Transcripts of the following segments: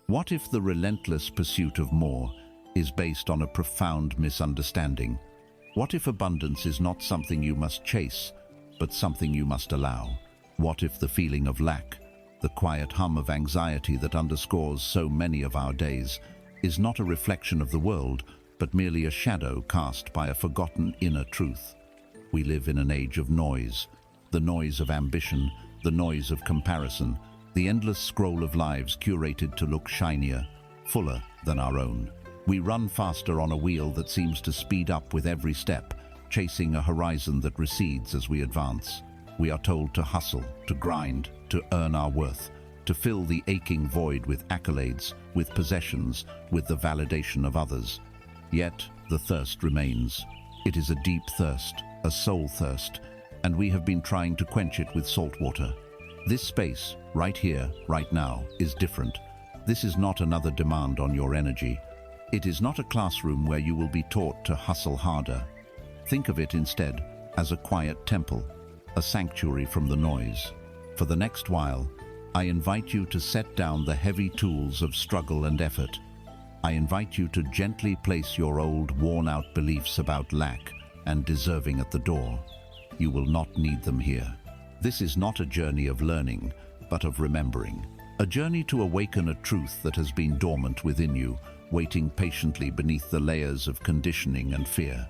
What if the relentless pursuit of more is based on a profound misunderstanding? What if abundance is not something you must chase, but something you must allow? What if the feeling of lack, the quiet hum of anxiety that underscores so many of our days, is not a reflection of the world, but merely a shadow cast by a forgotten inner truth? We live in an age of noise, the noise of ambition, the noise of comparison, the endless scroll of lives curated to look shinier, fuller than our own. We run faster on a wheel that seems to speed up with every step, chasing a horizon that recedes as we advance. We are told to hustle, to grind, to earn our worth, to fill the aching void with accolades, with possessions, with the validation of others. Yet the thirst remains. It is a deep thirst, a soul thirst, and we have been trying to quench it with salt water. This space, right here, right now, is different. This is not another demand on your energy. It is not a classroom where you will be taught to hustle harder. Think of it instead as a quiet temple, a sanctuary from the noise. For the next while, I invite you to set down the heavy tools of struggle and effort. I invite you to gently place your old, worn-out beliefs about lack and deserving at the door. You will not need them here. This is not a journey of learning, but of remembering. A journey to awaken a truth that has been dormant within you, waiting patiently beneath the layers of conditioning and fear.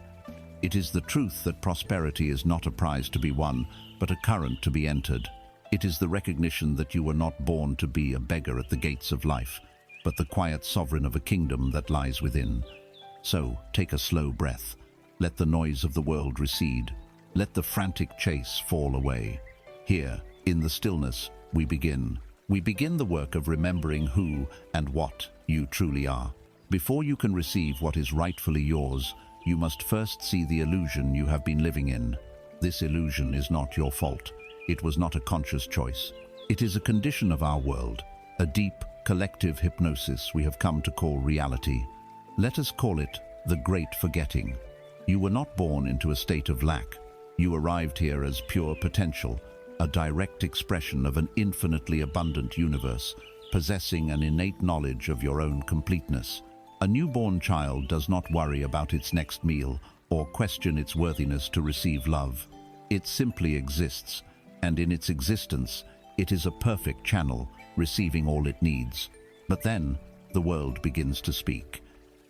It is the truth that prosperity is not a prize to be won, but a current to be entered. It is the recognition that you were not born to be a beggar at the gates of life, but the quiet sovereign of a kingdom that lies within. So, take a slow breath. Let the noise of the world recede. Let the frantic chase fall away. Here, in the stillness, we begin. We begin the work of remembering who and what you truly are. Before you can receive what is rightfully yours, you must first see the illusion you have been living in. This illusion is not your fault. It was not a conscious choice. It is a condition of our world, a deep, collective hypnosis we have come to call reality. Let us call it the Great Forgetting. You were not born into a state of lack. You arrived here as pure potential, a direct expression of an infinitely abundant universe, possessing an innate knowledge of your own completeness. A newborn child does not worry about its next meal or question its worthiness to receive love. It simply exists, and in its existence, it is a perfect channel, receiving all it needs. But then, the world begins to speak.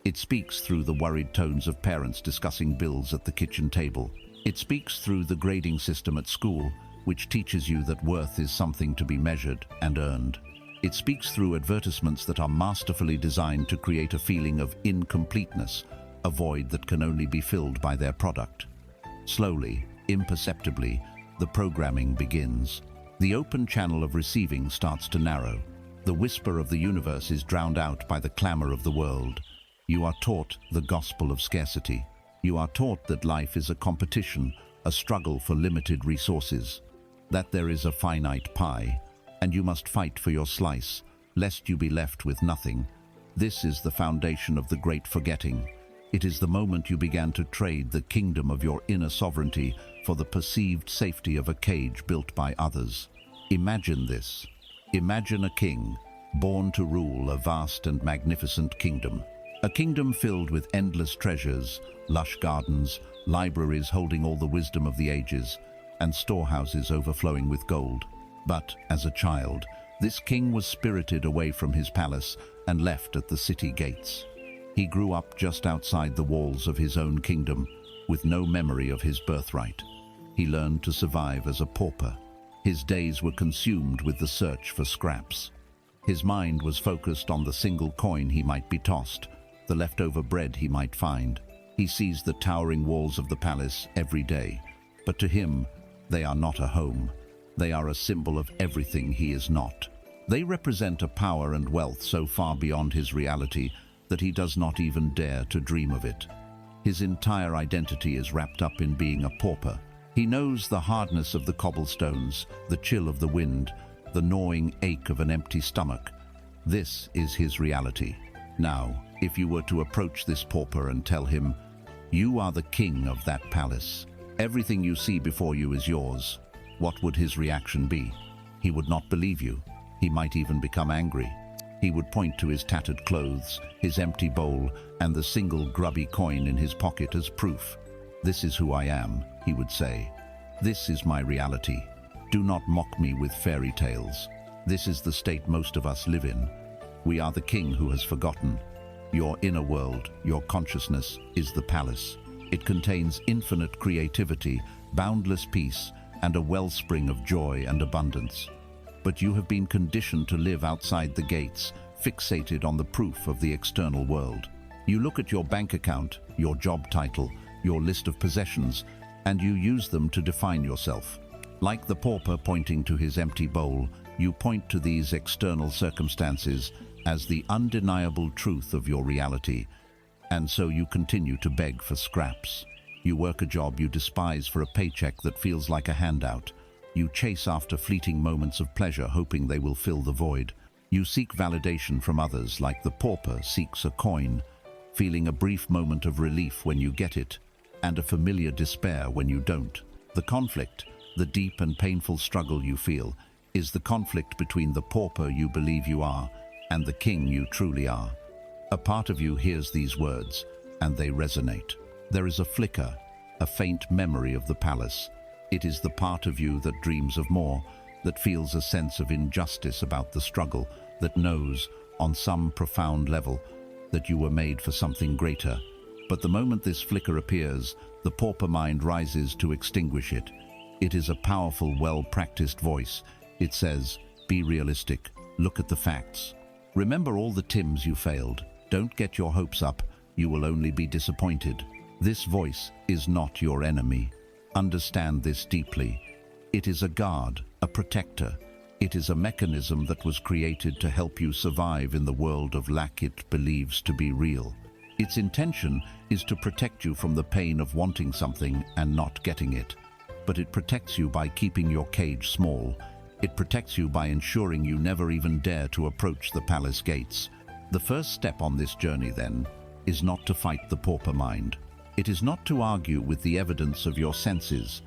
It speaks through the worried tones of parents discussing bills at the kitchen table. It speaks through the grading system at school, which teaches you that worth is something to be measured and earned. It speaks through advertisements that are masterfully designed to create a feeling of incompleteness, a void that can only be filled by their product. Slowly, imperceptibly, the programming begins. The open channel of receiving starts to narrow. The whisper of the universe is drowned out by the clamor of the world. You are taught the gospel of scarcity. You are taught that life is a competition, a struggle for limited resources, that there is a finite pie, and you must fight for your slice, lest you be left with nothing. This is the foundation of the Great Forgetting. It is the moment you began to trade the kingdom of your inner sovereignty for the perceived safety of a cage built by others. Imagine this. Imagine a king, born to rule a vast and magnificent kingdom. A kingdom filled with endless treasures, lush gardens, libraries holding all the wisdom of the ages, and storehouses overflowing with gold. But, as a child, this king was spirited away from his palace and left at the city gates. He grew up just outside the walls of his own kingdom, with no memory of his birthright. He learned to survive as a pauper. His days were consumed with the search for scraps. His mind was focused on the single coin he might be tossed, the leftover bread he might find. He sees the towering walls of the palace every day, but to him, they are not a home. They are a symbol of everything he is not. They represent a power and wealth so far beyond his reality that he does not even dare to dream of it. His entire identity is wrapped up in being a pauper. He knows the hardness of the cobblestones, the chill of the wind, the gnawing ache of an empty stomach. This is his reality. Now, if you were to approach this pauper and tell him, "You are the king of that palace. Everything you see before you is yours," what would his reaction be? He would not believe you. He might even become angry. He would point to his tattered clothes, his empty bowl, and the single grubby coin in his pocket as proof. "This is who I am," he would say. "This is my reality. Do not mock me with fairy tales. This is the state most of us live in. We are the king who has forgotten. Your inner world, your consciousness, is the palace. It contains infinite creativity, boundless peace, and a wellspring of joy and abundance. But you have been conditioned to live outside the gates, fixated on the proof of the external world. You look at your bank account, your job title, your list of possessions, and you use them to define yourself. Like the pauper pointing to his empty bowl, you point to these external circumstances as the undeniable truth of your reality, and so you continue to beg for scraps. You work a job you despise for a paycheck that feels like a handout. You chase after fleeting moments of pleasure, hoping they will fill the void. You seek validation from others like the pauper seeks a coin, feeling a brief moment of relief when you get it, and a familiar despair when you don't. The conflict, the deep and painful struggle you feel, is the conflict between the pauper you believe you are and the king you truly are. A part of you hears these words, and they resonate. There is a flicker, a faint memory of the palace. It is the part of you that dreams of more, that feels a sense of injustice about the struggle, that knows, on some profound level, that you were made for something greater. But the moment this flicker appears, the pauper mind rises to extinguish it. It is a powerful, well-practiced voice. It says, "Be realistic, look at the facts. Remember all the times you failed. Don't get your hopes up, you will only be disappointed." This voice is not your enemy. Understand this deeply. It is a guard, a protector. It is a mechanism that was created to help you survive in the world of lack it believes to be real. Its intention is to protect you from the pain of wanting something and not getting it. But it protects you by keeping your cage small. It protects you by ensuring you never even dare to approach the palace gates. The first step on this journey, then, is not to fight the pauper mind. It is not to argue with the evidence of your senses.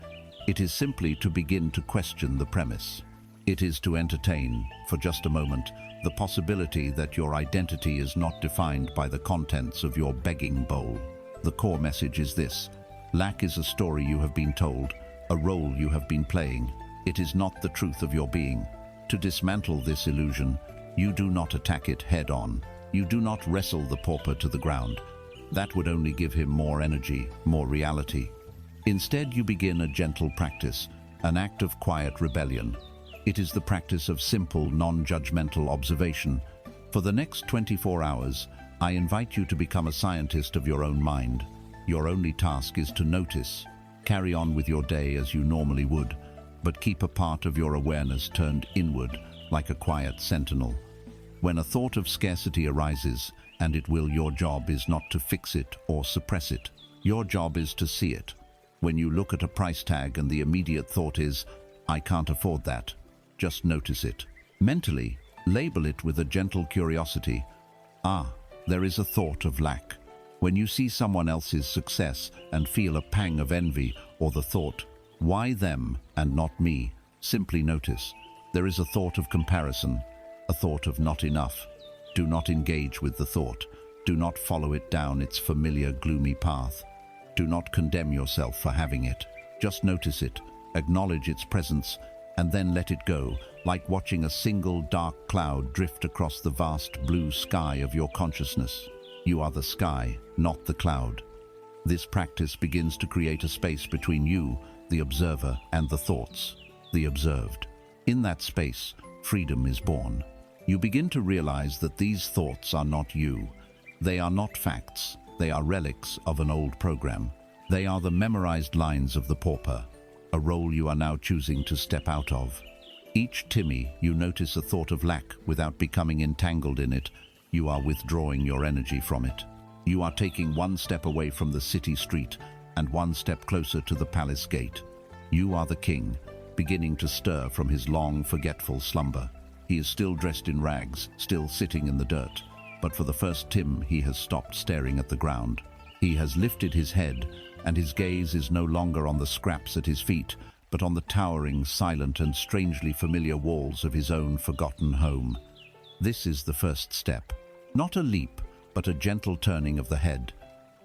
It is simply to begin to question the premise. It is to entertain, for just a moment, the possibility that your identity is not defined by the contents of your begging bowl. The core message is this: lack is a story you have been told, a role you have been playing. It is not the truth of your being. To dismantle this illusion, you do not attack it head-on. You do not wrestle the pauper to the ground. That would only give him more energy, more reality. Instead, you begin a gentle practice, an act of quiet rebellion. It is the practice of simple, non-judgmental observation. For the next 24 hours, I invite you to become a scientist of your own mind. Your only task is to notice. Carry on with your day as you normally would, but keep a part of your awareness turned inward like a quiet sentinel. When a thought of scarcity arises, and it will, your job is not to fix it or suppress it. Your job is to see it. When you look at a price tag and the immediate thought is, "I can't afford that," just notice it. Mentally, label it with a gentle curiosity. "Ah, there is a thought of lack." When you see someone else's success and feel a pang of envy, or the thought, "Why them and not me?" simply notice. There is a thought of comparison, a thought of not enough. Do not engage with the thought. Do not follow it down its familiar gloomy path. Do not condemn yourself for having it. Just notice it, acknowledge its presence, and then let it go, like watching a single dark cloud drift across the vast blue sky of your consciousness. You are the sky, not the cloud. This practice begins to create a space between you, the observer, and the thoughts, the observed. In that space, freedom is born. You begin to realize that these thoughts are not you. They are not facts. They are relics of an old program. They are the memorized lines of the pauper, a role you are now choosing to step out of. Each Timmy, you notice a thought of lack without becoming entangled in it. You are withdrawing your energy from it. You are taking one step away from the city street and one step closer to the palace gate. You are the king, beginning to stir from his long, forgetful slumber. He is still dressed in rags, still sitting in the dirt, but for the first Tim, he has stopped staring at the ground. He has lifted his head, and his gaze is no longer on the scraps at his feet, but on the towering, silent, and strangely familiar walls of his own forgotten home. This is the first step. Not a leap, but a gentle turning of the head.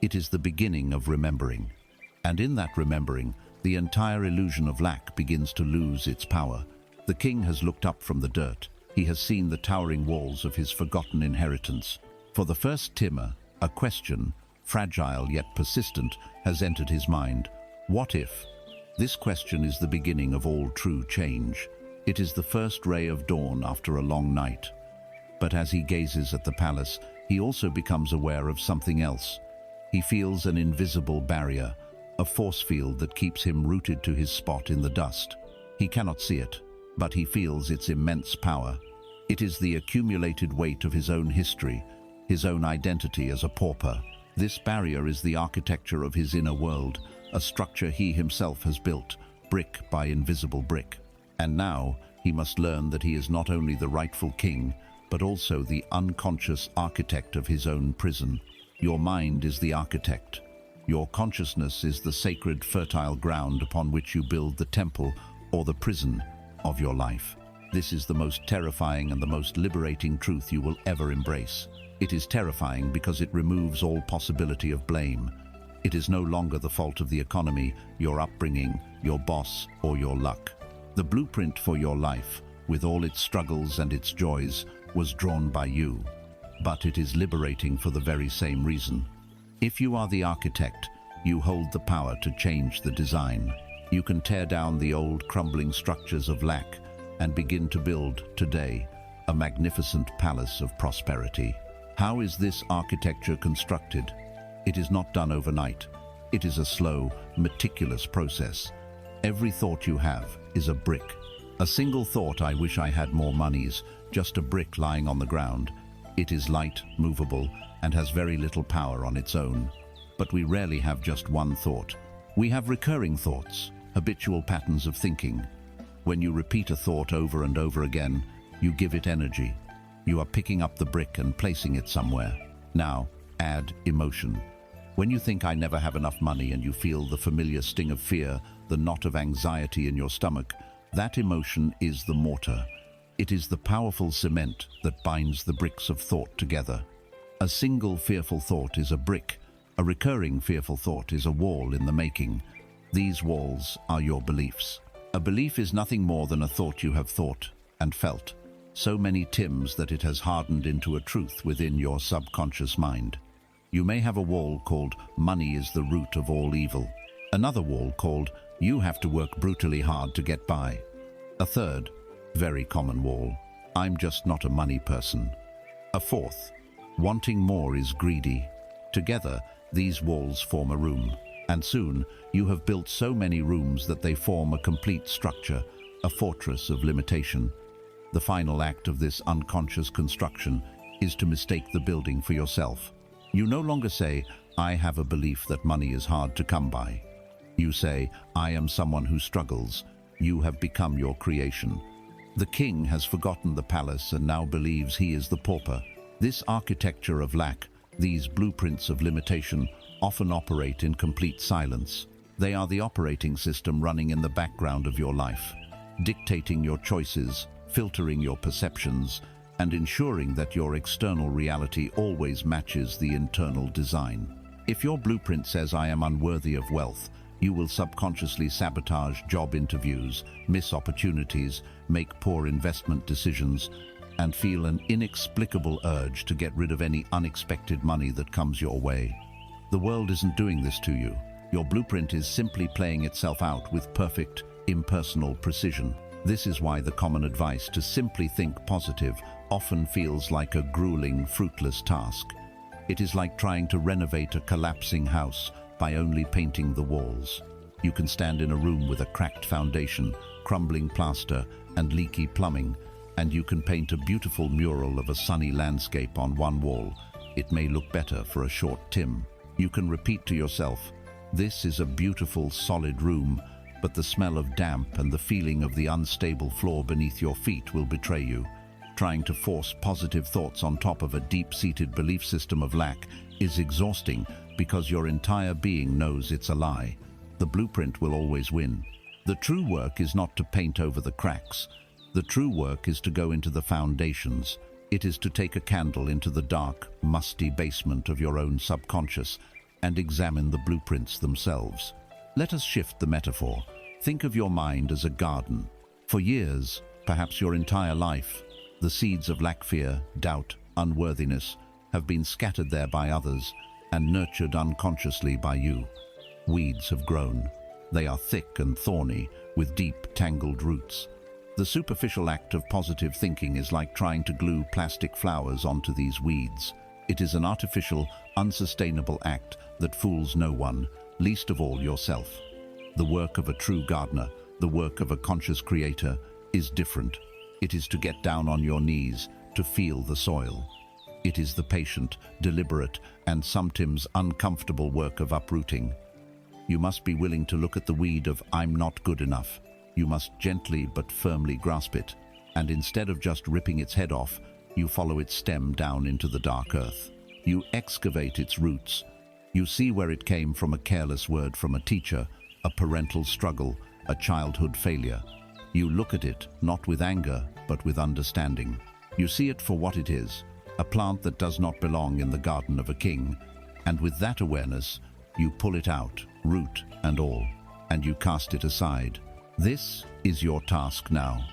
It is the beginning of remembering. And in that remembering, the entire illusion of lack begins to lose its power. The king has looked up from the dirt. He has seen the towering walls of his forgotten inheritance. For the first timmer, a question, fragile yet persistent, has entered his mind. What if? This question is the beginning of all true change. It is the first ray of dawn after a long night. But as he gazes at the palace, he also becomes aware of something else. He feels an invisible barrier, a force field that keeps him rooted to his spot in the dust. He cannot see it, but he feels its immense power. It is the accumulated weight of his own history, his own identity as a pauper. This barrier is the architecture of his inner world, a structure he himself has built, brick by invisible brick. And now he must learn that he is not only the rightful king, but also the unconscious architect of his own prison. Your mind is the architect. Your consciousness is the sacred, fertile ground upon which you build the temple or the prison of your life. This is the most terrifying and the most liberating truth you will ever embrace. It is terrifying because it removes all possibility of blame. It is no longer the fault of the economy, your upbringing, your boss, or your luck. The blueprint for your life, with all its struggles and its joys, was drawn by you. But it is liberating for the very same reason. If you are the architect, you hold the power to change the design. You can tear down the old crumbling structures of lack and begin to build, today, a magnificent palace of prosperity. How is this architecture constructed? It is not done overnight. It is a slow, meticulous process. Every thought you have is a brick. A single thought, I wish I had more monies, just a brick lying on the ground. It is light, movable, and has very little power on its own. But we rarely have just one thought. We have recurring thoughts, habitual patterns of thinking. When you repeat a thought over and over again, you give it energy. You are picking up the brick and placing it somewhere. Now, add emotion. When you think I never have enough money and you feel the familiar sting of fear, the knot of anxiety in your stomach, that emotion is the mortar. It is the powerful cement that binds the bricks of thought together. A single fearful thought is a brick. A recurring fearful thought is a wall in the making. These walls are your beliefs. A belief is nothing more than a thought you have thought and felt so many times that it has hardened into a truth within your subconscious mind. You may have a wall called money is the root of all evil. Another wall called you have to work brutally hard to get by. A third, very common wall, I'm just not a money person. A fourth, wanting more is greedy. Together, these walls form a room. And soon, you have built so many rooms that they form a complete structure, a fortress of limitation. The final act of this unconscious construction is to mistake the building for yourself. You no longer say, I have a belief that money is hard to come by. You say, I am someone who struggles. You have become your creation. The king has forgotten the palace and now believes he is the pauper. This architecture of lack, these blueprints of limitation, often operate in complete silence. They are the operating system running in the background of your life, dictating your choices, filtering your perceptions, and ensuring that your external reality always matches the internal design. If your blueprint says I am unworthy of wealth, you will subconsciously sabotage job interviews, miss opportunities, make poor investment decisions, and feel an inexplicable urge to get rid of any unexpected money that comes your way. The world isn't doing this to you. Your blueprint is simply playing itself out with perfect, impersonal precision. This is why the common advice to simply think positive often feels like a grueling, fruitless task. It is like trying to renovate a collapsing house by only painting the walls. You can stand in a room with a cracked foundation, crumbling plaster, and leaky plumbing, and you can paint a beautiful mural of a sunny landscape on one wall. It may look better for a short time. You can repeat to yourself, this is a beautiful, solid room, but the smell of damp and the feeling of the unstable floor beneath your feet will betray you. Trying to force positive thoughts on top of a deep-seated belief system of lack is exhausting because your entire being knows it's a lie. The blueprint will always win. The true work is not to paint over the cracks. The true work is to go into the foundations, It is to take a candle into the dark, musty basement of your own subconscious and examine the blueprints themselves. Let us shift the metaphor. Think of your mind as a garden. For years, perhaps your entire life, the seeds of lack, fear, doubt, unworthiness have been scattered there by others and nurtured unconsciously by you. Weeds have grown. They are thick and thorny, with deep, tangled roots. The superficial act of positive thinking is like trying to glue plastic flowers onto these weeds. It is an artificial, unsustainable act that fools no one, least of all yourself. The work of a true gardener, the work of a conscious creator, is different. It is to get down on your knees, to feel the soil. It is the patient, deliberate, and sometimes uncomfortable work of uprooting. You must be willing to look at the weed of "I'm not good enough." You must gently but firmly grasp it, and instead of just ripping its head off, you follow its stem down into the dark earth. You excavate its roots. You see where it came from: a careless word from a teacher, a parental struggle, a childhood failure. You look at it, not with anger, but with understanding. You see it for what it is, a plant that does not belong in the garden of a king, and with that awareness, you pull it out, root and all, and you cast it aside. This is your task now.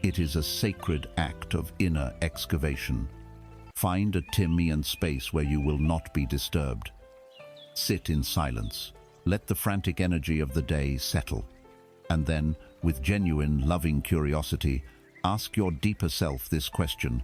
It is a sacred act of inner excavation. Find a Timaean space where you will not be disturbed. Sit in silence. Let the frantic energy of the day settle. And then, with genuine, loving curiosity, ask your deeper self this question: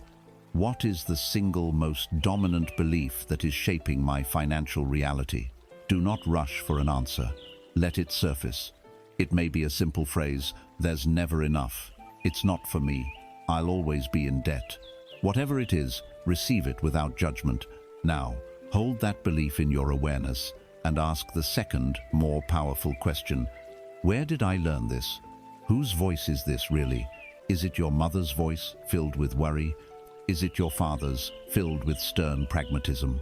what is the single most dominant belief that is shaping my financial reality? Do not rush for an answer. Let it surface. It may be a simple phrase: "There's never enough. It's not for me. I'll always be in debt." Whatever it is, receive it without judgment. Now, hold that belief in your awareness and ask the second, more powerful question: where did I learn this? Whose voice is this really? Is it your mother's voice, filled with worry? Is it your father's, filled with stern pragmatism?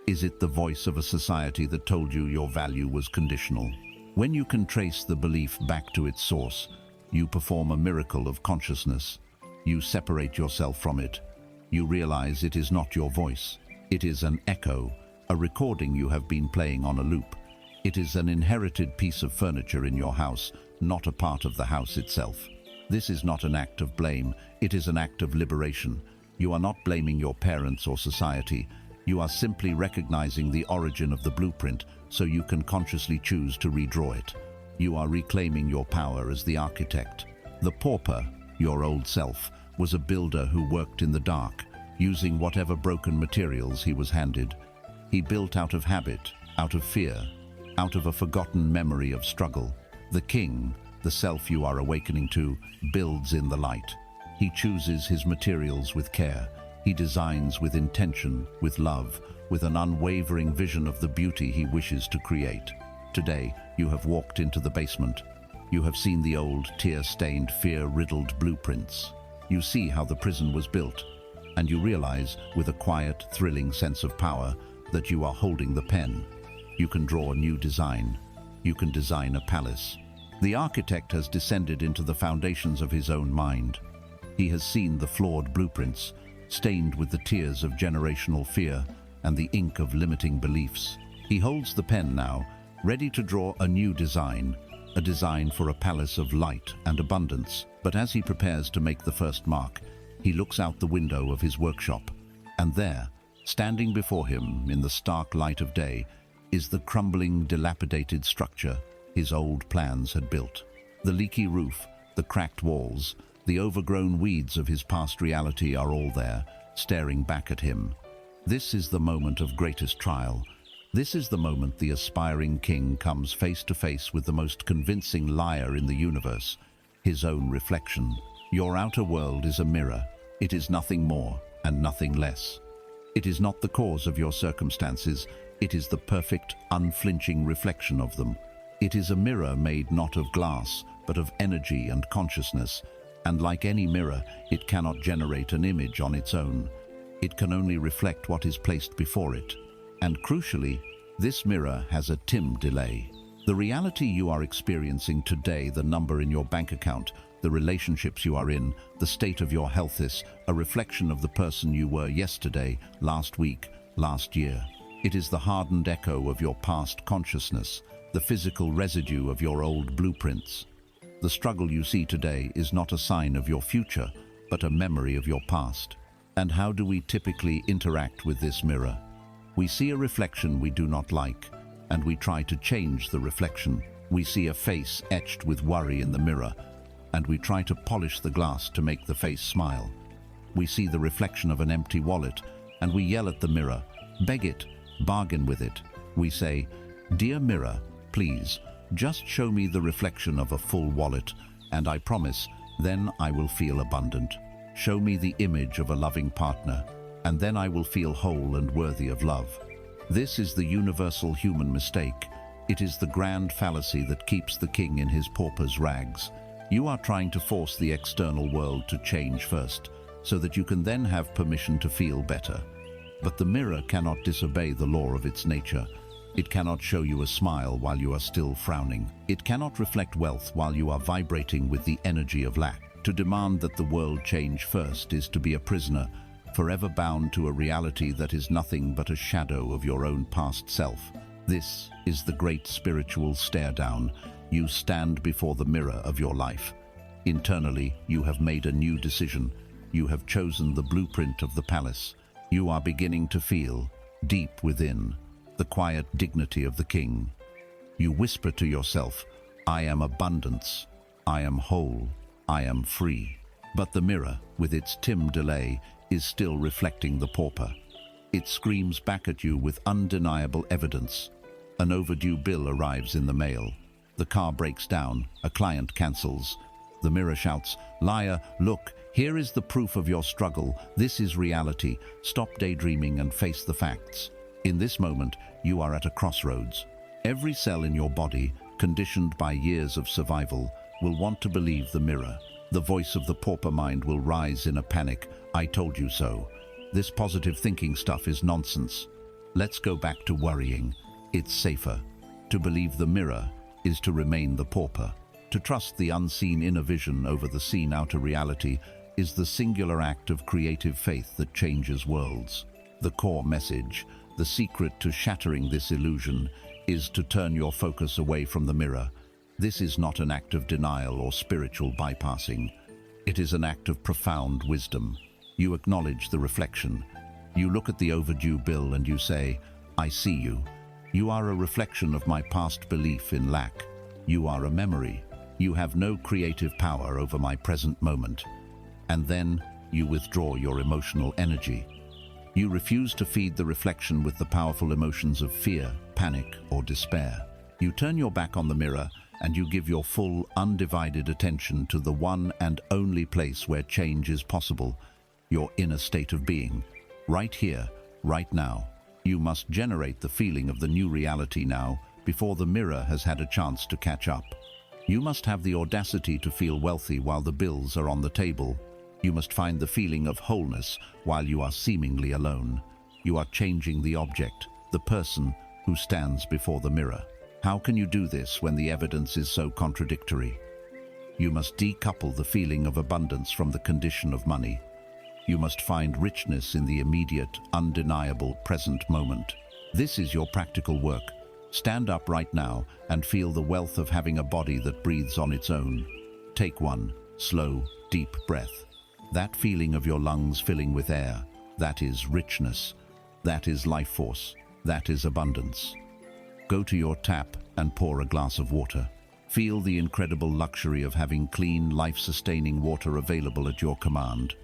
Is it the voice of a society that told you your value was conditional? When you can trace the belief back to its source, you perform a miracle of consciousness. You separate yourself from it. You realize it is not your voice. It is an echo, a recording you have been playing on a loop. It is an inherited piece of furniture in your house, not a part of the house itself. This is not an act of blame. It is an act of liberation. You are not blaming your parents or society. You are simply recognizing the origin of the blueprint so you can consciously choose to redraw it. You are reclaiming your power as the architect. The pauper, your old self, was a builder who worked in the dark, using whatever broken materials he was handed. He built out of habit, out of fear, out of a forgotten memory of struggle. The king, the self you are awakening to, builds in the light. He chooses his materials with care. He designs with intention, with love, with an unwavering vision of the beauty he wishes to create. Today, you have walked into the basement. You have seen the old, tear-stained, fear-riddled blueprints. You see how the prison was built, and you realize, with a quiet, thrilling sense of power, that you are holding the pen. You can draw a new design. You can design a palace. The architect has descended into the foundations of his own mind. He has seen the flawed blueprints, stained with the tears of generational fear and the ink of limiting beliefs. He holds the pen now, ready to draw a new design, a design for a palace of light and abundance. But as he prepares to make the first mark, he looks out the window of his workshop, and there, standing before him in the stark light of day, is the crumbling, dilapidated structure his old plans had built. The leaky roof, the cracked walls, the overgrown weeds of his past reality are all there, staring back at him. This is the moment of greatest trial. This is the moment the aspiring king comes face to face with the most convincing liar in the universe, his own reflection. Your outer world is a mirror. It is nothing more and nothing less. It is not the cause of your circumstances. It is the perfect, unflinching reflection of them. It is a mirror made not of glass, but of energy and consciousness. And like any mirror, it cannot generate an image on its own. It can only reflect what is placed before it. And crucially, this mirror has a time delay. The reality you are experiencing today, the number in your bank account, the relationships you are in, the state of your health is a reflection of the person you were yesterday, last week, last year. It is the hardened echo of your past consciousness, the physical residue of your old blueprints. The struggle you see today is not a sign of your future, but a memory of your past. And how do we typically interact with this mirror? We see a reflection we do not like, and we try to change the reflection. We see a face etched with worry in the mirror, and we try to polish the glass to make the face smile. We see the reflection of an empty wallet, and we yell at the mirror, beg it, bargain with it. We say, "Dear mirror, please, just show me the reflection of a full wallet, and I promise, then I will feel abundant. Show me the image of a loving partner, and then I will feel whole and worthy of love." This is the universal human mistake. It is the grand fallacy that keeps the king in his pauper's rags. You are trying to force the external world to change first, so that you can then have permission to feel better. But the mirror cannot disobey the law of its nature. It cannot show you a smile while you are still frowning. It cannot reflect wealth while you are vibrating with the energy of lack. To demand that the world change first is to be a prisoner, forever bound to a reality that is nothing but a shadow of your own past self. This is the great spiritual stare-down. You stand before the mirror of your life. Internally, you have made a new decision. You have chosen the blueprint of the palace. You are beginning to feel, deep within, the quiet dignity of the king. You whisper to yourself, "I am abundance. I am whole. I am free." But the mirror, with its dim delay, is still reflecting the pauper. It screams back at you with undeniable evidence. An overdue bill arrives in the mail. The car breaks down. A client cancels. The mirror shouts, "Liar, look, here is the proof of your struggle. This is reality. Stop daydreaming and face the facts." In this moment, you are at a crossroads. Every cell in your body, conditioned by years of survival, will want to believe the mirror. The voice of the pauper mind will rise in a panic. "I told you so. This positive thinking stuff is nonsense. Let's go back to worrying. It's safer." To believe the mirror is to remain the pauper. To trust the unseen inner vision over the seen outer reality is the singular act of creative faith that changes worlds. The core message, the secret to shattering this illusion, is to turn your focus away from the mirror. This is not an act of denial or spiritual bypassing. It is an act of profound wisdom. You acknowledge the reflection. You look at the overdue bill and you say, "I see you. You are a reflection of my past belief in lack. You are a memory. You have no creative power over my present moment." And then you withdraw your emotional energy. You refuse to feed the reflection with the powerful emotions of fear, panic, or despair. You turn your back on the mirror and you give your full, undivided attention to the one and only place where change is possible, your inner state of being. Right here, right now. You must generate the feeling of the new reality now, before the mirror has had a chance to catch up. You must have the audacity to feel wealthy while the bills are on the table. You must find the feeling of wholeness while you are seemingly alone. You are changing the object, the person who stands before the mirror. How can you do this when the evidence is so contradictory? You must decouple the feeling of abundance from the condition of money. You must find richness in the immediate, undeniable present moment. This is your practical work. Stand up right now and feel the wealth of having a body that breathes on its own. Take one slow, deep breath. That feeling of your lungs filling with air, that is richness. That is life force. That is abundance. Go to your tap and pour a glass of water. Feel the incredible luxury of having clean, life-sustaining water available at your command.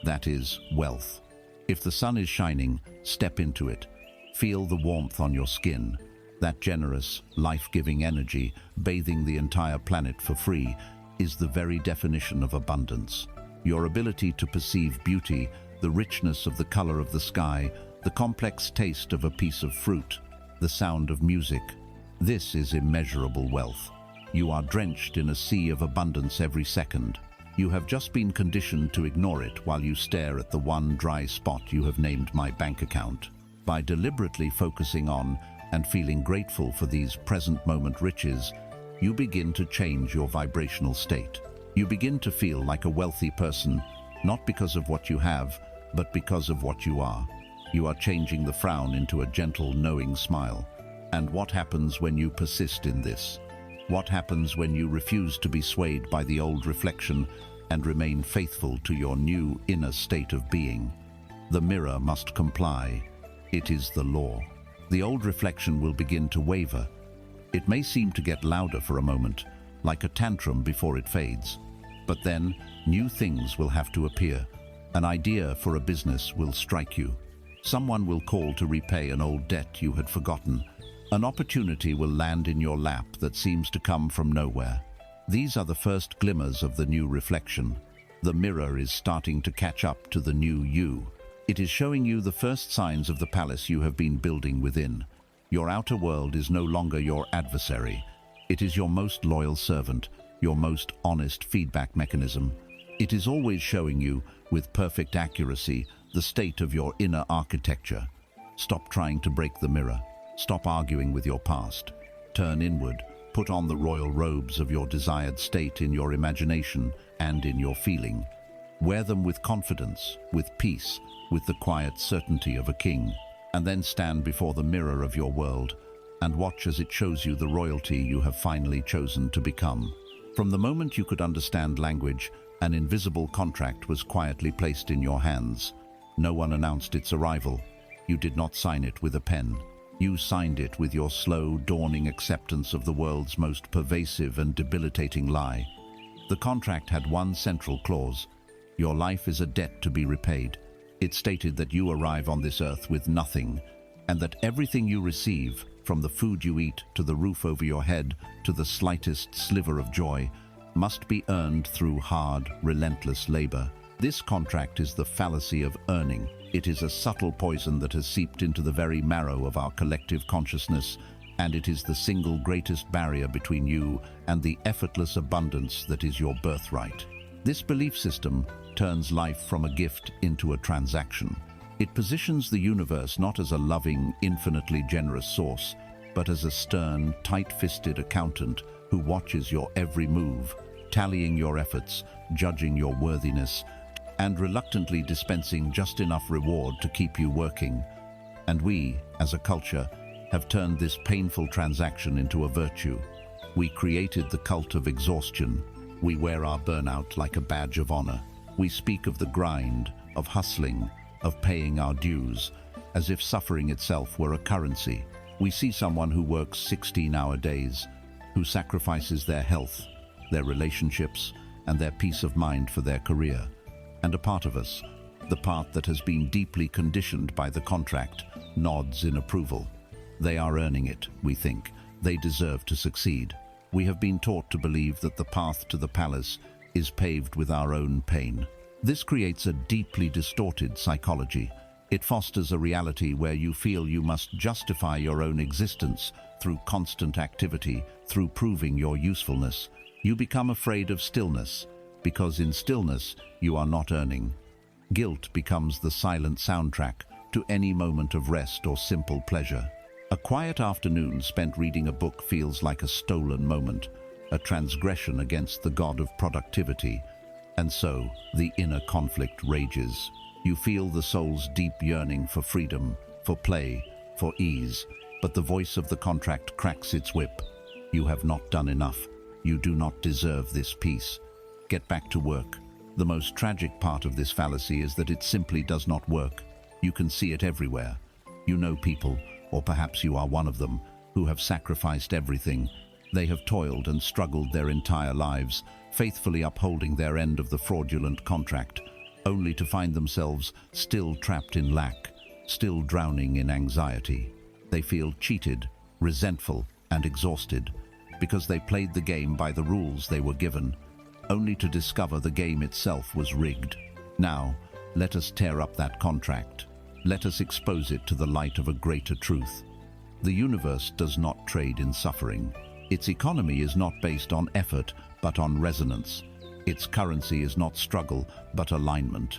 That is wealth. If the sun is shining, step into it. Feel the warmth on your skin. That generous, life-giving energy, bathing the entire planet for free, is the very definition of abundance. Your ability to perceive beauty, the richness of the color of the sky, the complex taste of a piece of fruit, the sound of music. This is immeasurable wealth. You are drenched in a sea of abundance every second. You have just been conditioned to ignore it while you stare at the one dry spot you have named my bank account. By deliberately focusing on and feeling grateful for these present moment riches, you begin to change your vibrational state. You begin to feel like a wealthy person, not because of what you have, but because of what you are. You are changing the frown into a gentle, knowing smile. And what happens when you persist in this? What happens when you refuse to be swayed by the old reflection and remain faithful to your new inner state of being? The mirror must comply. It is the law. The old reflection will begin to waver. It may seem to get louder for a moment, like a tantrum before it fades. But then, new things will have to appear. An idea for a business will strike you. Someone will call to repay an old debt you had forgotten. An opportunity will land in your lap that seems to come from nowhere. These are the first glimmers of the new reflection. The mirror is starting to catch up to the new you. It is showing you the first signs of the palace you have been building within. Your outer world is no longer your adversary. It is your most loyal servant, your most honest feedback mechanism. It is always showing you, with perfect accuracy, the state of your inner architecture. Stop trying to break the mirror. Stop arguing with your past. Turn inward. Put on the royal robes of your desired state in your imagination and in your feeling. Wear them with confidence, with peace, with the quiet certainty of a king. And then stand before the mirror of your world and watch as it shows you the royalty you have finally chosen to become. From the moment you could understand language, an invisible contract was quietly placed in your hands. No one announced its arrival. You did not sign it with a pen. You signed it with your slow, dawning acceptance of the world's most pervasive and debilitating lie. The contract had one central clause. Your life is a debt to be repaid. It stated that you arrive on this earth with nothing, and that everything you receive, from the food you eat to the roof over your head to the slightest sliver of joy, must be earned through hard, relentless labor. This contract is the fallacy of earning. It is a subtle poison that has seeped into the very marrow of our collective consciousness, and it is the single greatest barrier between you and the effortless abundance that is your birthright. This belief system turns life from a gift into a transaction. It positions the universe not as a loving, infinitely generous source, but as a stern, tight-fisted accountant who watches your every move, tallying your efforts, judging your worthiness, and reluctantly dispensing just enough reward to keep you working. And we, as a culture, have turned this painful transaction into a virtue. We created the cult of exhaustion. We wear our burnout like a badge of honor. We speak of the grind, of hustling, of paying our dues, as if suffering itself were a currency. We see someone who works 16-hour days, who sacrifices their health, their relationships, and their peace of mind for their career. And a part of us, the part that has been deeply conditioned by the contract, nods in approval. They are earning it, we think. They deserve to succeed. We have been taught to believe that the path to the palace is paved with our own pain. This creates a deeply distorted psychology. It fosters a reality where you feel you must justify your own existence through constant activity, through proving your usefulness. You become afraid of stillness, because in stillness you are not earning. Guilt becomes the silent soundtrack to any moment of rest or simple pleasure. A quiet afternoon spent reading a book feels like a stolen moment, a transgression against the god of productivity. And so, the inner conflict rages. You feel the soul's deep yearning for freedom, for play, for ease, but the voice of the contract cracks its whip. You have not done enough. You do not deserve this peace. Get back to work. The most tragic part of this fallacy is that it simply does not work. You can see it everywhere. You know people, or perhaps you are one of them, who have sacrificed everything. They have toiled and struggled their entire lives, faithfully upholding their end of the fraudulent contract, only to find themselves still trapped in lack, still drowning in anxiety. They feel cheated, resentful, and exhausted, because they played the game by the rules they were given, only to discover the game itself was rigged. Now, let us tear up that contract. Let us expose it to the light of a greater truth. The universe does not trade in suffering. Its economy is not based on effort, but on resonance. Its currency is not struggle, but alignment.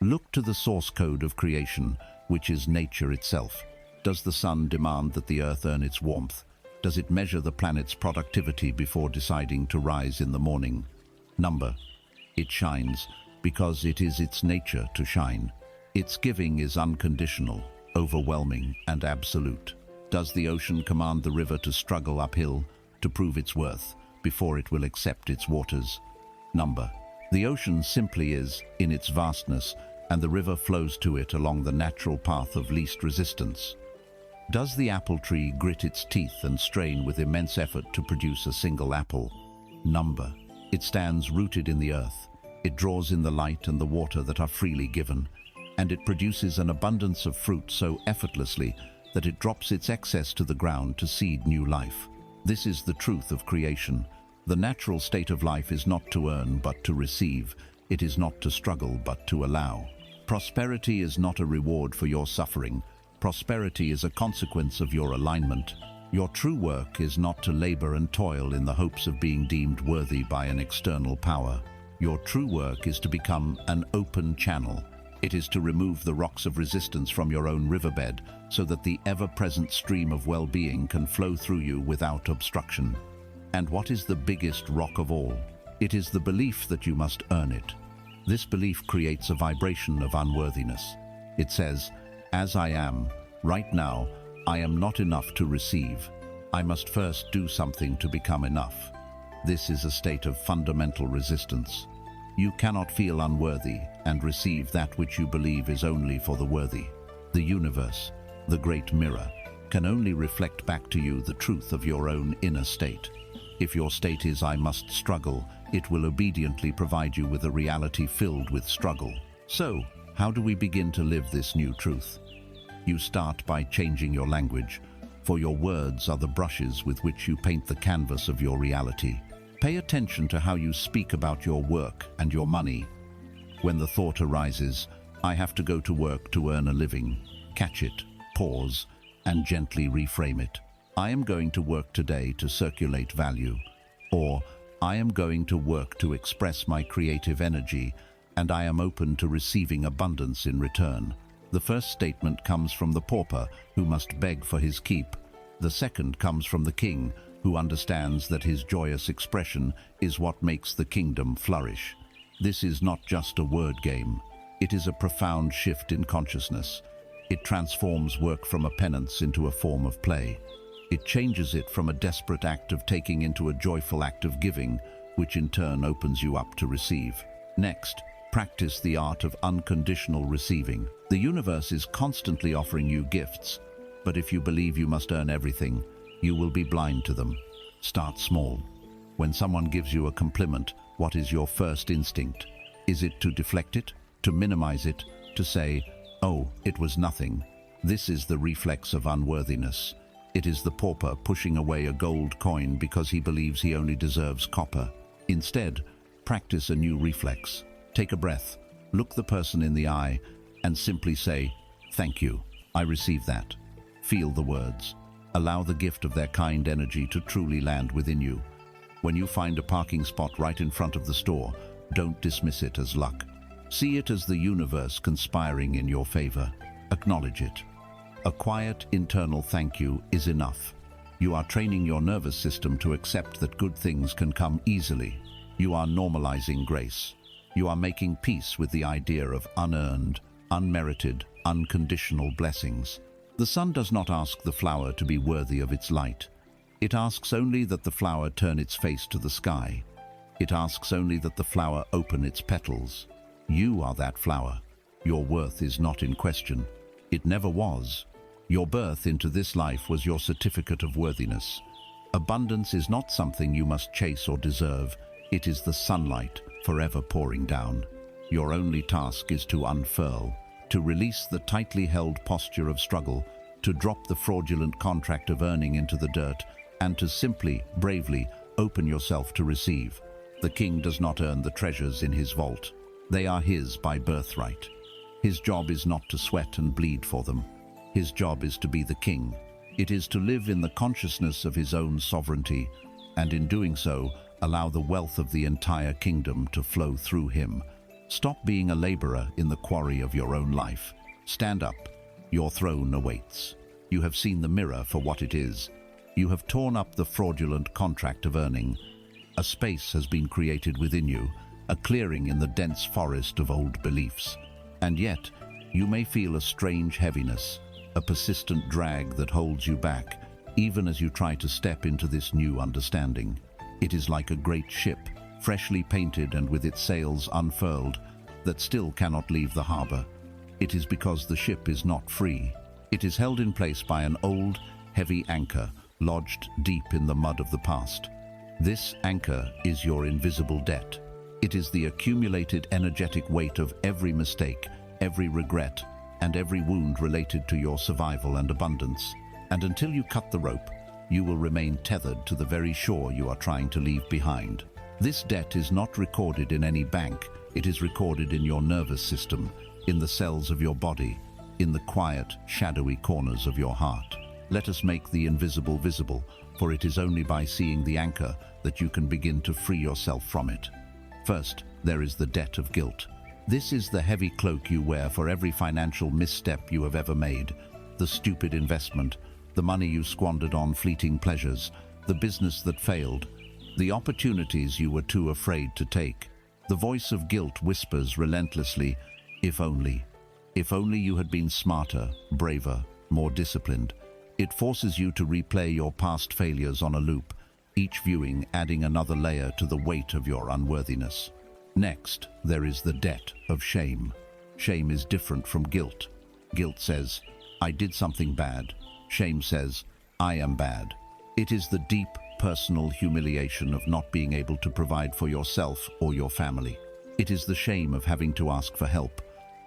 Look to the source code of creation, which is nature itself. Does the sun demand that the earth earn its warmth? Does it measure the planet's productivity before deciding to rise in the morning? Number. It shines because it is its nature to shine. Its giving is unconditional, overwhelming, and absolute. Does the ocean command the river to struggle uphill to prove its worth before it will accept its waters? Number. The ocean simply is, in its vastness, and the river flows to it along the natural path of least resistance. Does the apple tree grit its teeth and strain with immense effort to produce a single apple? Number. It stands rooted in the earth. It draws in the light and the water that are freely given, and it produces an abundance of fruit so effortlessly that it drops its excess to the ground to seed new life. This is the truth of creation. The natural state of life is not to earn but to receive. It is not to struggle but to allow. Prosperity is not a reward for your suffering. Prosperity is a consequence of your alignment. Your true work is not to labor and toil in the hopes of being deemed worthy by an external power. Your true work is to become an open channel. It is to remove the rocks of resistance from your own riverbed so that the ever-present stream of well-being can flow through you without obstruction. And what is the biggest rock of all? It is the belief that you must earn it. This belief creates a vibration of unworthiness. It says, "As I am, right now, I am not enough to receive. I must first do something to become enough." This is a state of fundamental resistance. You cannot feel unworthy and receive that which you believe is only for the worthy. The universe, the great mirror, can only reflect back to you the truth of your own inner state. If your state is "I must struggle," it will obediently provide you with a reality filled with struggle. So, how do we begin to live this new truth? You start by changing your language, for your words are the brushes with which you paint the canvas of your reality. Pay attention to how you speak about your work and your money. When the thought arises, "I have to go to work to earn a living," catch it, pause, and gently reframe it. "I am going to work today to circulate value," or "I am going to work to express my creative energy, and I am open to receiving abundance in return." The first statement comes from the pauper, who must beg for his keep. The second comes from the king, who understands that his joyous expression is what makes the kingdom flourish. This is not just a word game. It is a profound shift in consciousness. It transforms work from a penance into a form of play. It changes it from a desperate act of taking into a joyful act of giving, which in turn opens you up to receive. Next, practice the art of unconditional receiving. The universe is constantly offering you gifts, but if you believe you must earn everything, you will be blind to them. Start small. When someone gives you a compliment, what is your first instinct? Is it to deflect it, to minimize it, to say, "Oh, it was nothing"? This is the reflex of unworthiness. It is the pauper pushing away a gold coin because he believes he only deserves copper. Instead, practice a new reflex. Take a breath, look the person in the eye, and simply say, "Thank you, I receive that." Feel the words. Allow the gift of their kind energy to truly land within you. When you find a parking spot right in front of the store, don't dismiss it as luck. See it as the universe conspiring in your favor. Acknowledge it. A quiet internal thank you is enough. You are training your nervous system to accept that good things can come easily. You are normalizing grace. You are making peace with the idea of unearned, unmerited, unconditional blessings. The sun does not ask the flower to be worthy of its light. It asks only that the flower turn its face to the sky. It asks only that the flower open its petals. You are that flower. Your worth is not in question. It never was. Your birth into this life was your certificate of worthiness. Abundance is not something you must chase or deserve. It is the sunlight forever pouring down. Your only task is to unfurl, to release the tightly held posture of struggle, to drop the fraudulent contract of earning into the dirt, and to simply, bravely, open yourself to receive. The king does not earn the treasures in his vault. They are his by birthright. His job is not to sweat and bleed for them. His job is to be the king. It is to live in the consciousness of his own sovereignty, and in doing so, allow the wealth of the entire kingdom to flow through him. Stop being a laborer in the quarry of your own life. Stand up. Your throne awaits. You have seen the mirror for what it is. You have torn up the fraudulent contract of earning. A space has been created within you, a clearing in the dense forest of old beliefs. And yet, you may feel a strange heaviness, a persistent drag that holds you back, even as you try to step into this new understanding. It is like a great ship, freshly painted and with its sails unfurled, that still cannot leave the harbor. It is because the ship is not free. It is held in place by an old, heavy anchor, lodged deep in the mud of the past. This anchor is your invisible debt. It is the accumulated energetic weight of every mistake, every regret, and every wound related to your survival and abundance. And until you cut the rope, you will remain tethered to the very shore you are trying to leave behind. This debt is not recorded in any bank. It is recorded in your nervous system, in the cells of your body, in the quiet, shadowy corners of your heart. Let us make the invisible visible, for it is only by seeing the anchor that you can begin to free yourself from it. First, there is the debt of guilt. This is the heavy cloak you wear for every financial misstep you have ever made, the stupid investment, the money you squandered on fleeting pleasures, the business that failed, the opportunities you were too afraid to take. The voice of guilt whispers relentlessly, if only you had been smarter, braver, more disciplined. It forces you to replay your past failures on a loop, each viewing adding another layer to the weight of your unworthiness. Next, there is the debt of shame. Shame is different from guilt. Guilt says, I did something bad. Shame says, I am bad. It is the deep, personal humiliation of not being able to provide for yourself or your family. It is the shame of having to ask for help,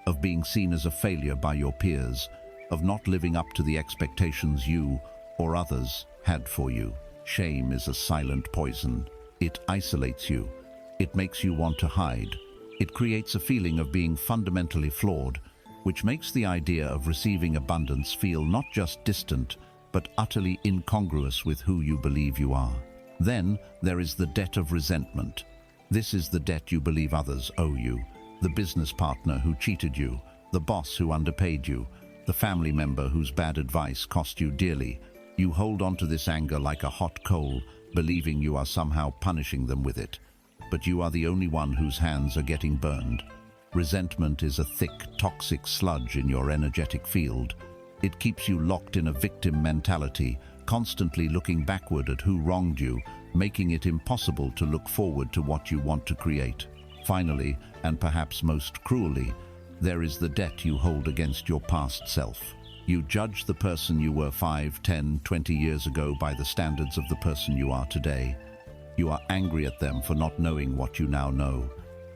of being seen as a failure by your peers, of not living up to the expectations you or others had for you. Shame is a silent poison. It isolates you. It makes you want to hide. It creates a feeling of being fundamentally flawed, which makes the idea of receiving abundance feel not just distant, but utterly incongruous with who you believe you are. Then there is the debt of resentment. This is the debt you believe others owe you. The business partner who cheated you, the boss who underpaid you, the family member whose bad advice cost you dearly. You hold on to this anger like a hot coal, believing you are somehow punishing them with it. But you are the only one whose hands are getting burned. Resentment is a thick, toxic sludge in your energetic field. It keeps you locked in a victim mentality, constantly looking backward at who wronged you, making it impossible to look forward to what you want to create. Finally, and perhaps most cruelly, there is the debt you hold against your past self. You judge the person you were 5, 10, 20 years ago by the standards of the person you are today. You are angry at them for not knowing what you now know.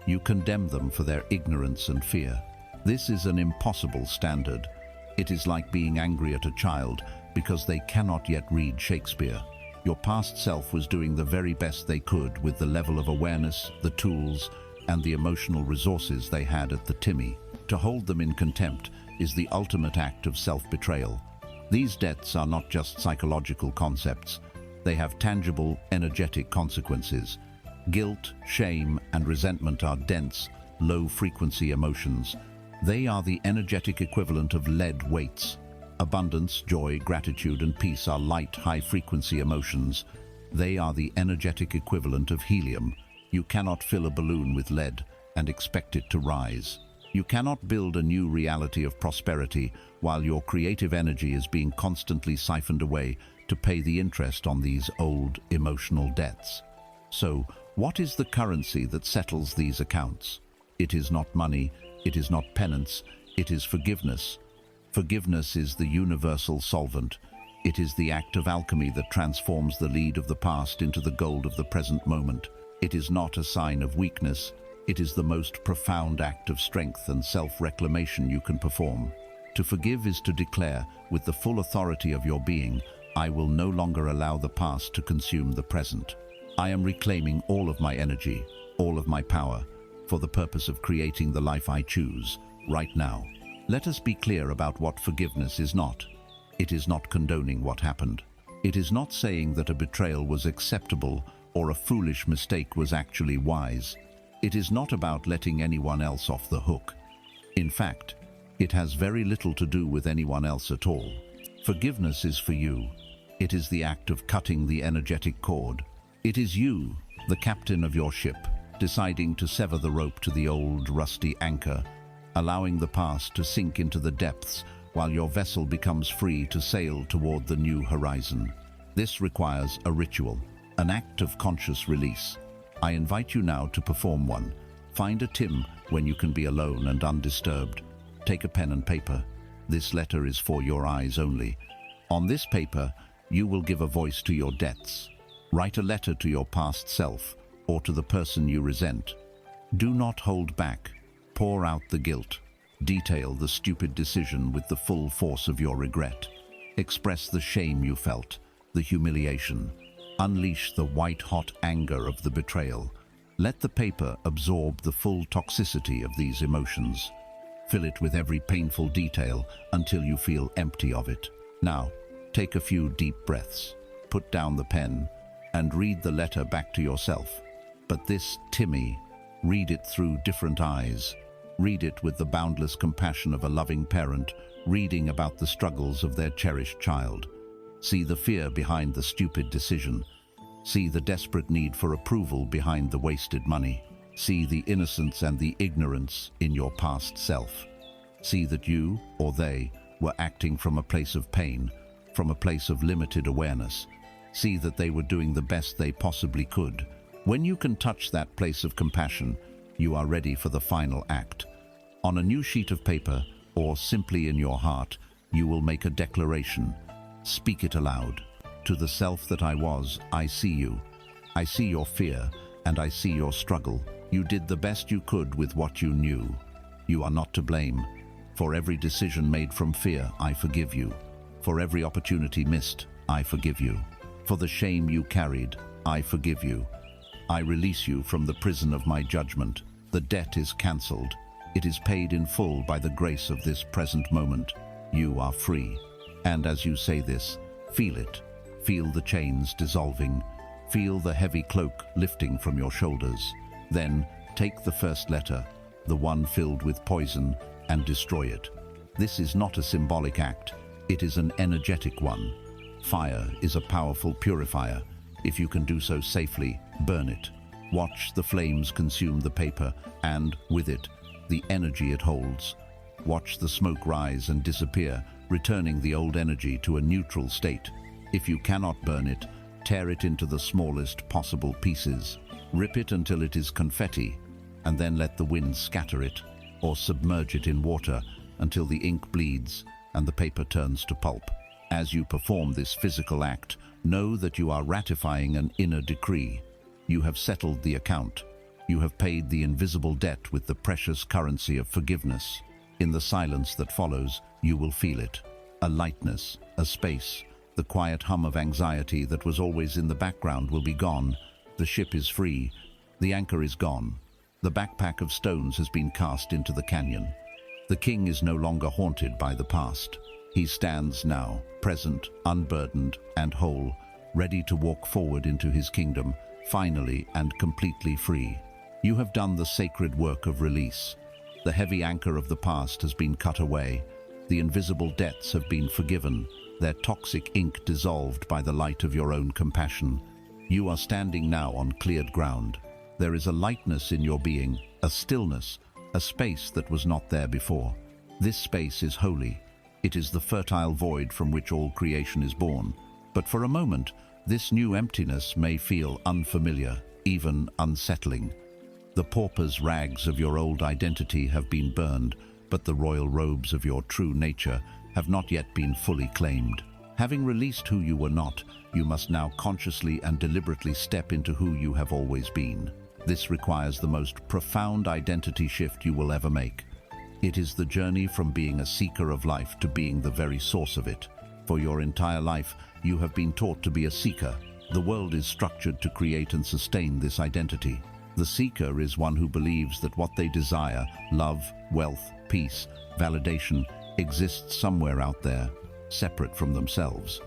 You condemn them for their ignorance and fear. This is an impossible standard. It is like being angry at a child because they cannot yet read Shakespeare. Your past self was doing the very best they could with the level of awareness, the tools, and the emotional resources they had at the Timmy. To hold them in contempt is the ultimate act of self-betrayal. These debts are not just psychological concepts. They have tangible, energetic consequences. Guilt, shame, and resentment are dense, low-frequency emotions. They are the energetic equivalent of lead weights. Abundance, joy, gratitude, and peace are light, high-frequency emotions. They are the energetic equivalent of helium. You cannot fill a balloon with lead and expect it to rise. You cannot build a new reality of prosperity while your creative energy is being constantly siphoned away to pay the interest on these old emotional debts. So, what is the currency that settles these accounts? It is not money, it is not penance, it is forgiveness. Forgiveness is the universal solvent. It is the act of alchemy that transforms the lead of the past into the gold of the present moment. It is not a sign of weakness. It is the most profound act of strength and self-reclamation you can perform. To forgive is to declare, with the full authority of your being, I will no longer allow the past to consume the present. I am reclaiming all of my energy, all of my power, for the purpose of creating the life I choose, right now. Let us be clear about what forgiveness is not. It is not condoning what happened. It is not saying that a betrayal was acceptable or a foolish mistake was actually wise. It is not about letting anyone else off the hook. In fact, it has very little to do with anyone else at all. Forgiveness is for you. It is the act of cutting the energetic cord. It is you, the captain of your ship, deciding to sever the rope to the old rusty anchor, allowing the past to sink into the depths while your vessel becomes free to sail toward the new horizon. This requires a ritual, an act of conscious release. I invite you now to perform one. Find a Tim when you can be alone and undisturbed. Take a pen and paper. This letter is for your eyes only. On this paper, you will give a voice to your debts. Write a letter to your past self or to the person you resent. Do not hold back. Pour out the guilt. Detail the stupid decision with the full force of your regret. Express the shame you felt, the humiliation. Unleash the white-hot anger of the betrayal. Let the paper absorb the full toxicity of these emotions. Fill it with every painful detail until you feel empty of it. Now, take a few deep breaths. Put down the pen and read the letter back to yourself. But this Timmy, read it through different eyes. Read it with the boundless compassion of a loving parent, reading about the struggles of their cherished child. See the fear behind the stupid decision. See the desperate need for approval behind the wasted money. See the innocence and the ignorance in your past self. See that you, or they, were acting from a place of pain, from a place of limited awareness. See that they were doing the best they possibly could. When you can touch that place of compassion, you are ready for the final act. On a new sheet of paper, or simply in your heart, you will make a declaration. Speak it aloud. To the self that I was, I see you. I see your fear, and I see your struggle. You did the best you could with what you knew. You are not to blame. For every decision made from fear, I forgive you. For every opportunity missed, I forgive you. For the shame you carried, I forgive you. I release you from the prison of my judgment. The debt is cancelled. It is paid in full by the grace of this present moment. You are free. And as you say this, feel it. Feel the chains dissolving. Feel the heavy cloak lifting from your shoulders. Then take the first letter, the one filled with poison, and destroy it. This is not a symbolic act. It is an energetic one. Fire is a powerful purifier. If you can do so safely, burn it. Watch the flames consume the paper and, with it, the energy it holds. Watch the smoke rise and disappear, returning the old energy to a neutral state. If you cannot burn it, tear it into the smallest possible pieces. Rip it until it is confetti, and then let the wind scatter it, or submerge it in water until the ink bleeds and the paper turns to pulp. As you perform this physical act, know that you are ratifying an inner decree. You have settled the account. You have paid the invisible debt with the precious currency of forgiveness. In the silence that follows, you will feel it. A lightness, a space. The quiet hum of anxiety that was always in the background will be gone. The ship is free. The anchor is gone. The backpack of stones has been cast into the canyon. The king is no longer haunted by the past. He stands now, present, unburdened, and whole, ready to walk forward into his kingdom, finally and completely free. You have done the sacred work of release. The heavy anchor of the past has been cut away. The invisible debts have been forgiven, their toxic ink dissolved by the light of your own compassion. You are standing now on cleared ground. There is a lightness in your being, a stillness, a space that was not there before. This space is holy. It is the fertile void from which all creation is born. But for a moment, this new emptiness may feel unfamiliar, even unsettling. The pauper's rags of your old identity have been burned, but the royal robes of your true nature have not yet been fully claimed. Having released who you were not, you must now consciously and deliberately step into who you have always been. This requires the most profound identity shift you will ever make. It is the journey from being a seeker of life to being the very source of it. For your entire life, you have been taught to be a seeker. The world is structured to create and sustain this identity. The seeker is one who believes that what they desire, love, wealth, peace, validation, exists somewhere out there, separate from themselves.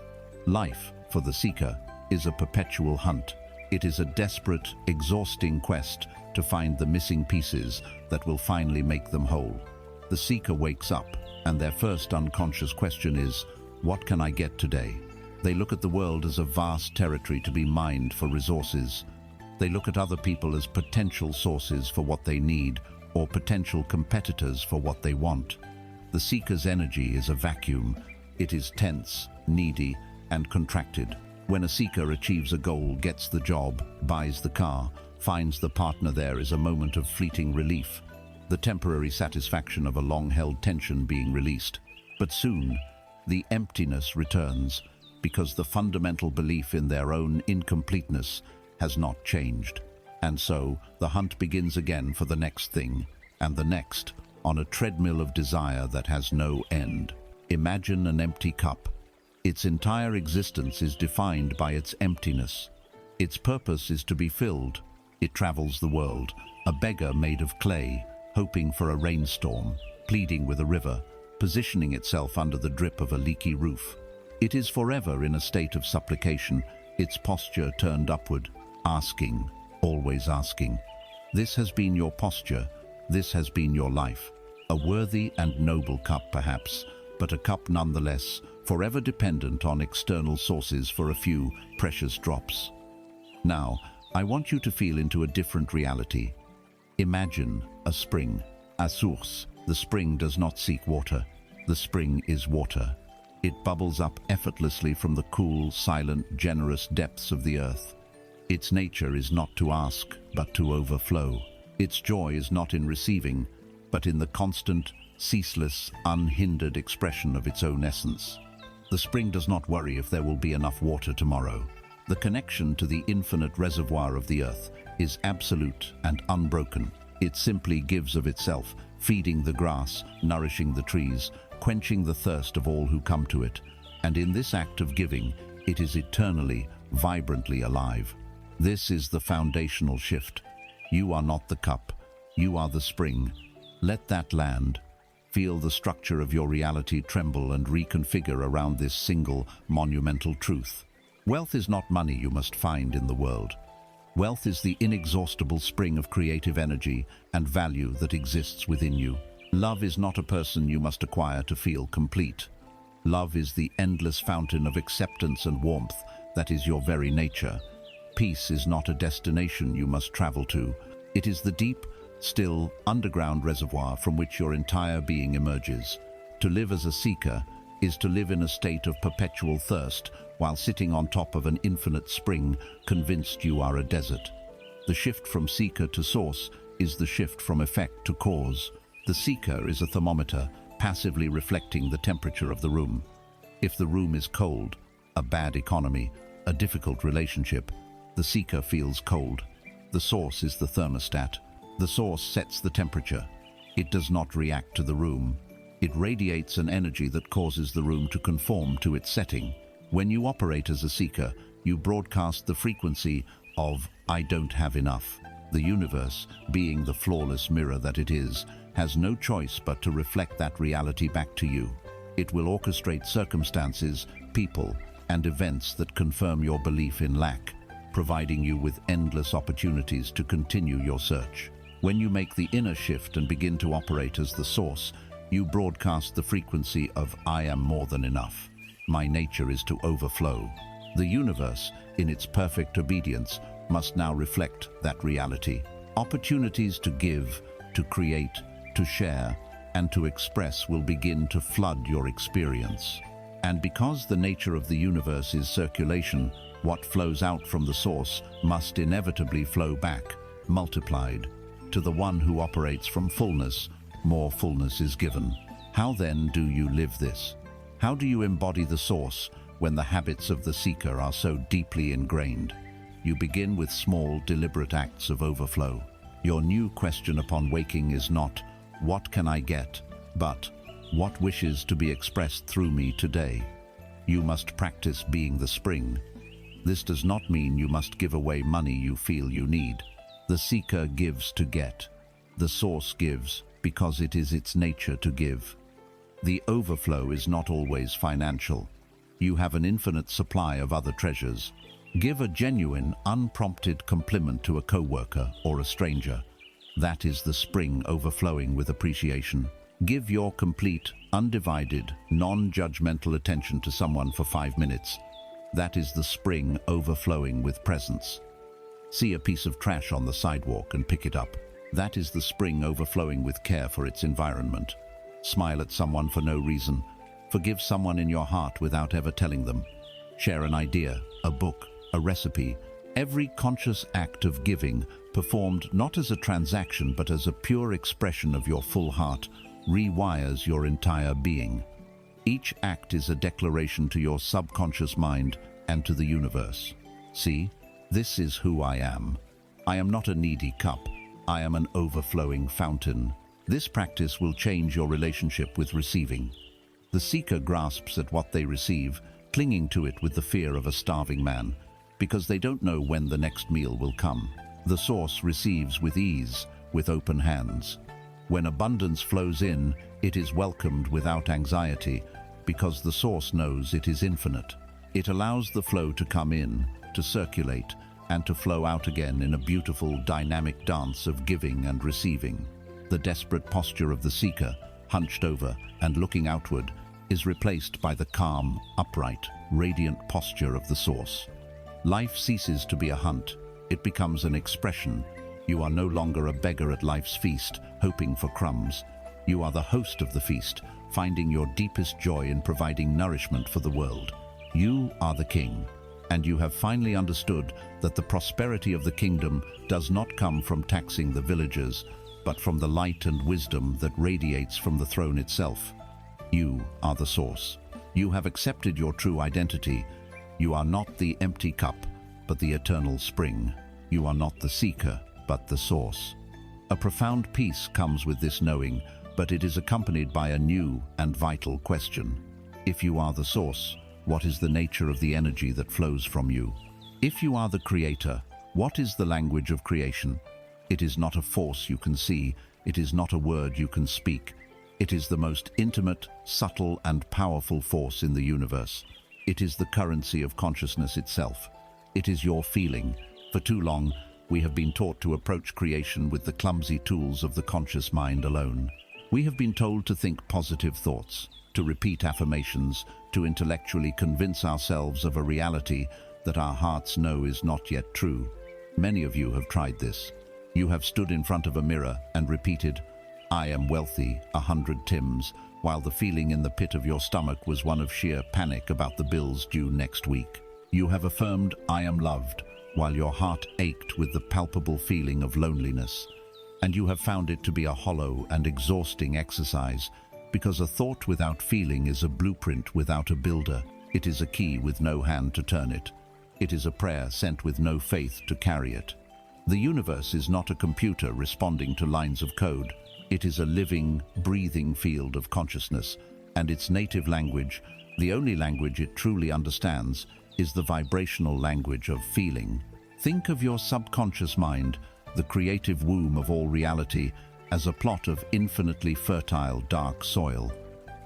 Life, for the seeker, is a perpetual hunt. It is a desperate, exhausting quest to find the missing pieces that will finally make them whole. The seeker wakes up, and their first unconscious question is, what can I get today? They look at the world as a vast territory to be mined for resources. They look at other people as potential sources for what they need or potential competitors for what they want. The seeker's energy is a vacuum. It is tense, needy, and contracted. When a seeker achieves a goal, gets the job, buys the car, finds the partner, there is a moment of fleeting relief, the temporary satisfaction of a long-held tension being released. But soon, the emptiness returns because the fundamental belief in their own incompleteness has not changed. And so, the hunt begins again for the next thing, and the next, on a treadmill of desire that has no end. Imagine an empty cup. Its entire existence is defined by its emptiness. Its purpose is to be filled. It travels the world, a beggar made of clay, hoping for a rainstorm, pleading with a river, positioning itself under the drip of a leaky roof. It is forever in a state of supplication, its posture turned upward, asking, always asking. This has been your posture, this has been your life. A worthy and noble cup perhaps, but a cup nonetheless, forever dependent on external sources for a few precious drops. Now, I want you to feel into a different reality. Imagine a spring, a source. The spring does not seek water. The spring is water. It bubbles up effortlessly from the cool, silent, generous depths of the earth. Its nature is not to ask, but to overflow. Its joy is not in receiving, but in the constant, ceaseless, unhindered expression of its own essence. The spring does not worry if there will be enough water tomorrow. The connection to the infinite reservoir of the earth is absolute and unbroken. It simply gives of itself, feeding the grass, nourishing the trees, quenching the thirst of all who come to it. And in this act of giving, it is eternally, vibrantly alive. This is the foundational shift. You are not the cup, you are the spring. Let that land. Feel the structure of your reality tremble and reconfigure around this single, monumental truth. Wealth is not money you must find in the world. Wealth is the inexhaustible spring of creative energy and value that exists within you. Love is not a person you must acquire to feel complete. Love is the endless fountain of acceptance and warmth that is your very nature. Peace is not a destination you must travel to. It is the deep, still, underground reservoir from which your entire being emerges. To live as a seeker is to live in a state of perpetual thirst while sitting on top of an infinite spring, convinced you are a desert. The shift from seeker to source is the shift from effect to cause. The seeker is a thermometer, passively reflecting the temperature of the room. If the room is cold, a bad economy, a difficult relationship, the seeker feels cold. The source is the thermostat. The source sets the temperature. It does not react to the room. It radiates an energy that causes the room to conform to its setting. When you operate as a seeker, you broadcast the frequency of "I don't have enough." The universe, being the flawless mirror that it is, has no choice but to reflect that reality back to you. It will orchestrate circumstances, people, and events that confirm your belief in lack, providing you with endless opportunities to continue your search. When you make the inner shift and begin to operate as the source, you broadcast the frequency of "I am more than enough. My nature is to overflow." The universe, in its perfect obedience, must now reflect that reality. Opportunities to give, to create, to share, and to express will begin to flood your experience. And because the nature of the universe is circulation, what flows out from the source must inevitably flow back, multiplied. To the one who operates from fullness, more fullness is given. How then do you live this? How do you embody the source when the habits of the seeker are so deeply ingrained? You begin with small, deliberate acts of overflow. Your new question upon waking is not, "What can I get?" but, "What wishes to be expressed through me today?" You must practice being the spring. This does not mean you must give away money you feel you need. The seeker gives to get. The source gives because it is its nature to give. The overflow is not always financial. You have an infinite supply of other treasures. Give a genuine, unprompted compliment to a coworker or a stranger. That is the spring overflowing with appreciation. Give your complete, undivided, non-judgmental attention to someone for 5 minutes. That is the spring overflowing with presence. See a piece of trash on the sidewalk and pick it up. That is the spring overflowing with care for its environment. Smile at someone for no reason. Forgive someone in your heart without ever telling them. Share an idea, a book, a recipe. Every conscious act of giving, performed not as a transaction but as a pure expression of your full heart, rewires your entire being. Each act is a declaration to your subconscious mind and to the universe. See, this is who I am. I am not a needy cup. I am an overflowing fountain. This practice will change your relationship with receiving. The seeker grasps at what they receive, clinging to it with the fear of a starving man, because they don't know when the next meal will come. The source receives with ease, with open hands. When abundance flows in, it is welcomed without anxiety, because the source knows it is infinite. It allows the flow to come in, to circulate, and to flow out again in a beautiful, dynamic dance of giving and receiving. The desperate posture of the seeker, hunched over and looking outward, is replaced by the calm, upright, radiant posture of the source. Life ceases to be a hunt. It becomes an expression. You are no longer a beggar at life's feast, hoping for crumbs. You are the host of the feast, finding your deepest joy in providing nourishment for the world. You are the king, and you have finally understood that the prosperity of the kingdom does not come from taxing the villagers, but from the light and wisdom that radiates from the throne itself. You are the source. You have accepted your true identity. You are not the empty cup, but the eternal spring. You are not the seeker, but the source. A profound peace comes with this knowing, but it is accompanied by a new and vital question. If you are the source, what is the nature of the energy that flows from you? If you are the creator, what is the language of creation? It is not a force you can see. It is not a word you can speak. It is the most intimate, subtle, and powerful force in the universe. It is the currency of consciousness itself. It is your feeling. For too long, we have been taught to approach creation with the clumsy tools of the conscious mind alone. We have been told to think positive thoughts, to repeat affirmations, to intellectually convince ourselves of a reality that our hearts know is not yet true. Many of you have tried this. You have stood in front of a mirror and repeated, "I am wealthy," 100 times, while the feeling in the pit of your stomach was one of sheer panic about the bills due next week. You have affirmed, "I am loved," while your heart ached with the palpable feeling of loneliness. And you have found it to be a hollow and exhausting exercise, because a thought without feeling is a blueprint without a builder. It is a key with no hand to turn it. It is a prayer sent with no faith to carry it. The universe is not a computer responding to lines of code. It is a living, breathing field of consciousness, and its native language, the only language it truly understands, is the vibrational language of feeling. Think of your subconscious mind, the creative womb of all reality, as a plot of infinitely fertile, dark soil.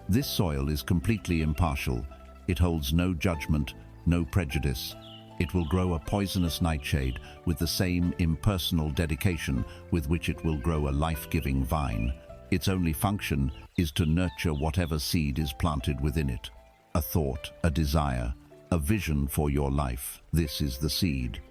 This soil is completely impartial. It holds no judgment, no prejudice. It will grow a poisonous nightshade with the same impersonal dedication with which it will grow a life-giving vine. Its only function is to nurture whatever seed is planted within it. A thought, a desire, a vision for your life. This is the seed.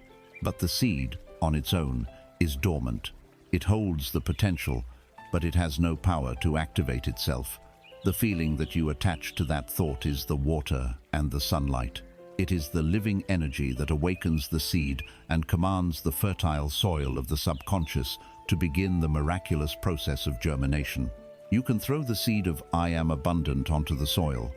But the seed, on its own, is dormant. It holds the potential, but it has no power to activate itself. The feeling that you attach to that thought is the water and the sunlight. It is the living energy that awakens the seed and commands the fertile soil of the subconscious to begin the miraculous process of germination. You can throw the seed of "I am abundant" onto the soil,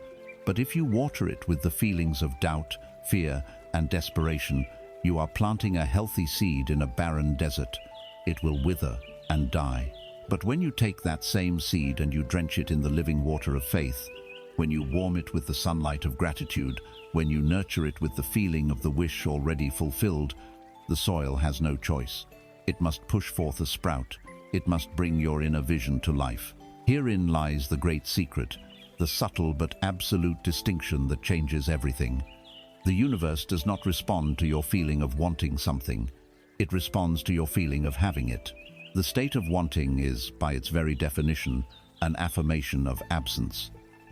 but if you water it with the feelings of doubt, fear, and desperation, you are planting a healthy seed in a barren desert. It will wither and die. But when you take that same seed and you drench it in the living water of faith, when you warm it with the sunlight of gratitude, when you nurture it with the feeling of the wish already fulfilled, the soil has no choice. It must push forth a sprout. It must bring your inner vision to life. Herein lies the great secret, the subtle but absolute distinction that changes everything. The universe does not respond to your feeling of wanting something. It responds to your feeling of having it. The state of wanting is, by its very definition, an affirmation of absence.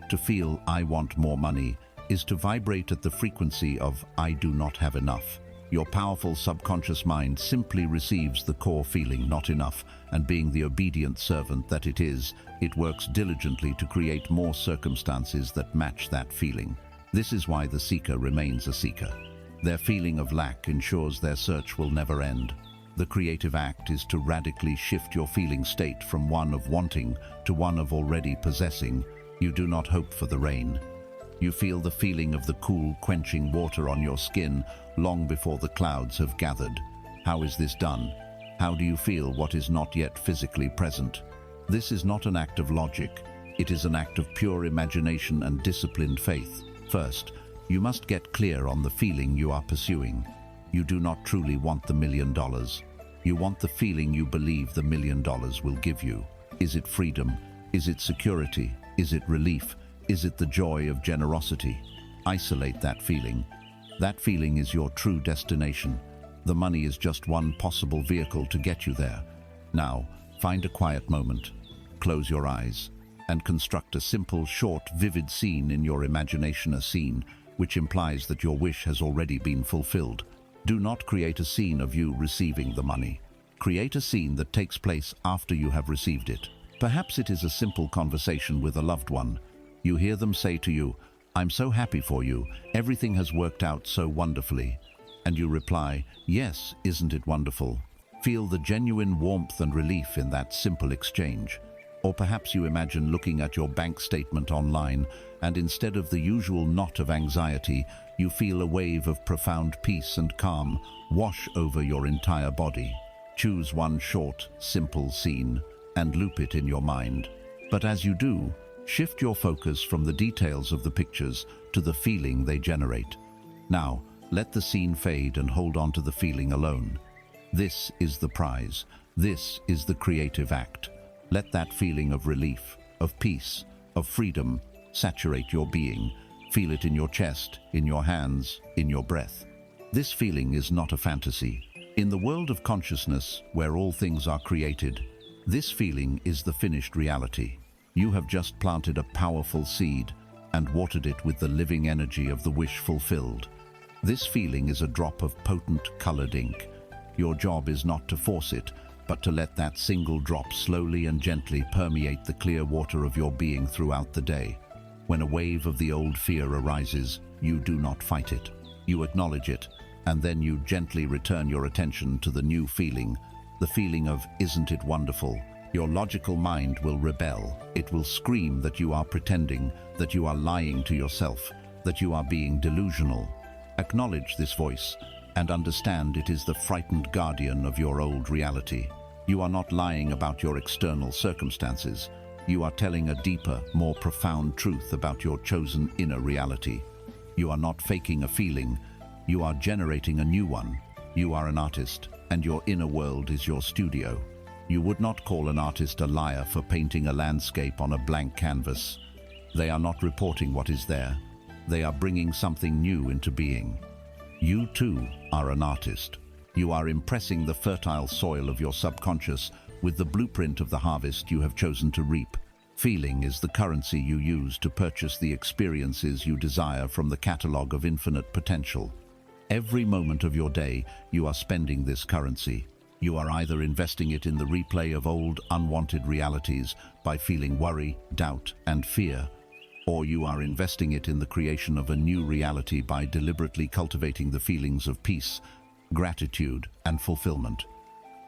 To feel "I want more money" is to vibrate at the frequency of "I do not have enough." Your powerful subconscious mind simply receives the core feeling not enough, and being the obedient servant that it is, it works diligently to create more circumstances that match that feeling. This is why the seeker remains a seeker. Their feeling of lack ensures their search will never end. The creative act is to radically shift your feeling state from one of wanting to one of already possessing. You do not hope for the rain. You feel the feeling of the cool, quenching water on your skin long before the clouds have gathered. How is this done? How do you feel what is not yet physically present? This is not an act of logic. It is an act of pure imagination and disciplined faith. First, you must get clear on the feeling you are pursuing. You do not truly want the $1 million. You want the feeling you believe the $1 million will give you. Is it freedom? Is it security? Is it relief? Is it the joy of generosity? Isolate that feeling. That feeling is your true destination. The money is just one possible vehicle to get you there. Now, find a quiet moment, close your eyes, and construct a simple, short, vivid scene in your imagination, a scene which implies that your wish has already been fulfilled. Do not create a scene of you receiving the money. Create a scene that takes place after you have received it. Perhaps it is a simple conversation with a loved one. You hear them say to you, "I'm so happy for you, everything has worked out so wonderfully." And you reply, "Yes, isn't it wonderful?" Feel the genuine warmth and relief in that simple exchange. Or perhaps you imagine looking at your bank statement online, and instead of the usual knot of anxiety, you feel a wave of profound peace and calm wash over your entire body. Choose one short, simple scene and loop it in your mind. But as you do, shift your focus from the details of the pictures to the feeling they generate. Now, let the scene fade and hold on to the feeling alone. This is the prize. This is the creative act. Let that feeling of relief, of peace, of freedom saturate your being. Feel it in your chest, in your hands, in your breath. This feeling is not a fantasy. In the world of consciousness, where all things are created, this feeling is the finished reality. You have just planted a powerful seed and watered it with the living energy of the wish fulfilled. This feeling is a drop of potent colored ink. Your job is not to force it, but to let that single drop slowly and gently permeate the clear water of your being throughout the day. When a wave of the old fear arises, you do not fight it. You acknowledge it, and then you gently return your attention to the new feeling, the feeling of "Isn't it wonderful?" Your logical mind will rebel. It will scream that you are pretending, that you are lying to yourself, that you are being delusional. Acknowledge this voice and understand it is the frightened guardian of your old reality. You are not lying about your external circumstances. You are telling a deeper, more profound truth about your chosen inner reality. You are not faking a feeling. You are generating a new one. You are an artist, and your inner world is your studio. You would not call an artist a liar for painting a landscape on a blank canvas. They are not reporting what is there. They are bringing something new into being. You too are an artist. You are impressing the fertile soil of your subconscious with the blueprint of the harvest you have chosen to reap. Feeling is the currency you use to purchase the experiences you desire from the catalog of infinite potential. Every moment of your day, you are spending this currency. You are either investing it in the replay of old, unwanted realities by feeling worry, doubt, and fear, or you are investing it in the creation of a new reality by deliberately cultivating the feelings of peace, gratitude, and fulfillment.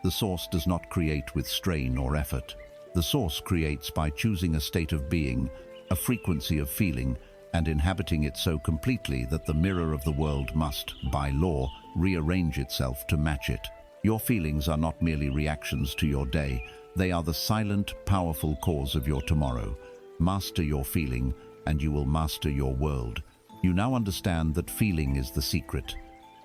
The source does not create with strain or effort. The source creates by choosing a state of being, a frequency of feeling, and inhabiting it so completely that the mirror of the world must, by law, rearrange itself to match it. Your feelings are not merely reactions to your day. They are the silent, powerful cause of your tomorrow. Master your feeling, and you will master your world. You now understand that feeling is the secret.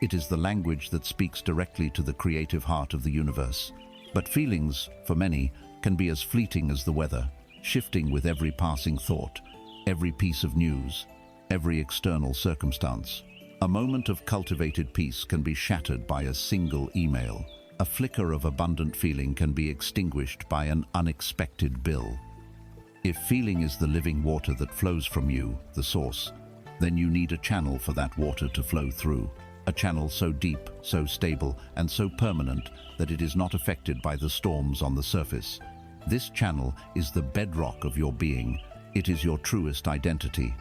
It is the language that speaks directly to the creative heart of the universe. But feelings, for many, can be as fleeting as the weather, shifting with every passing thought, every piece of news, every external circumstance. A moment of cultivated peace can be shattered by a single email. A flicker of abundant feeling can be extinguished by an unexpected bill. If feeling is the living water that flows from you, the source, then you need a channel for that water to flow through. a channel so deep, so stable, and so permanent that it is not affected by the storms on the surface. This channel is the bedrock of your being. It is your truest identity,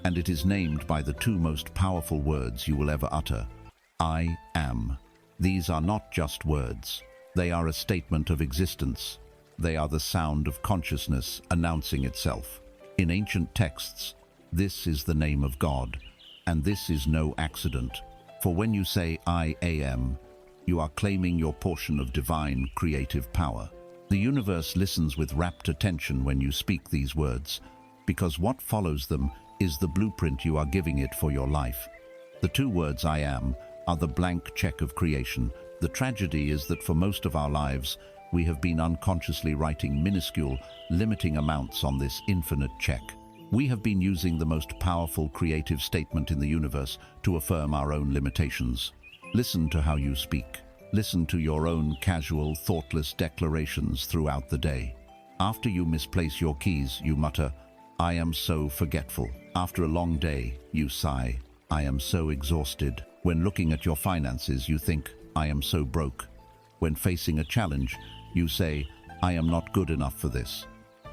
and it is named by the two most powerful words you will ever utter: I am. These are not just words. They are a statement of existence. They are the sound of consciousness announcing itself. In ancient texts, this is the name of God, and this is no accident. For when you say I am, you are claiming your portion of divine creative power. The universe listens with rapt attention when you speak these words, because what follows them is the blueprint you are giving it for your life. The two words I am are the blank check of creation. The tragedy is that for most of our lives, we have been unconsciously writing minuscule, limiting amounts on this infinite check. We have been using the most powerful creative statement in the universe to affirm our own limitations. Listen to how you speak. Listen to your own casual, thoughtless declarations throughout the day. After you misplace your keys, you mutter, I am so forgetful. After a long day, you sigh, I am so exhausted. When looking at your finances, you think, I am so broke. When facing a challenge, you say, I am not good enough for this.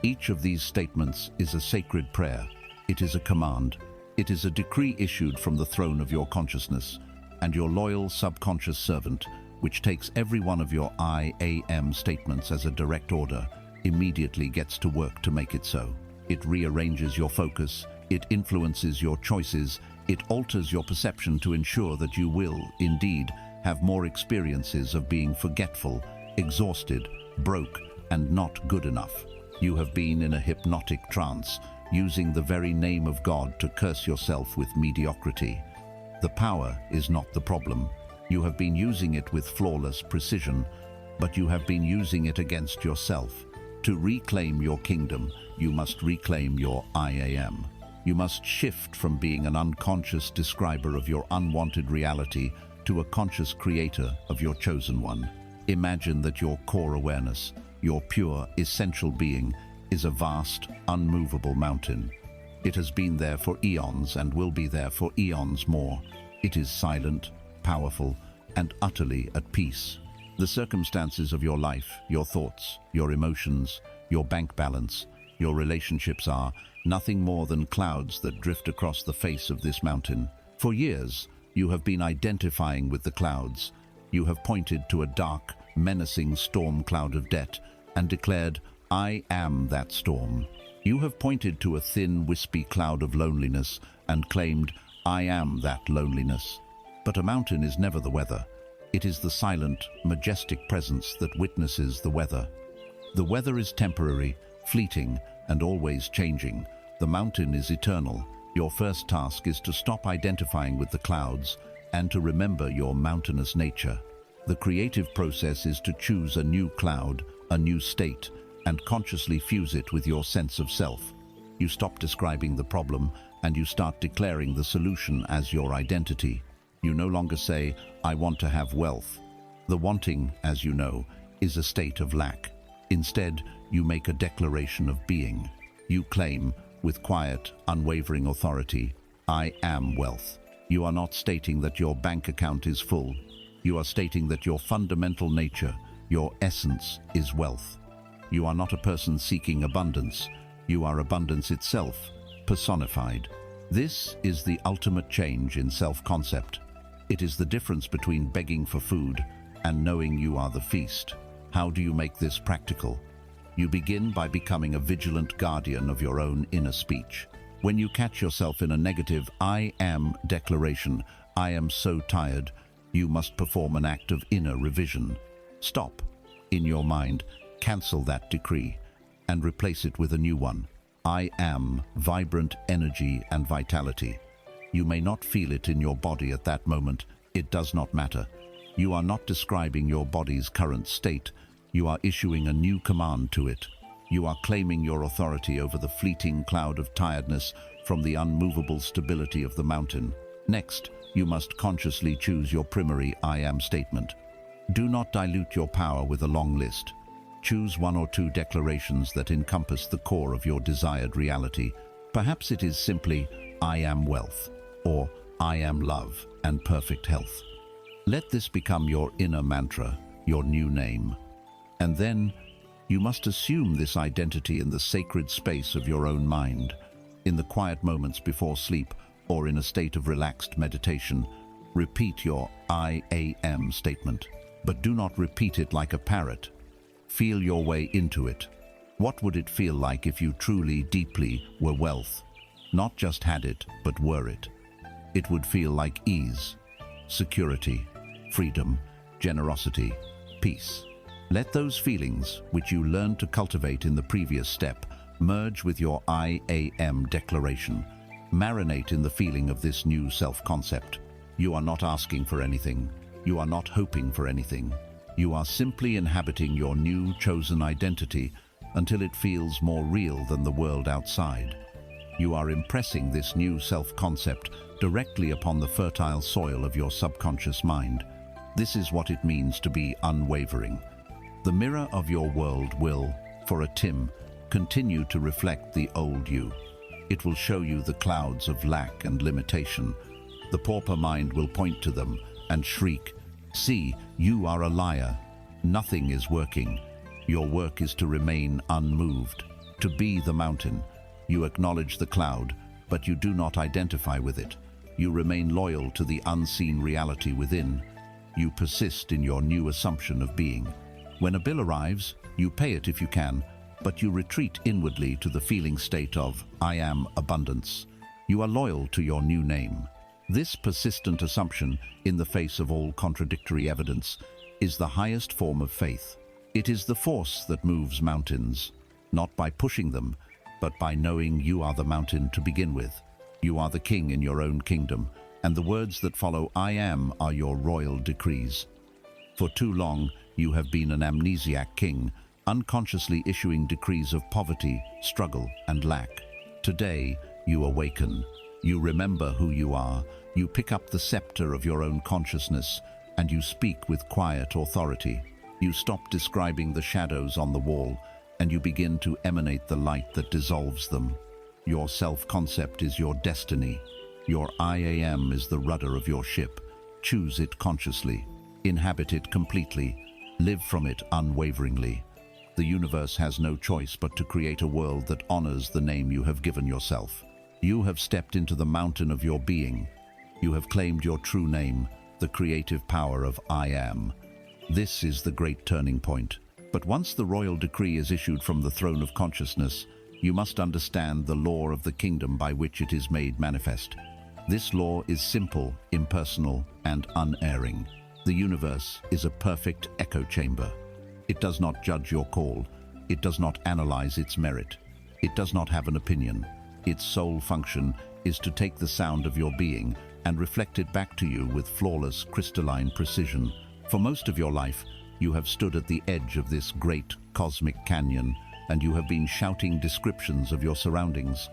Each of these statements is a sacred prayer. It is a command. It is a decree issued from the throne of your consciousness, and your loyal subconscious servant, which takes every one of your I am statements as a direct order, immediately gets to work to make it so. It rearranges your focus, it influences your choices, it alters your perception to ensure that you will, indeed, have more experiences of being forgetful, exhausted, broke, and not good enough. You have been in a hypnotic trance, using the very name of God to curse yourself with mediocrity. The power is not the problem. You have been using it with flawless precision, but you have been using it against yourself. To reclaim your kingdom, you must reclaim your I am. You must shift from being an unconscious describer of your unwanted reality to a conscious creator of your chosen one. Imagine that your core awareness, your pure, essential being, is a vast, unmovable mountain. It has been there for eons and will be there for eons more. It is silent, powerful, and utterly at peace. The circumstances of your life, your thoughts, your emotions, your bank balance, your relationships are nothing more than clouds that drift across the face of this mountain. For years, you have been identifying with the clouds. You have pointed to a dark, menacing storm cloud of debt and declared, I am that storm. You have pointed to a thin, wispy cloud of loneliness and claimed, I am that loneliness. But a mountain is never the weather. It is the silent, majestic presence that witnesses the weather. The weather is temporary, fleeting, and always changing. The mountain is eternal. Your first task is to stop identifying with the clouds and to remember your mountainous nature. The creative process is to choose a new cloud, a new state, and consciously fuse it with your sense of self. You stop describing the problem and you start declaring the solution as your identity. You no longer say, I want to have wealth. The wanting, as you know, is a state of lack. Instead, you make a declaration of being. You claim, with quiet, unwavering authority, I am wealth. You are not stating that your bank account is full. You are stating that your fundamental nature, your essence, is wealth. You are not a person seeking abundance. You are abundance itself, personified. This is the ultimate change in self-concept. It is the difference between begging for food and knowing you are the feast. How do you make this practical? You begin by becoming a vigilant guardian of your own inner speech. When you catch yourself in a negative I am declaration, I am so tired, you must perform an act of inner revision. Stop. In your mind, cancel that decree and replace it with a new one. I am vibrant energy and vitality. You may not feel it in your body at that moment. It does not matter. You are not describing your body's current state. You are issuing a new command to it. You are claiming your authority over the fleeting cloud of tiredness from the unmovable stability of the mountain. Next, you must consciously choose your primary I am statement. Do not dilute your power with a long list. Choose one or two declarations that encompass the core of your desired reality. Perhaps it is simply, I am wealth, or I am love and perfect health. Let this become your inner mantra, your new name. And then you must assume this identity in the sacred space of your own mind, in the quiet moments before sleep or in a state of relaxed meditation. Repeat your I am statement, but do not repeat it like a parrot. Feel your way into it. What would it feel like if you truly, deeply were wealth? Not just had it, but were it. It would feel like ease, security, freedom, generosity, peace. Let those feelings, which you learned to cultivate in the previous step, merge with your I am declaration. Marinate in the feeling of this new self-concept. You are not asking for anything. You are not hoping for anything. You are simply inhabiting your new chosen identity until it feels more real than the world outside. You are impressing this new self-concept directly upon the fertile soil of your subconscious mind. This is what it means to be unwavering. The mirror of your world will, for a Tim, continue to reflect the old you. It will show you the clouds of lack and limitation. The pauper mind will point to them and shriek, "See, you are a liar. Nothing is working. Your work is to remain unmoved, to be the mountain. You acknowledge the cloud, but you do not identify with it. You remain loyal to the unseen reality within. You persist in your new assumption of being. When a bill arrives, you pay it if you can, but you retreat inwardly to the feeling state of I am abundance. You are loyal to your new name. This persistent assumption, in the face of all contradictory evidence, is the highest form of faith. It is the force that moves mountains, not by pushing them, but by knowing you are the mountain to begin with. You are the king in your own kingdom, and the words that follow I am are your royal decrees. For too long, you have been an amnesiac king, unconsciously issuing decrees of poverty, struggle, and lack. Today, you awaken. You remember who you are. You pick up the scepter of your own consciousness, and you speak with quiet authority. You stop describing the shadows on the wall, and you begin to emanate the light that dissolves them. Your self-concept is your destiny. Your I am is the rudder of your ship. Choose it consciously. Inhabit it completely. Live from it unwaveringly. The universe has no choice but to create a world that honors the name you have given yourself. You have stepped into the mountain of your being. You have claimed your true name, the creative power of I am. This is the great turning point. But once the royal decree is issued from the throne of consciousness, you must understand the law of the kingdom by which it is made manifest. This law is simple, impersonal, and unerring. The universe is a perfect echo chamber. It does not judge your call. It does not analyze its merit. It does not have an opinion. Its sole function is to take the sound of your being and reflect it back to you with flawless, crystalline precision. For most of your life, you have stood at the edge of this great cosmic canyon, and you have been shouting descriptions of your surroundings.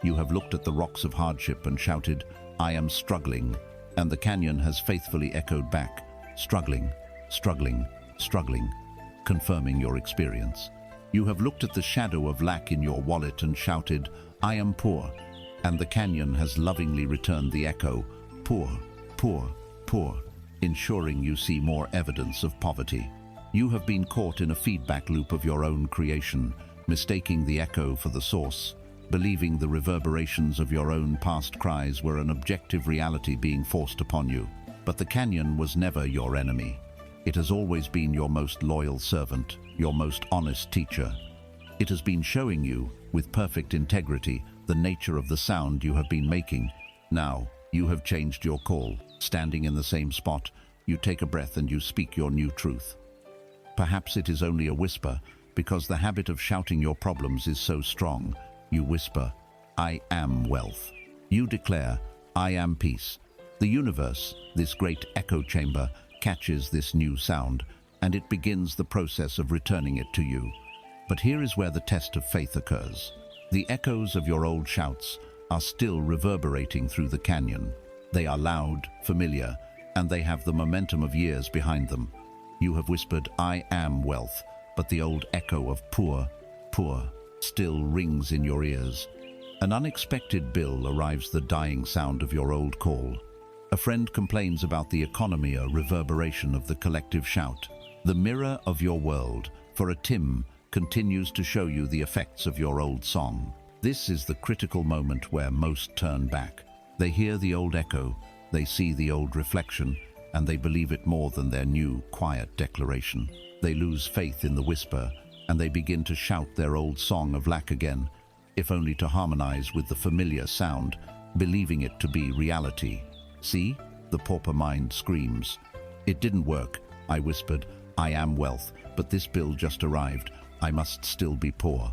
You have looked at the rocks of hardship and shouted, I am struggling, and the canyon has faithfully echoed back, struggling, struggling, struggling, confirming your experience. You have looked at the shadow of lack in your wallet and shouted, I am poor, and the canyon has lovingly returned the echo, poor, poor, poor, ensuring you see more evidence of poverty. You have been caught in a feedback loop of your own creation, mistaking the echo for the source, believing the reverberations of your own past cries were an objective reality being forced upon you. But the canyon was never your enemy. It has always been your most loyal servant, your most honest teacher. It has been showing you, with perfect integrity, the nature of the sound you have been making. Now, you have changed your call. Standing in the same spot, you take a breath and you speak your new truth. Perhaps it is only a whisper, because the habit of shouting your problems is so strong. You whisper, I am wealth. You declare, I am peace. The universe, this great echo chamber, catches this new sound, and it begins the process of returning it to you. But here is where the test of faith occurs. The echoes of your old shouts are still reverberating through the canyon. They are loud, familiar, and they have the momentum of years behind them. You have whispered, I am wealth, but the old echo of poor, poor, still rings in your ears. An unexpected bill arrives, the dying sound of your old call. A friend complains about the economy, a reverberation of the collective shout. The mirror of your world, for a Tim, continues to show you the effects of your old song. This is the critical moment where most turn back. They hear the old echo, they see the old reflection, and they believe it more than their new, quiet declaration. They lose faith in the whisper, and they begin to shout their old song of lack again, if only to harmonize with the familiar sound, believing it to be reality. See? The pauper mind screams. It didn't work, I whispered. I am wealth, but this bill just arrived. I must still be poor.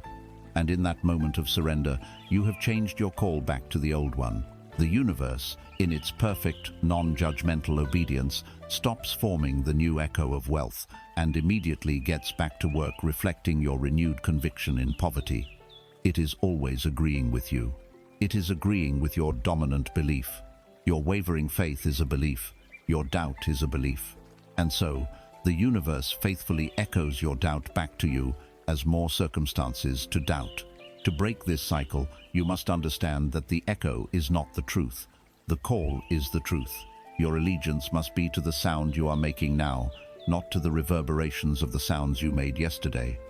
And in that moment of surrender, you have changed your call back to the old one. The universe, in its perfect, non-judgmental obedience, stops forming the new echo of wealth and immediately gets back to work reflecting your renewed conviction in poverty. It is always agreeing with you. It is agreeing with your dominant belief. Your wavering faith is a belief. Your doubt is a belief. And so, the universe faithfully echoes your doubt back to you as more circumstances to doubt. To break this cycle, you must understand that the echo is not the truth. The call is the truth. Your allegiance must be to the sound you are making now, not to the reverberations of the sounds you made yesterday.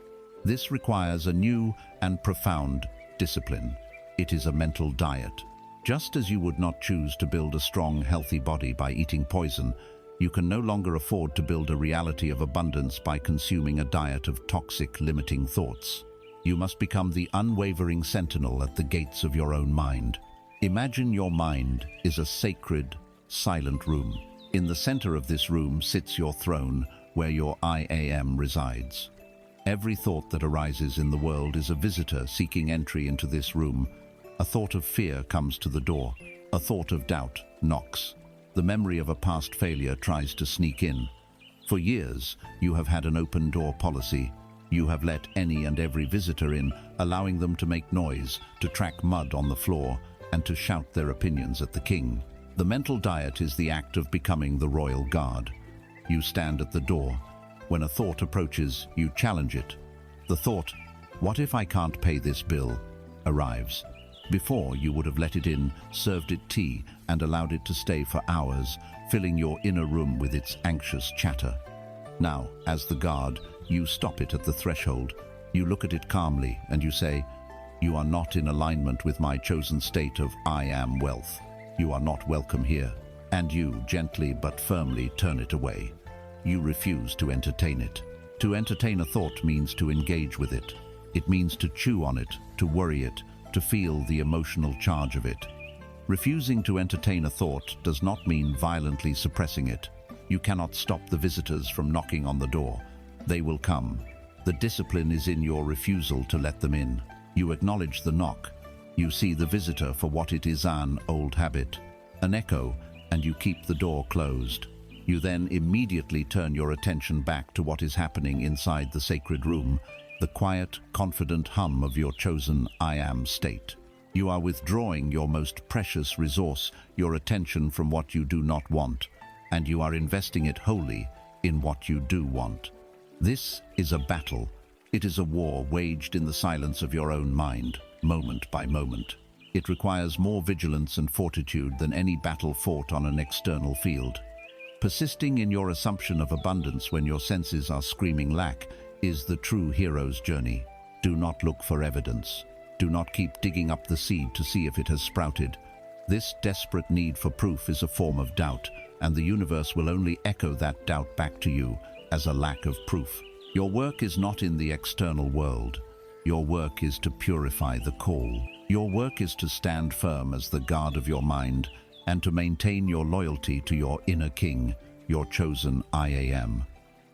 This requires a new and profound discipline. It is a mental diet. Just as you would not choose to build a strong, healthy body by eating poison, you can no longer afford to build a reality of abundance by consuming a diet of toxic, limiting thoughts. You must become the unwavering sentinel at the gates of your own mind. Imagine your mind is a sacred, silent room. In the center of this room sits your throne, where your I Am resides. Every thought that arises in the world is a visitor seeking entry into this room. A thought of fear comes to the door. A thought of doubt knocks. The memory of a past failure tries to sneak in. For years, you have had an open door policy. You have let any and every visitor in, allowing them to make noise, to track mud on the floor, and to shout their opinions at the king. The mental diet is the act of becoming the royal guard. You stand at the door. When a thought approaches, you challenge it. The thought, "What if I can't pay this bill?" arrives. Before, you would have let it in, served it tea, and allowed it to stay for hours, filling your inner room with its anxious chatter. Now, as the guard, you stop it at the threshold. You look at it calmly, and you say, "You are not in alignment with my chosen state of I am wealth. You are not welcome here." And you, gently but firmly, turn it away. You refuse to entertain it. To entertain a thought means to engage with it. It means to chew on it, to worry it, to feel the emotional charge of it. Refusing to entertain a thought does not mean violently suppressing it. You cannot stop the visitors from knocking on the door. They will come. The discipline is in your refusal to let them in. You acknowledge the knock. You see the visitor for what it is, an old habit, an echo, and you keep the door closed. You then immediately turn your attention back to what is happening inside the sacred room, the quiet, confident hum of your chosen I am state. You are withdrawing your most precious resource, your attention, from what you do not want, and you are investing it wholly in what you do want. This is a battle. It is a war waged in the silence of your own mind, moment by moment. It requires more vigilance and fortitude than any battle fought on an external field. Persisting in your assumption of abundance when your senses are screaming lack is the true hero's journey. Do not look for evidence. Do not keep digging up the seed to see if it has sprouted. This desperate need for proof is a form of doubt, and the universe will only echo that doubt back to you as a lack of proof. Your work is not in the external world. Your work is to purify the call. Your work is to stand firm as the guard of your mind and to maintain your loyalty to your inner king, your chosen I Am.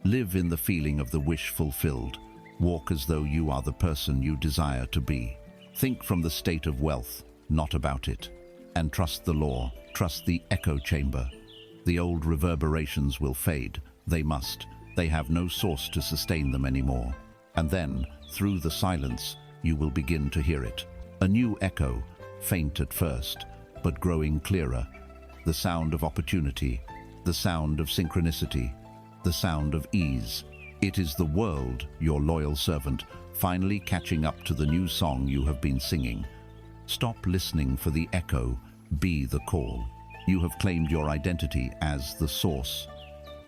Live in the feeling of the wish fulfilled. Walk as though you are the person you desire to be. Think from the state of wealth, not about it. And trust the law, trust the echo chamber. The old reverberations will fade. They must. They have no source to sustain them anymore. And then, through the silence, you will begin to hear it. A new echo, faint at first, but growing clearer. The sound of opportunity, the sound of synchronicity, the sound of ease. It is the world, your loyal servant, finally catching up to the new song you have been singing. Stop listening for the echo, be the call. You have claimed your identity as the source.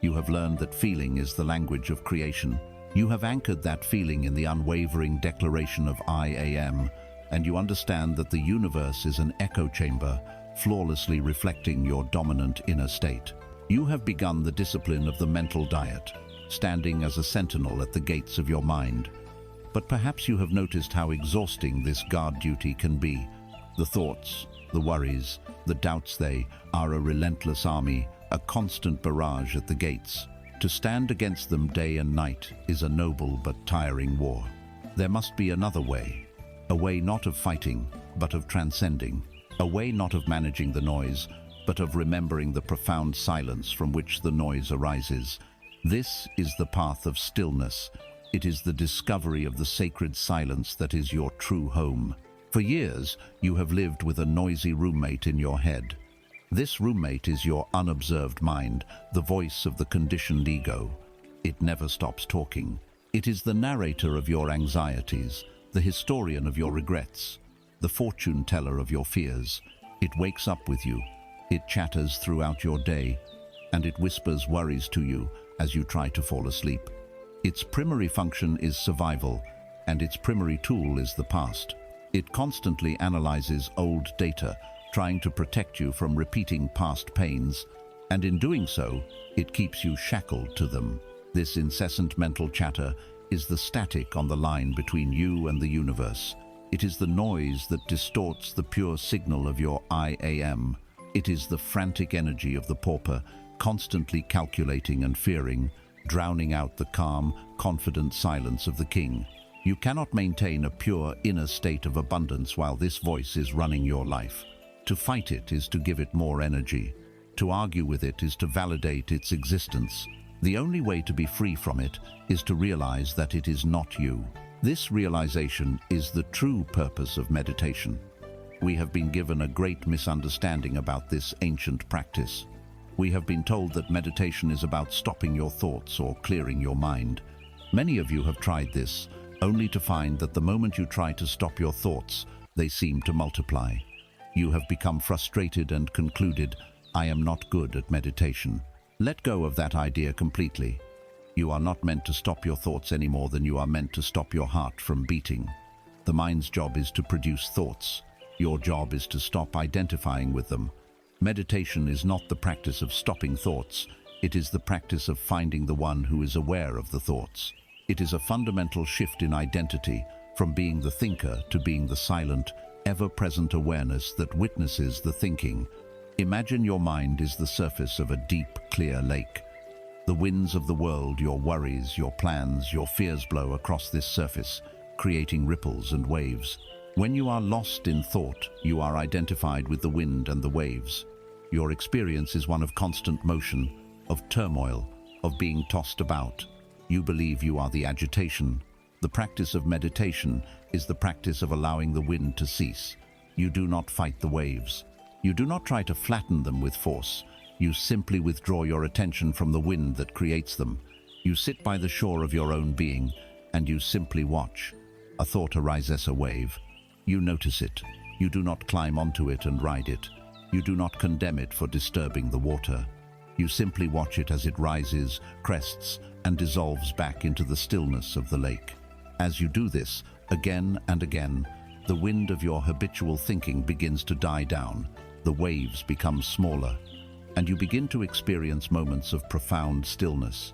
You have learned that feeling is the language of creation. You have anchored that feeling in the unwavering declaration of I am, and you understand that the universe is an echo chamber, flawlessly reflecting your dominant inner state. You have begun the discipline of the mental diet, standing as a sentinel at the gates of your mind. But perhaps you have noticed how exhausting this guard duty can be. The thoughts, the worries, the doubts, they are a relentless army, a constant barrage at the gates. To stand against them day and night is a noble but tiring war. There must be another way. A way not of fighting, but of transcending. A way not of managing the noise, but of remembering the profound silence from which the noise arises. This is the path of stillness. It is the discovery of the sacred silence that is your true home. For years, you have lived with a noisy roommate in your head. This roommate is your unobserved mind, the voice of the conditioned ego. It never stops talking. It is the narrator of your anxieties, the historian of your regrets, the fortune teller of your fears. It wakes up with you. It chatters throughout your day, and it whispers worries to you as you try to fall asleep. Its primary function is survival, and its primary tool is the past. It constantly analyzes old data, trying to protect you from repeating past pains, and in doing so, it keeps you shackled to them. This incessant mental chatter is the static on the line between you and the universe. It is the noise that distorts the pure signal of your I am. It is the frantic energy of the pauper, constantly calculating and fearing, drowning out the calm, confident silence of the king. You cannot maintain a pure inner state of abundance while this voice is running your life. To fight it is to give it more energy. To argue with it is to validate its existence. The only way to be free from it is to realize that it is not you. This realization is the true purpose of meditation. We have been given a great misunderstanding about this ancient practice. We have been told that meditation is about stopping your thoughts or clearing your mind. Many of you have tried this, only to find that the moment you try to stop your thoughts, they seem to multiply. You have become frustrated and concluded, I am not good at meditation. Let go of that idea completely. You are not meant to stop your thoughts any more than you are meant to stop your heart from beating. The mind's job is to produce thoughts. Your job is to stop identifying with them. Meditation is not the practice of stopping thoughts. It is the practice of finding the one who is aware of the thoughts. It is a fundamental shift in identity, from being the thinker to being the silent, ever-present awareness that witnesses the thinking. Imagine your mind is the surface of a deep, clear lake. The winds of the world, your worries, your plans, your fears blow across this surface, creating ripples and waves. When you are lost in thought, you are identified with the wind and the waves. Your experience is one of constant motion, of turmoil, of being tossed about. You believe you are the agitation. The practice of meditation is the practice of allowing the wind to cease. You do not fight the waves. You do not try to flatten them with force. You simply withdraw your attention from the wind that creates them. You sit by the shore of your own being, and you simply watch. A thought arises, a wave. You notice it. You do not climb onto it and ride it. You do not condemn it for disturbing the water. You simply watch it as it rises, crests, and dissolves back into the stillness of the lake. As you do this, again and again, the wind of your habitual thinking begins to die down. The waves become smaller, and you begin to experience moments of profound stillness.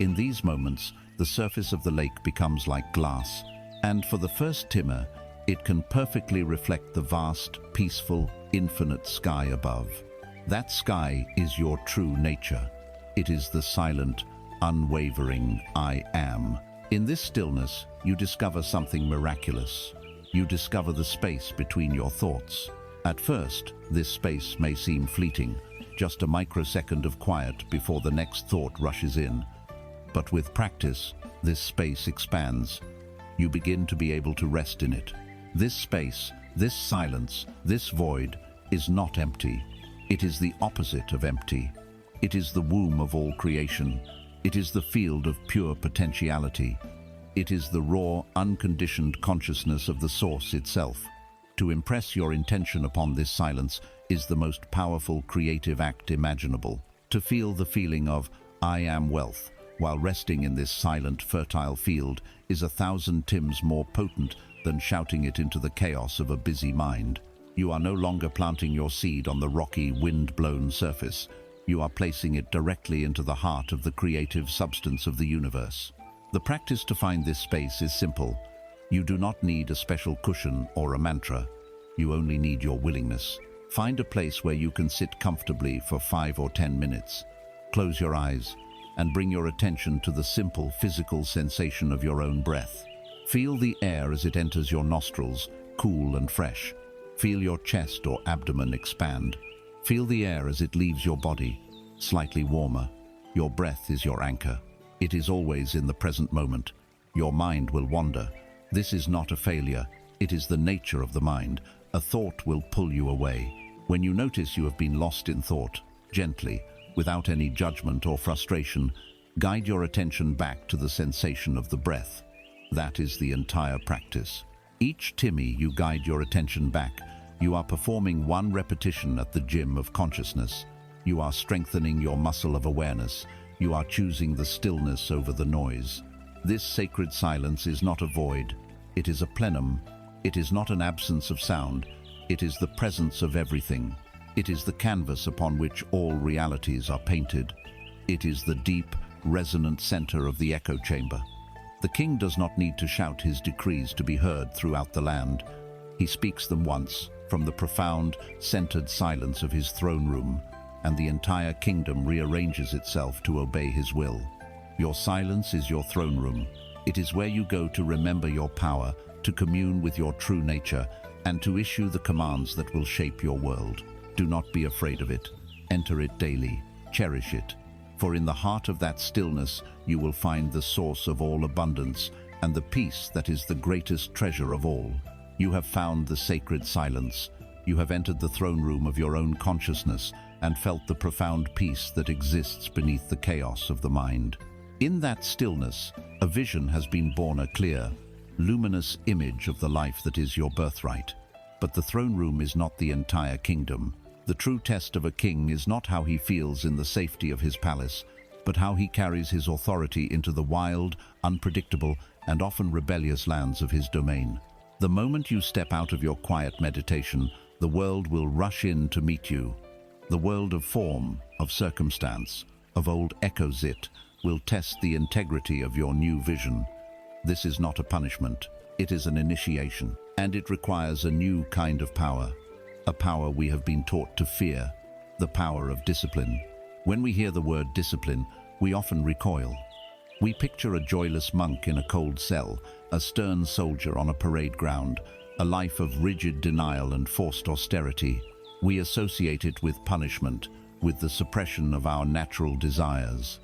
In these moments, the surface of the lake becomes like glass, and for the first timmer, it can perfectly reflect the vast, peaceful, infinite sky above. That sky is your true nature. It is the silent, unwavering I am. In this stillness, you discover something miraculous. You discover the space between your thoughts. At first, this space may seem fleeting, just a microsecond of quiet before the next thought rushes in. But with practice, this space expands. You begin to be able to rest in it. This space, this silence, this void is not empty. It is the opposite of empty. It is the womb of all creation. It is the field of pure potentiality. It is the raw, unconditioned consciousness of the source itself. To impress your intention upon this silence is the most powerful creative act imaginable. To feel the feeling of "I am wealth" while resting in this silent, fertile field is 1,000 times more potent than shouting it into the chaos of a busy mind. You are no longer planting your seed on the rocky, wind-blown surface. You are placing it directly into the heart of the creative substance of the universe. The practice to find this space is simple. You do not need a special cushion or a mantra. You only need your willingness. Find a place where you can sit comfortably for 5 or 10 minutes. Close your eyes and bring your attention to the simple physical sensation of your own breath. Feel the air as it enters your nostrils, cool and fresh. Feel your chest or abdomen expand. Feel the air as it leaves your body, slightly warmer. Your breath is your anchor. It is always in the present moment. Your mind will wander. This is not a failure. It is the nature of the mind. A thought will pull you away. When you notice you have been lost in thought, gently, without any judgment or frustration, guide your attention back to the sensation of the breath. That is the entire practice. Each Timmy you guide your attention back, you are performing one repetition at the gym of consciousness. You are strengthening your muscle of awareness. You are choosing the stillness over the noise. This sacred silence is not a void. It is a plenum. It is not an absence of sound. It is the presence of everything. It is the canvas upon which all realities are painted. It is the deep, resonant center of the echo chamber. The king does not need to shout his decrees to be heard throughout the land. He speaks them once, from the profound, centered silence of his throne room, and the entire kingdom rearranges itself to obey his will. Your silence is your throne room. It is where you go to remember your power, to commune with your true nature, and to issue the commands that will shape your world. Do not be afraid of it. Enter it daily. Cherish it. For in the heart of that stillness, you will find the source of all abundance and the peace that is the greatest treasure of all. You have found the sacred silence. You have entered the throne room of your own consciousness and felt the profound peace that exists beneath the chaos of the mind. In that stillness, a vision has been born, a clear, luminous image of the life that is your birthright. But the throne room is not the entire kingdom. The true test of a king is not how he feels in the safety of his palace, but how he carries his authority into the wild, unpredictable, and often rebellious lands of his domain. The moment you step out of your quiet meditation, the world will rush in to meet you. The world of form, of circumstance, of old echoes it, will test the integrity of your new vision. This is not a punishment, it is an initiation, and it requires a new kind of power. A power we have been taught to fear, the power of discipline. When we hear the word discipline, we often recoil. We picture a joyless monk in a cold cell, a stern soldier on a parade ground, a life of rigid denial and forced austerity. We associate it with punishment, with the suppression of our natural desires.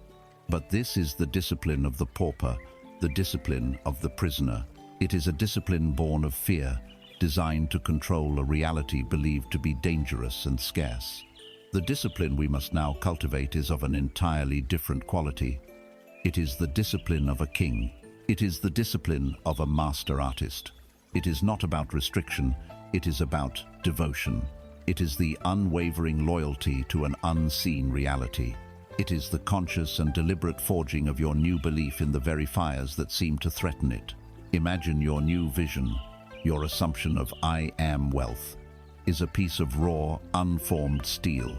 But this is the discipline of the pauper, the discipline of the prisoner. It is a discipline born of fear, designed to control a reality believed to be dangerous and scarce. The discipline we must now cultivate is of an entirely different quality. It is the discipline of a king. It is the discipline of a master artist. It is not about restriction, it is about devotion. It is the unwavering loyalty to an unseen reality. It is the conscious and deliberate forging of your new belief in the very fires that seem to threaten it. Imagine your new vision. Your assumption of "I am wealth" is a piece of raw, unformed steel.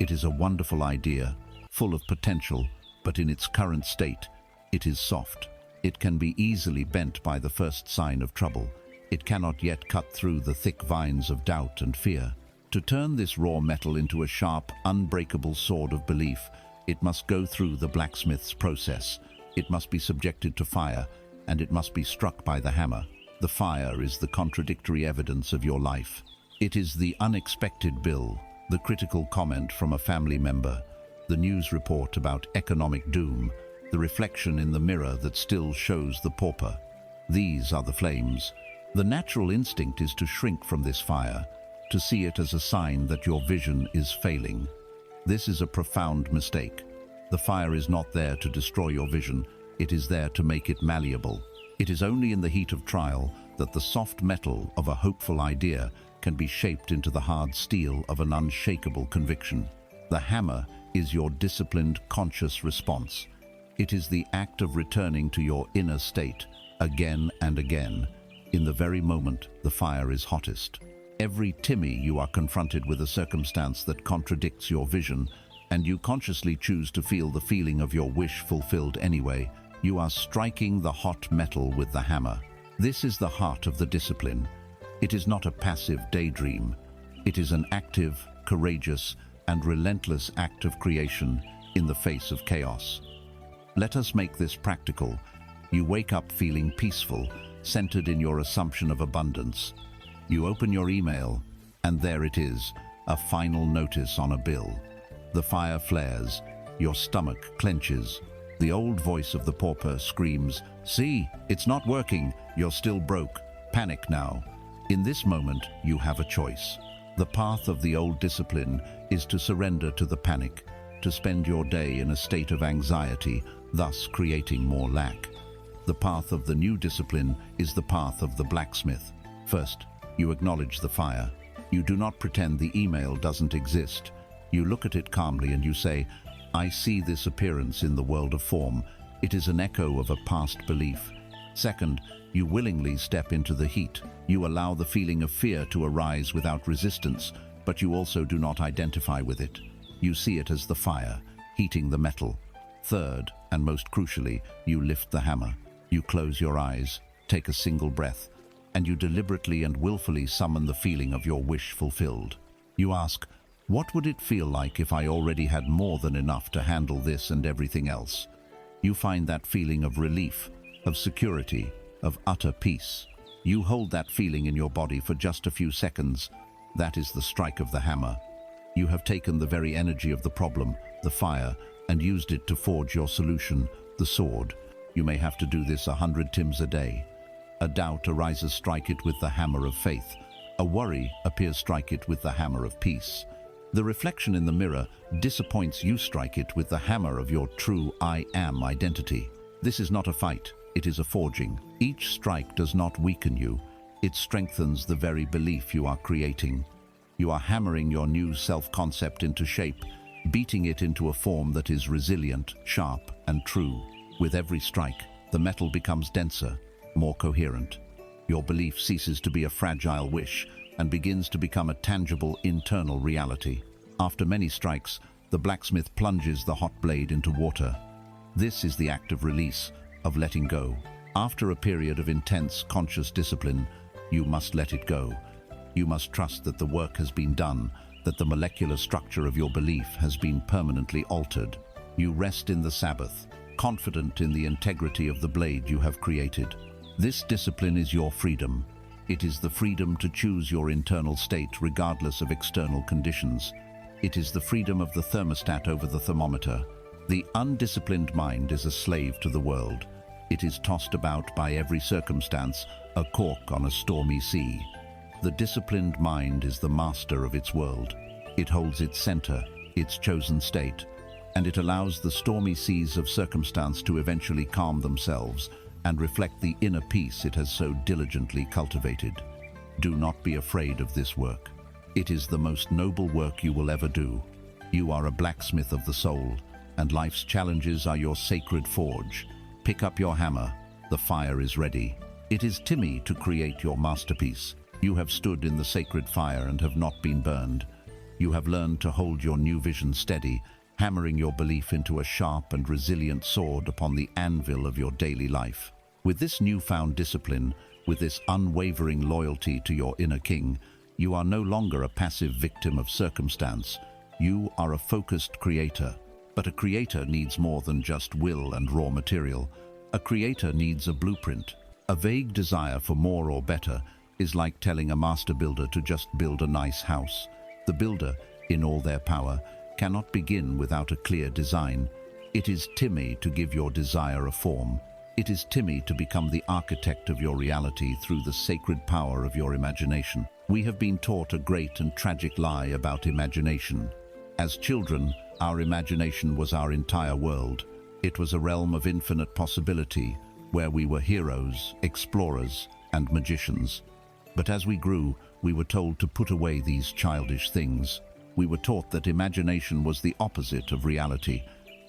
It is a wonderful idea, full of potential, but in its current state, it is soft. It can be easily bent by the first sign of trouble. It cannot yet cut through the thick vines of doubt and fear. To turn this raw metal into a sharp, unbreakable sword of belief, it must go through the blacksmith's process. It must be subjected to fire, and it must be struck by the hammer. The fire is the contradictory evidence of your life. It is the unexpected bill, the critical comment from a family member, the news report about economic doom, the reflection in the mirror that still shows the pauper. These are the flames. The natural instinct is to shrink from this fire, to see it as a sign that your vision is failing. This is a profound mistake. The fire is not there to destroy your vision, it is there to make it malleable. It is only in the heat of trial, that the soft metal of a hopeful idea can be shaped into the hard steel of an unshakable conviction. The hammer is your disciplined, conscious response. It is the act of returning to your inner state again and again, in the very moment the fire is hottest. Every Timmy you are confronted with a circumstance that contradicts your vision, and you consciously choose to feel the feeling of your wish fulfilled anyway, you are striking the hot metal with the hammer. This is the heart of the discipline. It is not a passive daydream. It is an active, courageous, and relentless act of creation in the face of chaos. Let us make this practical. You wake up feeling peaceful, centered in your assumption of abundance. You open your email, and there it is, a final notice on a bill. The fire flares, your stomach clenches. The old voice of the pauper screams, "See, it's not working, you're still broke. Panic now." In this moment, you have a choice. The path of the old discipline is to surrender to the panic, to spend your day in a state of anxiety, thus creating more lack. The path of the new discipline is the path of the blacksmith. First, you acknowledge the fire. You do not pretend the email doesn't exist. You look at it calmly and you say, "I see this appearance in the world of form. It is an echo of a past belief." Second, you willingly step into the heat. You allow the feeling of fear to arise without resistance, but you also do not identify with it. You see it as the fire, heating the metal. Third, and most crucially, you lift the hammer. You close your eyes, take a single breath, and you deliberately and willfully summon the feeling of your wish fulfilled. You ask, "What would it feel like if I already had more than enough to handle this and everything else?" You find that feeling of relief, of security, of utter peace. You hold that feeling in your body for just a few seconds. That is the strike of the hammer. You have taken the very energy of the problem, the fire, and used it to forge your solution, the sword. You may have to do this 100 times a day. A doubt arises, strike it with the hammer of faith. A worry appears, strike it with the hammer of peace. The reflection in the mirror disappoints, you strike it with the hammer of your true I am identity. This is not a fight, it is a forging. Each strike does not weaken you, it strengthens the very belief you are creating. You are hammering your new self-concept into shape, beating it into a form that is resilient, sharp, and true. With every strike, the metal becomes denser, more coherent. Your belief ceases to be a fragile wish and begins to become a tangible internal reality. After many strikes, the blacksmith plunges the hot blade into water. This is the act of release, of letting go. After a period of intense conscious discipline, you must let it go. You must trust that the work has been done, that the molecular structure of your belief has been permanently altered. You rest in the Sabbath, confident in the integrity of the blade you have created. This discipline is your freedom. It is the freedom to choose your internal state regardless of external conditions. It is the freedom of the thermostat over the thermometer. The undisciplined mind is a slave to the world. It is tossed about by every circumstance, a cork on a stormy sea. The disciplined mind is the master of its world. It holds its center, its chosen state, and it allows the stormy seas of circumstance to eventually calm themselves and reflect the inner peace it has so diligently cultivated. Do not be afraid of this work. It is the most noble work you will ever do. You are a blacksmith of the soul, and life's challenges are your sacred forge. Pick up your hammer. The fire is ready. It is Timmy to create your masterpiece. You have stood in the sacred fire and have not been burned. You have learned to hold your new vision steady, hammering your belief into a sharp and resilient sword upon the anvil of your daily life. With this newfound discipline, with this unwavering loyalty to your inner king, you are no longer a passive victim of circumstance. You are a focused creator. But a creator needs more than just will and raw material. A creator needs a blueprint. A vague desire for more or better is like telling a master builder to just build a nice house. The builder, in all their power, cannot begin without a clear design. It is Timmy to give your desire a form. It is Timmy to become the architect of your reality through the sacred power of your imagination. We have been taught a great and tragic lie about imagination. As children, our imagination was our entire world. It was a realm of infinite possibility, where we were heroes, explorers, and magicians. But as we grew, we were told to put away these childish things. We were taught that imagination was the opposite of reality.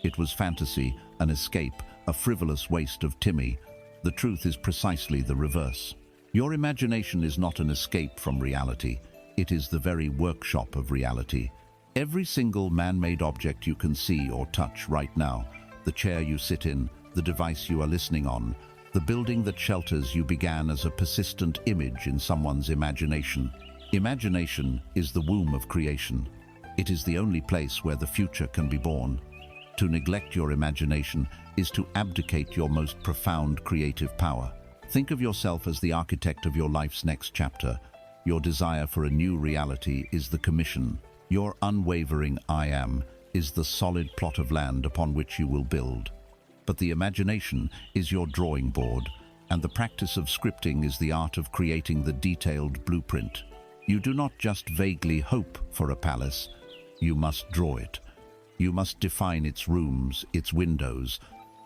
It was fantasy, an escape, a frivolous waste of Timmy. The truth is precisely the reverse. Your imagination is not an escape from reality. It is the very workshop of reality. Every single man-made object you can see or touch right now, the chair you sit in, the device you are listening on, the building that shelters you began as a persistent image in someone's imagination. Imagination is the womb of creation. It is the only place where the future can be born. To neglect your imagination is to abdicate your most profound creative power. Think of yourself as the architect of your life's next chapter. Your desire for a new reality is the commission. Your unwavering I am is the solid plot of land upon which you will build. But the imagination is your drawing board, and the practice of scripting is the art of creating the detailed blueprint. You do not just vaguely hope for a palace, you must draw it. You must define its rooms, its windows,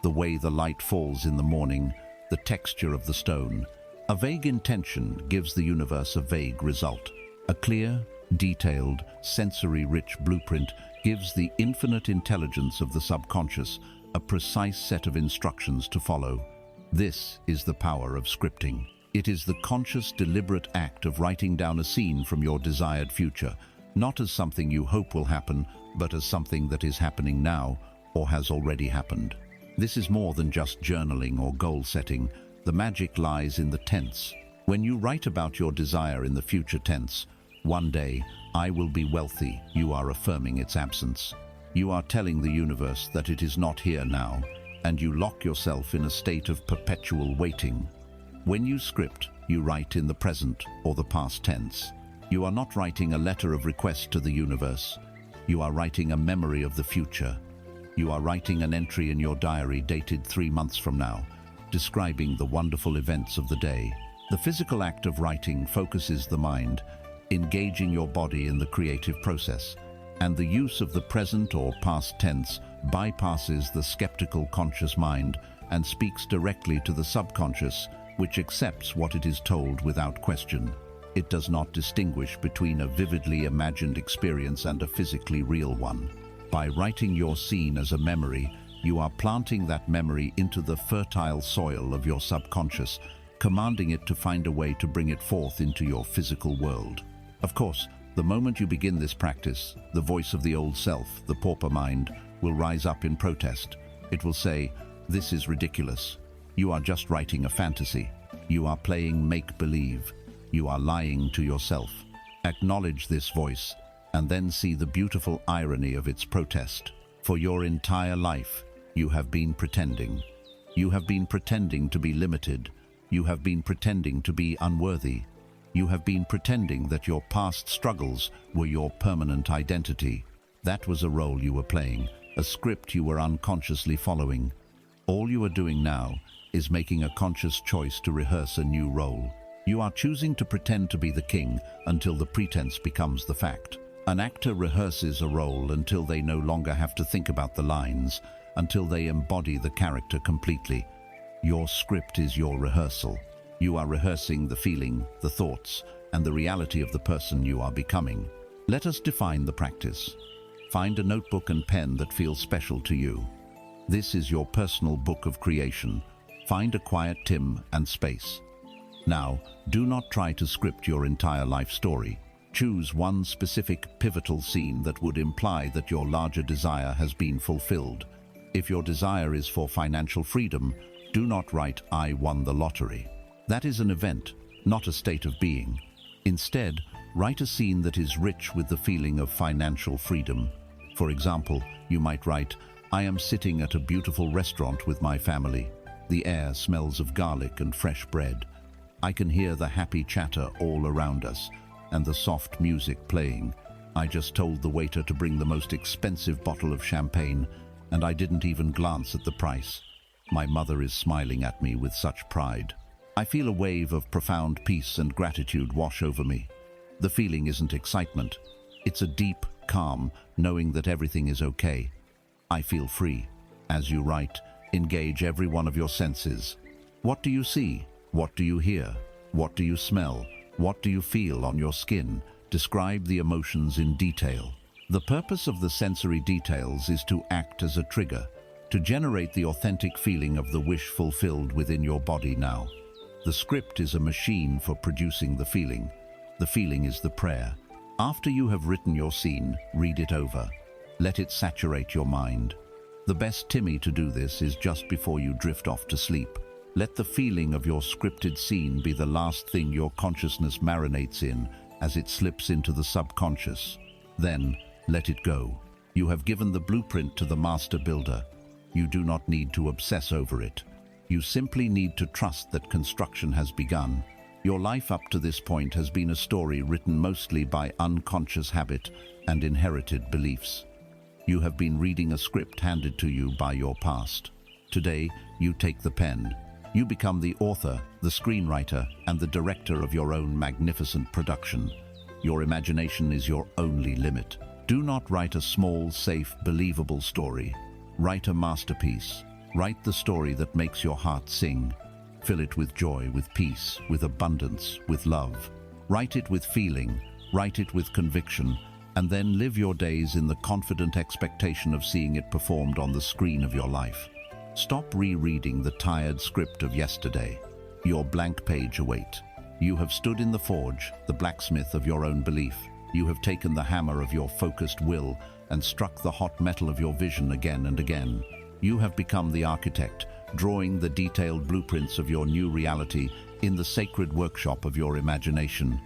the way the light falls in the morning, the texture of the stone. A vague intention gives the universe a vague result. A clear, detailed, sensory-rich blueprint gives the infinite intelligence of the subconscious a precise set of instructions to follow. This is the power of scripting. It is the conscious, deliberate act of writing down a scene from your desired future, not as something you hope will happen, but as something that is happening now or has already happened. This is more than just journaling or goal setting. The magic lies in the tense. When you write about your desire in the future tense, one day, I will be wealthy, you are affirming its absence. You are telling the universe that it is not here now, and you lock yourself in a state of perpetual waiting. When you script, you write in the present or the past tense. You are not writing a letter of request to the universe. You are writing a memory of the future. You are writing an entry in your diary dated 3 months from now, describing the wonderful events of the day. The physical act of writing focuses the mind, engaging your body in the creative process, and the use of the present or past tense bypasses the skeptical conscious mind and speaks directly to the subconscious, which accepts what it is told without question. It does not distinguish between a vividly imagined experience and a physically real one. By writing your scene as a memory, you are planting that memory into the fertile soil of your subconscious, commanding it to find a way to bring it forth into your physical world. Of course, the moment you begin this practice, the voice of the old self, the pauper mind, will rise up in protest. It will say, "This is ridiculous. You are just writing a fantasy. You are playing make-believe. You are lying to yourself." Acknowledge this voice, and then see the beautiful irony of its protest. For your entire life, you have been pretending. You have been pretending to be limited. You have been pretending to be unworthy. You have been pretending that your past struggles were your permanent identity. That was a role you were playing, a script you were unconsciously following. All you are doing now is making a conscious choice to rehearse a new role. You are choosing to pretend to be the king until the pretense becomes the fact. An actor rehearses a role until they no longer have to think about the lines, until they embody the character completely. Your script is your rehearsal. You are rehearsing the feeling, the thoughts, and the reality of the person you are becoming. Let us define the practice. Find a notebook and pen that feels special to you. This is your personal book of creation. Find a quiet time and space. Now, do not try to script your entire life story. Choose one specific pivotal scene that would imply that your larger desire has been fulfilled. If your desire is for financial freedom, do not write, "I won the lottery." That is an event, not a state of being. Instead, write a scene that is rich with the feeling of financial freedom. For example, you might write, "I am sitting at a beautiful restaurant with my family. The air smells of garlic and fresh bread. I can hear the happy chatter all around us and the soft music playing. I just told the waiter to bring the most expensive bottle of champagne, and I didn't even glance at the price. My mother is smiling at me with such pride. I feel a wave of profound peace and gratitude wash over me. The feeling isn't excitement. It's a deep calm, knowing that everything is okay. I feel free." As you write, engage every one of your senses. What do you see? What do you hear? What do you smell? What do you feel on your skin? Describe the emotions in detail. The purpose of the sensory details is to act as a trigger, to generate the authentic feeling of the wish fulfilled within your body now. The script is a machine for producing the feeling. The feeling is the prayer. After you have written your scene, read it over. Let it saturate your mind. The best Timmy to do this is just before you drift off to sleep. Let the feeling of your scripted scene be the last thing your consciousness marinates in as it slips into the subconscious. Then, let it go. You have given the blueprint to the master builder. You do not need to obsess over it. You simply need to trust that construction has begun. Your life up to this point has been a story written mostly by unconscious habit and inherited beliefs. You have been reading a script handed to you by your past. Today, you take the pen. You become the author, the screenwriter, and the director of your own magnificent production. Your imagination is your only limit. Do not write a small, safe, believable story. Write a masterpiece. Write the story that makes your heart sing. Fill it with joy, with peace, with abundance, with love. Write it with feeling. Write it with conviction. And then live your days in the confident expectation of seeing it performed on the screen of your life. Stop rereading the tired script of yesterday. Your blank page awaits. You have stood in the forge, the blacksmith of your own belief. You have taken the hammer of your focused will and struck the hot metal of your vision again and again. You have become the architect, drawing the detailed blueprints of your new reality in the sacred workshop of your imagination.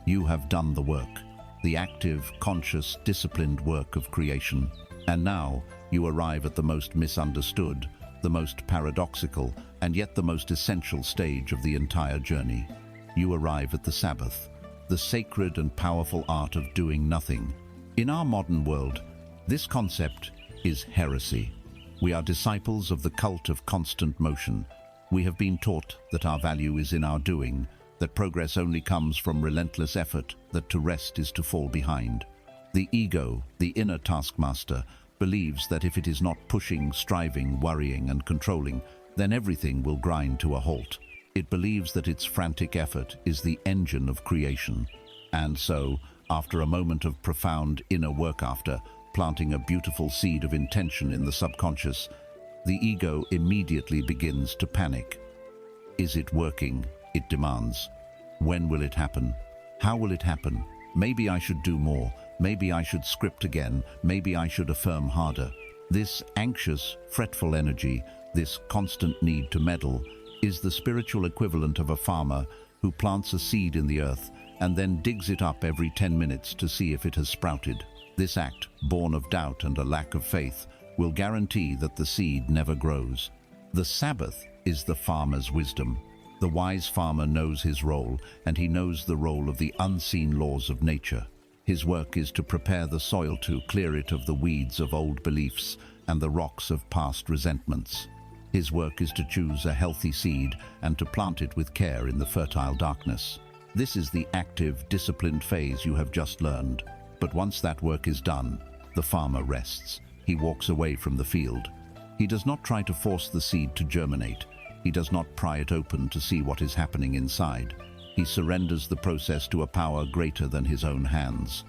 You have done the work, the active, conscious, disciplined work of creation. And now you arrive at the most misunderstood, the most paradoxical, and yet the most essential stage of the entire journey. You arrive at the Sabbath, the sacred and powerful art of doing nothing. In our modern world, this concept is heresy. We are disciples of the cult of constant motion. We have been taught that our value is in our doing, that progress only comes from relentless effort, that to rest is to fall behind. The ego, the inner taskmaster, believes that if it is not pushing, striving, worrying, and controlling, then everything will grind to a halt. It believes that its frantic effort is the engine of creation. And so, after a moment of profound inner work, after planting a beautiful seed of intention in the subconscious, the ego immediately begins to panic. Is it working? It demands. When will it happen? How will it happen? Maybe I should do more. Maybe I should script again. Maybe I should affirm harder. This anxious, fretful energy, this constant need to meddle, is the spiritual equivalent of a farmer who plants a seed in the earth and then digs it up every 10 minutes to see if it has sprouted. This act, born of doubt and a lack of faith, will guarantee that the seed never grows. The Sabbath is the farmer's wisdom. The wise farmer knows his role, and he knows the role of the unseen laws of nature. His work is to prepare the soil, to clear it of the weeds of old beliefs and the rocks of past resentments. His work is to choose a healthy seed and to plant it with care in the fertile darkness. This is the active, disciplined phase you have just learned. But once that work is done, the farmer rests. He walks away from the field. He does not try to force the seed to germinate. He does not pry it open to see what is happening inside. He surrenders the process to a power greater than his own hands.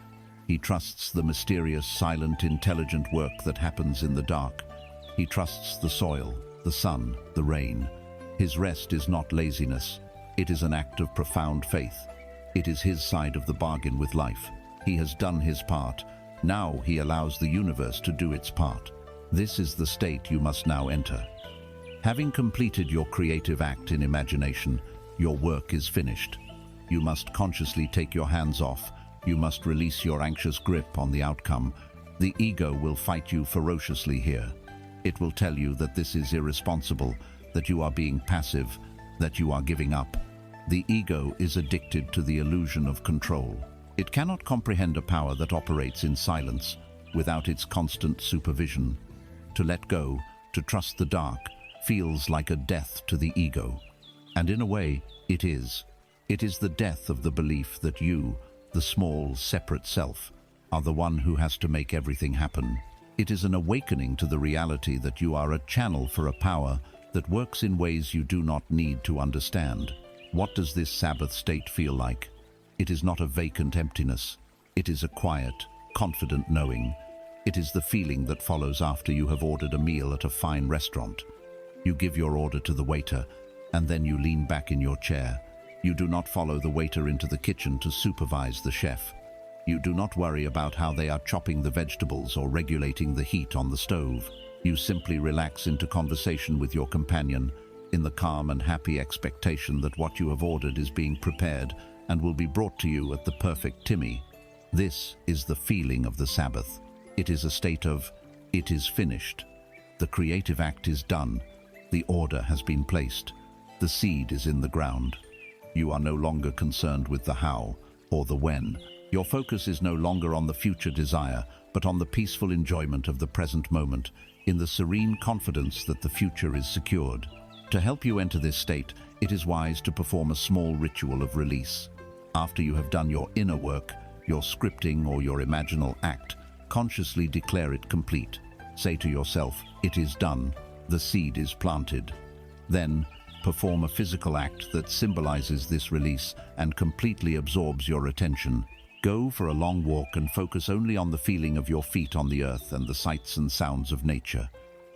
He trusts the mysterious, silent, intelligent work that happens in the dark. He trusts the soil, the sun, the rain. His rest is not laziness. It is an act of profound faith. It is his side of the bargain with life. He has done his part. Now he allows the universe to do its part. This is the state you must now enter. Having completed your creative act in imagination, your work is finished. You must consciously take your hands off. You must release your anxious grip on the outcome. The ego will fight you ferociously here. It will tell you that this is irresponsible, that you are being passive, that you are giving up. The ego is addicted to the illusion of control. It cannot comprehend a power that operates in silence, without its constant supervision. To let go, to trust the dark, feels like a death to the ego. And in a way, it is. It is the death of the belief that you, the small, separate self, are the one who has to make everything happen. It is an awakening to the reality that you are a channel for a power that works in ways you do not need to understand. What does this Sabbath state feel like? It is not a vacant emptiness. It is a quiet, confident knowing. It is the feeling that follows after you have ordered a meal at a fine restaurant. You give your order to the waiter, and then you lean back in your chair. You do not follow the waiter into the kitchen to supervise the chef. You do not worry about how they are chopping the vegetables or regulating the heat on the stove. You simply relax into conversation with your companion, in the calm and happy expectation that what you have ordered is being prepared and will be brought to you at the perfect timmy. This is the feeling of the Sabbath. It is a state of, it is finished. The creative act is done. The order has been placed. The seed is in the ground. You are no longer concerned with the how or the when. Your focus is no longer on the future desire, but on the peaceful enjoyment of the present moment, in the serene confidence that the future is secured. To help you enter this state, it is wise to perform a small ritual of release. After you have done your inner work, your scripting or your imaginal act, consciously declare it complete. Say to yourself, it is done, the seed is planted. Then, perform a physical act that symbolizes this release and completely absorbs your attention. Go for a long walk and focus only on the feeling of your feet on the earth and the sights and sounds of nature.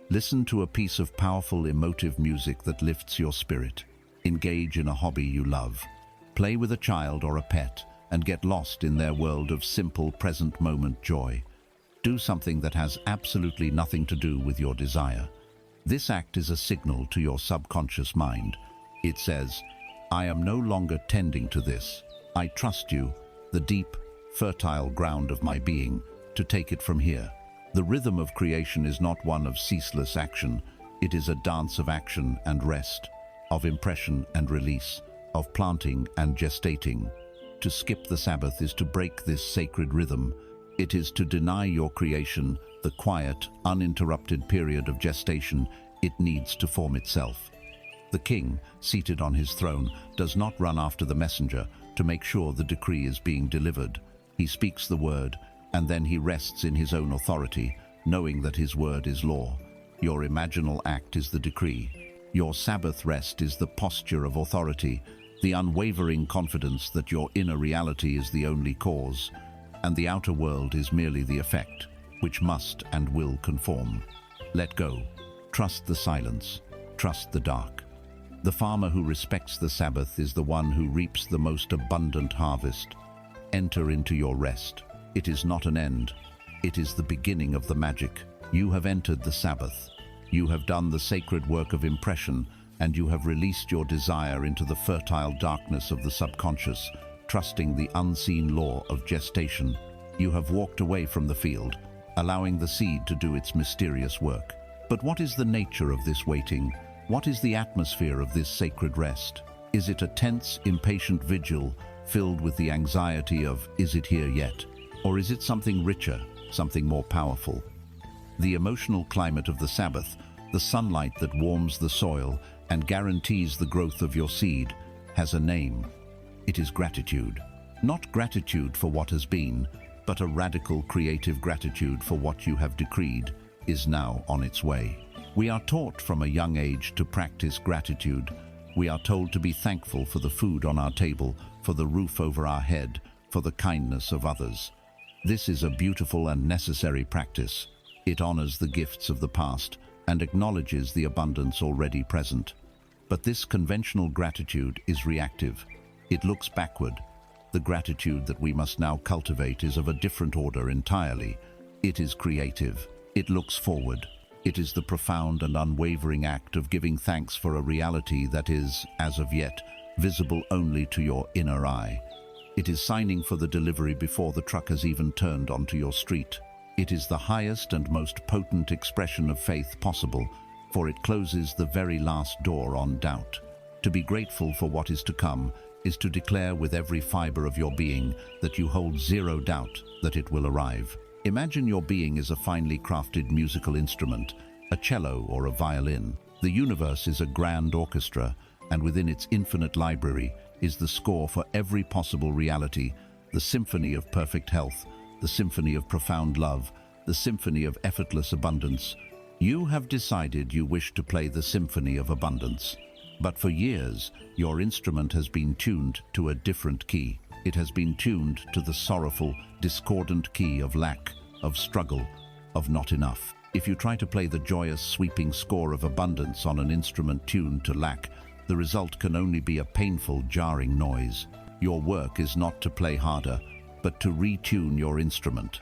Listen to a piece of powerful, emotive music that lifts your spirit. Engage in a hobby you love. Play with a child or a pet and get lost in their world of simple, present moment joy. Do something that has absolutely nothing to do with your desire. This act is a signal to your subconscious mind. It says, I am no longer tending to this. I trust you, the deep, fertile ground of my being, to take it from here. The rhythm of creation is not one of ceaseless action. It is a dance of action and rest, of impression and release, of planting and gestating. To skip the Sabbath is to break this sacred rhythm. It is to deny your creation the quiet, uninterrupted period of gestation it needs to form itself. The king, seated on his throne, does not run after the messenger to make sure the decree is being delivered. He speaks the word, and then he rests in his own authority, knowing that his word is law. Your imaginal act is the decree. Your Sabbath rest is the posture of authority, the unwavering confidence that your inner reality is the only cause, and the outer world is merely the effect, which must and will conform. Let go. Trust the silence. Trust the dark. The farmer who respects the Sabbath is the one who reaps the most abundant harvest. Enter into your rest. It is not an end. It is the beginning of the magic. You have entered the Sabbath. You have done the sacred work of impression, and you have released your desire into the fertile darkness of the subconscious, trusting the unseen law of gestation. You have walked away from the field, allowing the seed to do its mysterious work. But what is the nature of this waiting? What is the atmosphere of this sacred rest? Is it a tense, impatient vigil filled with the anxiety of, is it here yet? Or is it something richer, something more powerful? The emotional climate of the Sabbath, the sunlight that warms the soil and guarantees the growth of your seed, has a name. It is gratitude. Not gratitude for what has been, but a radical creative gratitude for what you have decreed is now on its way. We are taught from a young age to practice gratitude. We are told to be thankful for the food on our table, for the roof over our head, for the kindness of others. This is a beautiful and necessary practice. It honors the gifts of the past and acknowledges the abundance already present. But this conventional gratitude is reactive. It looks backward. The gratitude that we must now cultivate is of a different order entirely. It is creative. It looks forward. It is the profound and unwavering act of giving thanks for a reality that is, as of yet, visible only to your inner eye. It is signing for the delivery before the truck has even turned onto your street. It is the highest and most potent expression of faith possible, for it closes the very last door on doubt. To be grateful for what is to come is to declare with every fiber of your being that you hold zero doubt that it will arrive. Imagine your being is a finely crafted musical instrument, a cello or a violin. The universe is a grand orchestra, and within its infinite library is the score for every possible reality, the symphony of perfect health, the symphony of profound love, the symphony of effortless abundance. You have decided you wish to play the symphony of abundance. But for years, your instrument has been tuned to a different key. It has been tuned to the sorrowful, discordant key of lack, of struggle, of not enough. If you try to play the joyous, sweeping score of abundance on an instrument tuned to lack, the result can only be a painful, jarring noise. Your work is not to play harder, but to retune your instrument.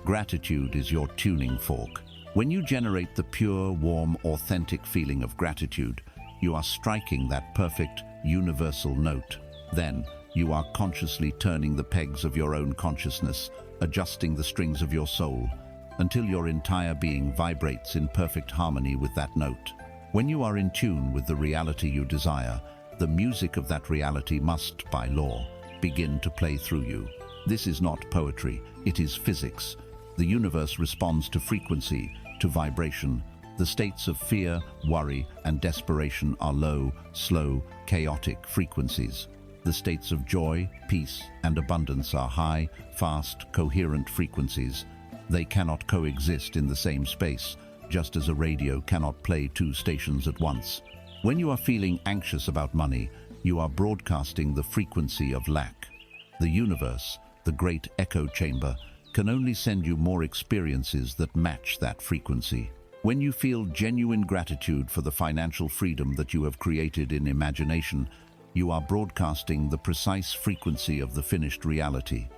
Gratitude is your tuning fork. When you generate the pure, warm, authentic feeling of gratitude, you are striking that perfect, universal note. Then, you are consciously turning the pegs of your own consciousness, adjusting the strings of your soul, until your entire being vibrates in perfect harmony with that note. When you are in tune with the reality you desire, the music of that reality must, by law, begin to play through you. This is not poetry, it is physics. The universe responds to frequency, to vibration. The states of fear, worry, and desperation are low, slow, chaotic frequencies. The states of joy, peace, and abundance are high, fast, coherent frequencies. They cannot coexist in the same space, just as a radio cannot play two stations at once. When you are feeling anxious about money, you are broadcasting the frequency of lack. The universe, the great echo chamber, can only send you more experiences that match that frequency. When you feel genuine gratitude for the financial freedom that you have created in imagination, you are broadcasting the precise frequency of the finished reality.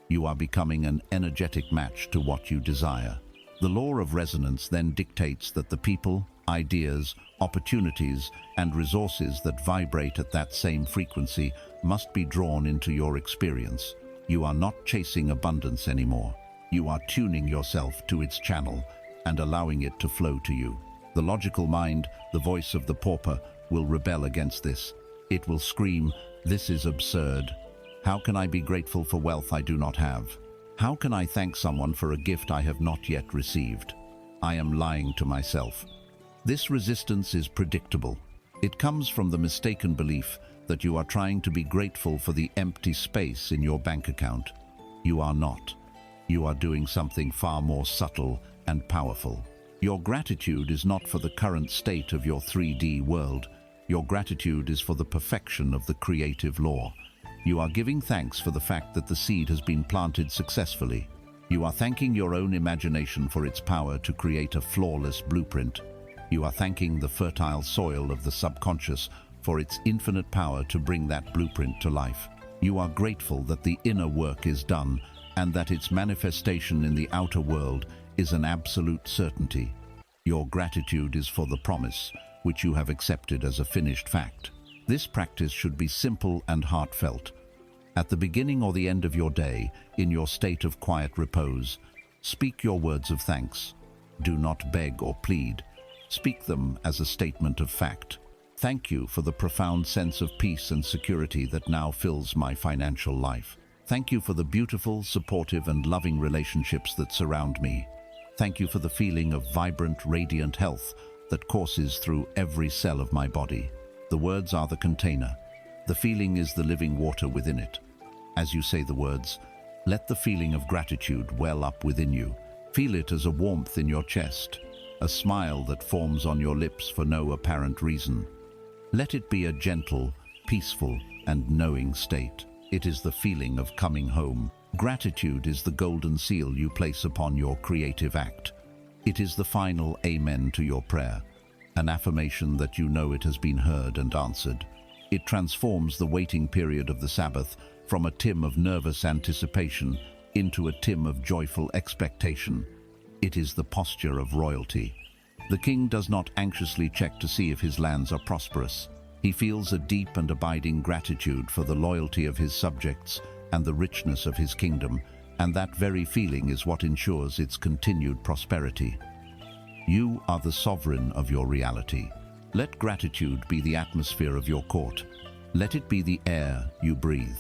You are becoming an energetic match to what you desire. The law of resonance then dictates that the people, ideas, opportunities, and resources that vibrate at that same frequency must be drawn into your experience. You are not chasing abundance anymore. You are tuning yourself to its channel and allowing it to flow to you. The logical mind, the voice of the pauper, will rebel against this. It will scream, "This is absurd. How can I be grateful for wealth I do not have? How can I thank someone for a gift I have not yet received? I am lying to myself." This resistance is predictable. It comes from the mistaken belief that you are trying to be grateful for the empty space in your bank account. You are not. You are doing something far more subtle and powerful. Your gratitude is not for the current state of your 3D world. Your gratitude is for the perfection of the creative law. You are giving thanks for the fact that the seed has been planted successfully. You are thanking your own imagination for its power to create a flawless blueprint. You are thanking the fertile soil of the subconscious for its infinite power to bring that blueprint to life. You are grateful that the inner work is done and that its manifestation in the outer world is an absolute certainty. Your gratitude is for the promise, which you have accepted as a finished fact. This practice should be simple and heartfelt. At the beginning or the end of your day, in your state of quiet repose, speak your words of thanks. Do not beg or plead. Speak them as a statement of fact. Thank you for the profound sense of peace and security that now fills my financial life. Thank you for the beautiful, supportive, and loving relationships that surround me. Thank you for the feeling of vibrant, radiant health that courses through every cell of my body. The words are the container. The feeling is the living water within it. As you say the words, let the feeling of gratitude well up within you. Feel it as a warmth in your chest, a smile that forms on your lips for no apparent reason. Let it be a gentle, peaceful, and knowing state. It is the feeling of coming home. Gratitude is the golden seal you place upon your creative act. It is the final amen to your prayer, an affirmation that you know it has been heard and answered. It transforms the waiting period of the Sabbath from a tim of nervous anticipation into a tim of joyful expectation. It is the posture of royalty. The king does not anxiously check to see if his lands are prosperous. He feels a deep and abiding gratitude for the loyalty of his subjects and the richness of his kingdom, and that very feeling is what ensures its continued prosperity. You are the sovereign of your reality. Let gratitude be the atmosphere of your court. Let it be the air you breathe.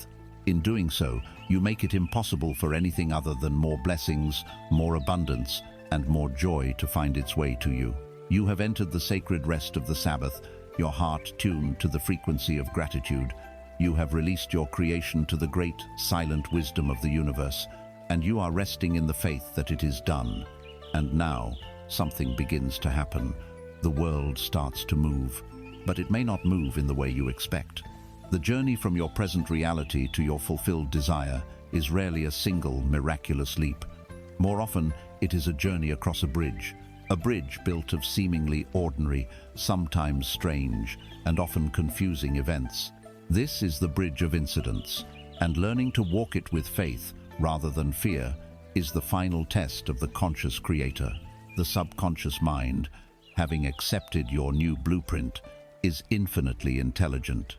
In doing so, you make it impossible for anything other than more blessings, more abundance, and more joy to find its way to you. You have entered the sacred rest of the Sabbath, your heart tuned to the frequency of gratitude. You have released your creation to the great, silent wisdom of the universe, and you are resting in the faith that it is done. And now, something begins to happen. The world starts to move. but it may not move in the way you expect. The journey from your present reality to your fulfilled desire is rarely a single miraculous leap. More often, it is a journey across a bridge built of seemingly ordinary, sometimes strange, and often confusing events. This is the bridge of incidents, and learning to walk it with faith rather than fear is the final test of the conscious creator. The subconscious mind, having accepted your new blueprint, is infinitely intelligent.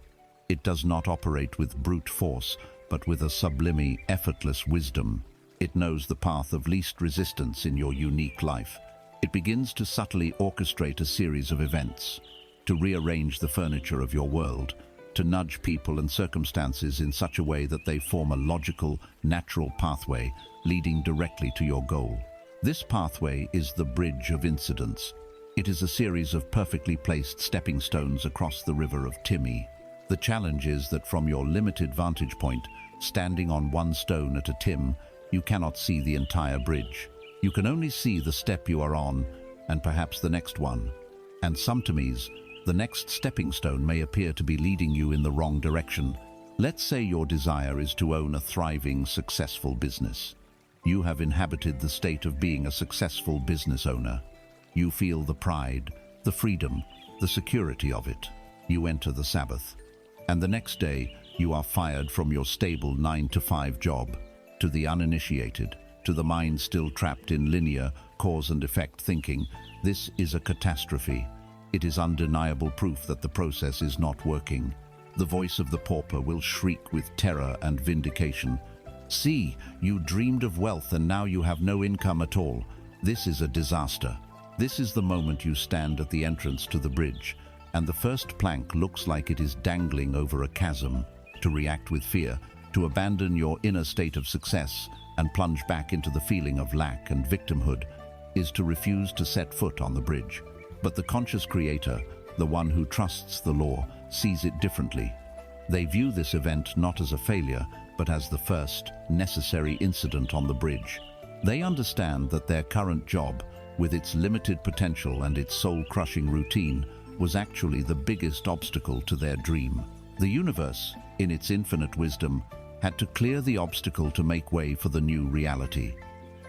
It does not operate with brute force, but with a sublime, effortless wisdom. It knows the path of least resistance in your unique life. It begins to subtly orchestrate a series of events, to rearrange the furniture of your world, to nudge people and circumstances in such a way that they form a logical, natural pathway leading directly to your goal. This pathway is the bridge of incidents. It is a series of perfectly placed stepping stones across the river of Timmy. The challenge is that from your limited vantage point, standing on one stone at a Tim, you cannot see the entire bridge. You can only see the step you are on, and perhaps the next one. And sometimes, the next stepping stone may appear to be leading you in the wrong direction. Let's say your desire is to own a thriving, successful business. You have inhabited the state of being a successful business owner. You feel the pride, the freedom, the security of it. You enter the Sabbath. And the next day, you are fired from your stable 9-to-5 job. To the uninitiated, to the mind still trapped in linear cause and effect thinking, this is a catastrophe. It is undeniable proof that the process is not working. The voice of the pauper will shriek with terror and vindication. See, you dreamed of wealth and now you have no income at all. This is a disaster. This is the moment you stand at the entrance to the bridge, and the first plank looks like it is dangling over a chasm. To react with fear, to abandon your inner state of success and plunge back into the feeling of lack and victimhood, is to refuse to set foot on the bridge. But the conscious creator, the one who trusts the law, sees it differently. They view this event not as a failure, but as the first, necessary incident on the bridge. They understand that their current job, with its limited potential and its soul-crushing routine, was actually the biggest obstacle to their dream. The universe, in its infinite wisdom, had to clear the obstacle to make way for the new reality.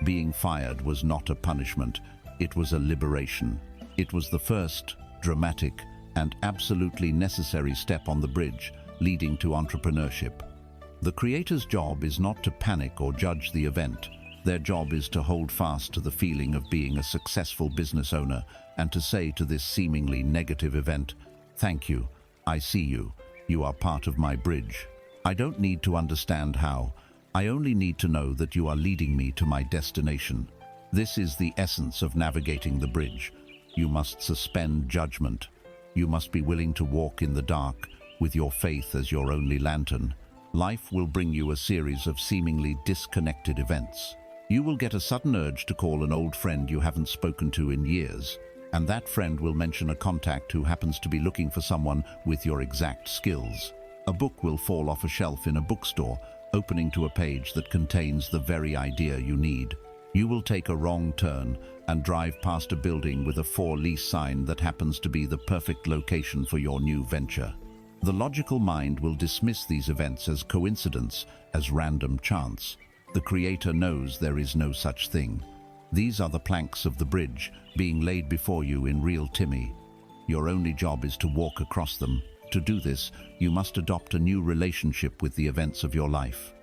Being fired was not a punishment, it was a liberation. It was the first, dramatic, and absolutely necessary step on the bridge leading to entrepreneurship. The creator's job is not to panic or judge the event. Their job is to hold fast to the feeling of being a successful business owner and to say to this seemingly negative event, "Thank you, I see you, you are part of my bridge. I don't need to understand how, I only need to know that you are leading me to my destination." This is the essence of navigating the bridge. You must suspend judgment. You must be willing to walk in the dark with your faith as your only lantern. Life will bring you a series of seemingly disconnected events. You will get a sudden urge to call an old friend you haven't spoken to in years, and that friend will mention a contact who happens to be looking for someone with your exact skills. A book will fall off a shelf in a bookstore, opening to a page that contains the very idea you need. You will take a wrong turn and drive past a building with a for lease sign that happens to be the perfect location for your new venture. The logical mind will dismiss these events as coincidence, as random chance. The creator knows there is no such thing. These are the planks of the bridge being laid before you in real Timmy. Your only job is to walk across them. To do this, you must adopt a new relationship with the events of your life.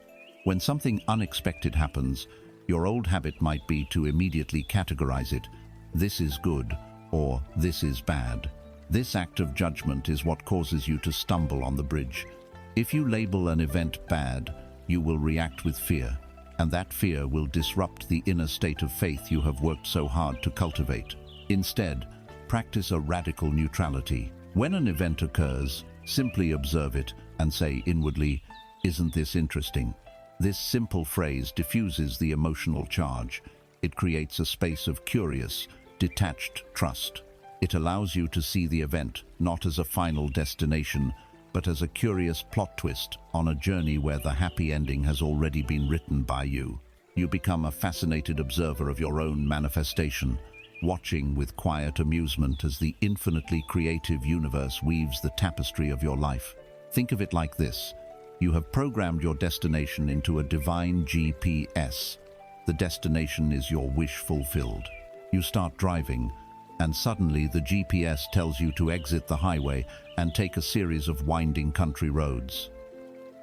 When something unexpected happens, your old habit might be to immediately categorize it. This is good, or this is bad. This act of judgment is what causes you to stumble on the bridge. If you label an event bad, you will react with fear, and that fear will disrupt the inner state of faith you have worked so hard to cultivate. Instead, practice a radical neutrality. When an event occurs, simply observe it and say inwardly, "Isn't this interesting?" This simple phrase diffuses the emotional charge. It creates a space of curious, detached trust. It allows you to see the event not as a final destination, but as a curious plot twist on a journey where the happy ending has already been written by you. You become a fascinated observer of your own manifestation, watching with quiet amusement as the infinitely creative universe weaves the tapestry of your life. Think of it like this. You have programmed your destination into a divine GPS. The destination is your wish fulfilled. You start driving, and suddenly the GPS tells you to exit the highway and take a series of winding country roads.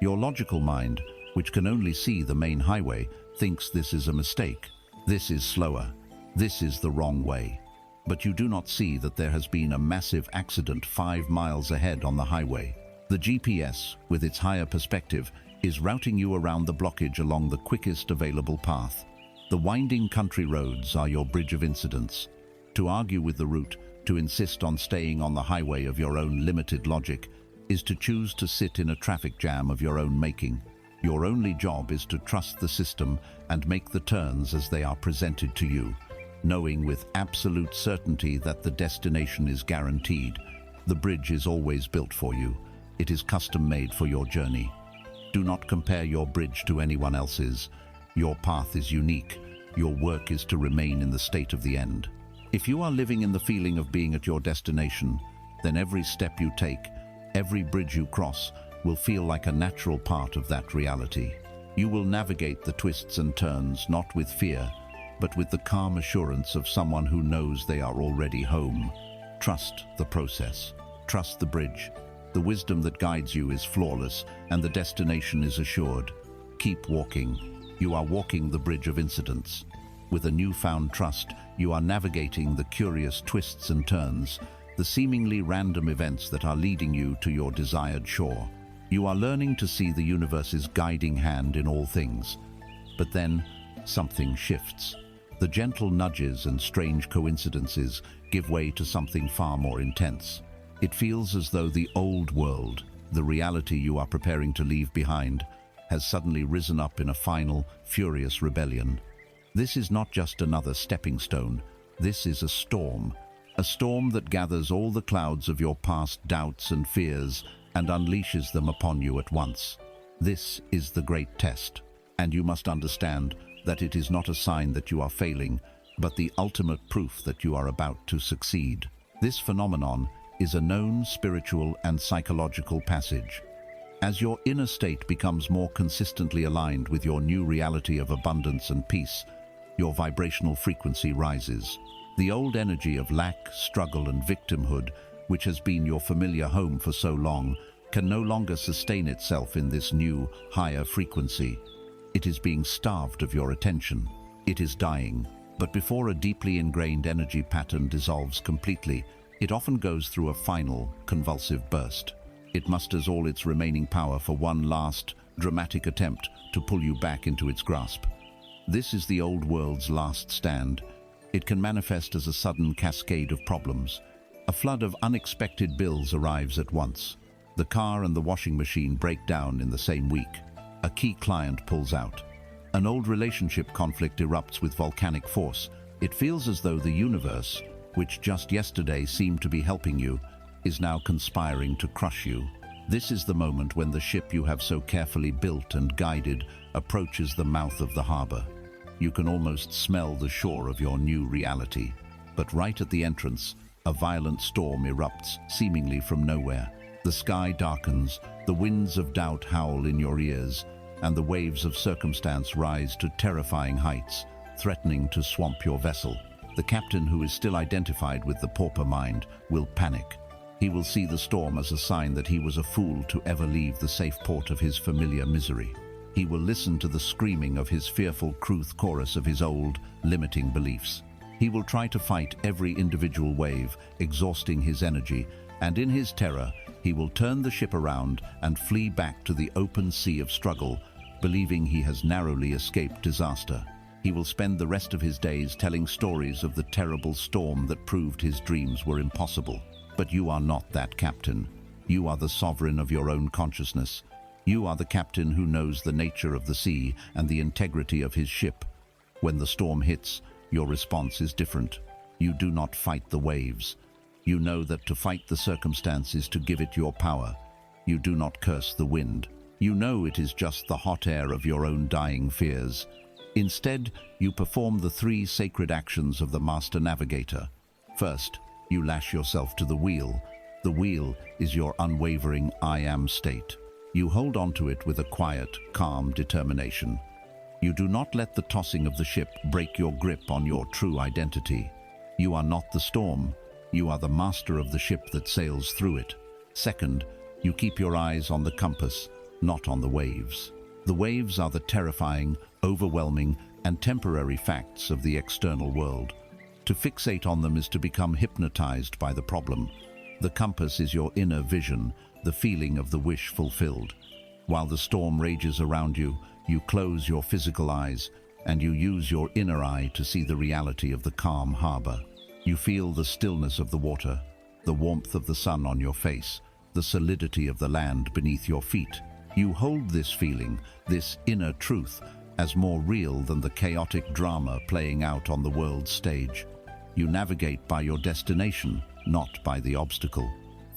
Your logical mind, which can only see the main highway, thinks this is a mistake. This is slower. This is the wrong way. But you do not see that there has been a massive accident 5 miles ahead on the highway. The GPS, with its higher perspective, is routing you around the blockage along the quickest available path. The winding country roads are your bridge of incidents. To argue with the route, to insist on staying on the highway of your own limited logic, is to choose to sit in a traffic jam of your own making. Your only job is to trust the system and make the turns as they are presented to you, knowing with absolute certainty that the destination is guaranteed. The bridge is always built for you. It is custom-made for your journey. Do not compare your bridge to anyone else's. Your path is unique. Your work is to remain in the state of the end. If you are living in the feeling of being at your destination, then every step you take, every bridge you cross, will feel like a natural part of that reality. You will navigate the twists and turns not with fear, but with the calm assurance of someone who knows they are already home. Trust the process. Trust the bridge. The wisdom that guides you is flawless, and the destination is assured. Keep walking. You are walking the bridge of incidents. With a newfound trust, you are navigating the curious twists and turns, the seemingly random events that are leading you to your desired shore. You are learning to see the universe's guiding hand in all things. But then, something shifts. The gentle nudges and strange coincidences give way to something far more intense. It feels as though the old world, the reality you are preparing to leave behind, has suddenly risen up in a final, furious rebellion. This is not just another stepping stone. This is a storm that gathers all the clouds of your past doubts and fears and unleashes them upon you at once. This is the great test, and you must understand that it is not a sign that you are failing, but the ultimate proof that you are about to succeed. This phenomenon is a known spiritual and psychological passage. As your inner state becomes more consistently aligned with your new reality of abundance and peace, your vibrational frequency rises. The old energy of lack, struggle, and victimhood, which has been your familiar home for so long, can no longer sustain itself in this new, higher frequency. It is being starved of your attention. It is dying. But before a deeply ingrained energy pattern dissolves completely, it often goes through a final, convulsive burst. It musters all its remaining power for one last, dramatic attempt to pull you back into its grasp. This is the old world's last stand. It can manifest as a sudden cascade of problems. A flood of unexpected bills arrives at once. The car and the washing machine break down in the same week. A key client pulls out. An old relationship conflict erupts with volcanic force. It feels as though the universe, which just yesterday seemed to be helping you, is now conspiring to crush you. This is the moment when the ship you have so carefully built and guided approaches the mouth of the harbor. You can almost smell the shore of your new reality. But right at the entrance, a violent storm erupts, seemingly from nowhere. The sky darkens, the winds of doubt howl in your ears, and the waves of circumstance rise to terrifying heights, threatening to swamp your vessel. The captain, who is still identified with the pauper mind, will panic. He will see the storm as a sign that he was a fool to ever leave the safe port of his familiar misery. He will listen to the screaming of his fearful chorus of his old, limiting beliefs. He will try to fight every individual wave, exhausting his energy, and in his terror, he will turn the ship around and flee back to the open sea of struggle, believing he has narrowly escaped disaster. He will spend the rest of his days telling stories of the terrible storm that proved his dreams were impossible. But you are not that captain. You are the sovereign of your own consciousness. You are the captain who knows the nature of the sea and the integrity of his ship. When the storm hits, your response is different. You do not fight the waves. You know that to fight the circumstance is to give it your power. You do not curse the wind. You know it is just the hot air of your own dying fears. Instead, you perform the three sacred actions of the Master Navigator. First, you lash yourself to the wheel. The wheel is your unwavering I am state. You hold onto it with a quiet, calm determination. You do not let the tossing of the ship break your grip on your true identity. You are not the storm. You are the master of the ship that sails through it. Second, you keep your eyes on the compass, not on the waves. The waves are the terrifying, overwhelming, and temporary facts of the external world. To fixate on them is to become hypnotized by the problem. The compass is your inner vision, the feeling of the wish fulfilled. While the storm rages around you, you close your physical eyes, and you use your inner eye to see the reality of the calm harbor. You feel the stillness of the water, the warmth of the sun on your face, the solidity of the land beneath your feet. You hold this feeling, this inner truth, as more real than the chaotic drama playing out on the world's stage. You navigate by your destination, not by the obstacle.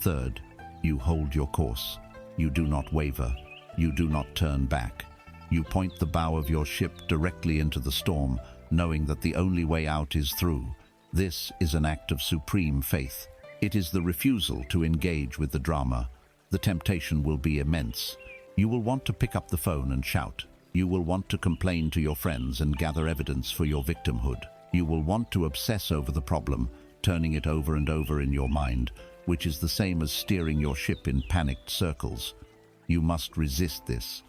Third, you hold your course. You do not waver. You do not turn back. You point the bow of your ship directly into the storm, knowing that the only way out is through. This is an act of supreme faith. It is the refusal to engage with the drama. The temptation will be immense. You will want to pick up the phone and shout. You will want to complain to your friends and gather evidence for your victimhood. You will want to obsess over the problem, turning it over and over in your mind, which is the same as steering your ship in panicked circles. You must resist this.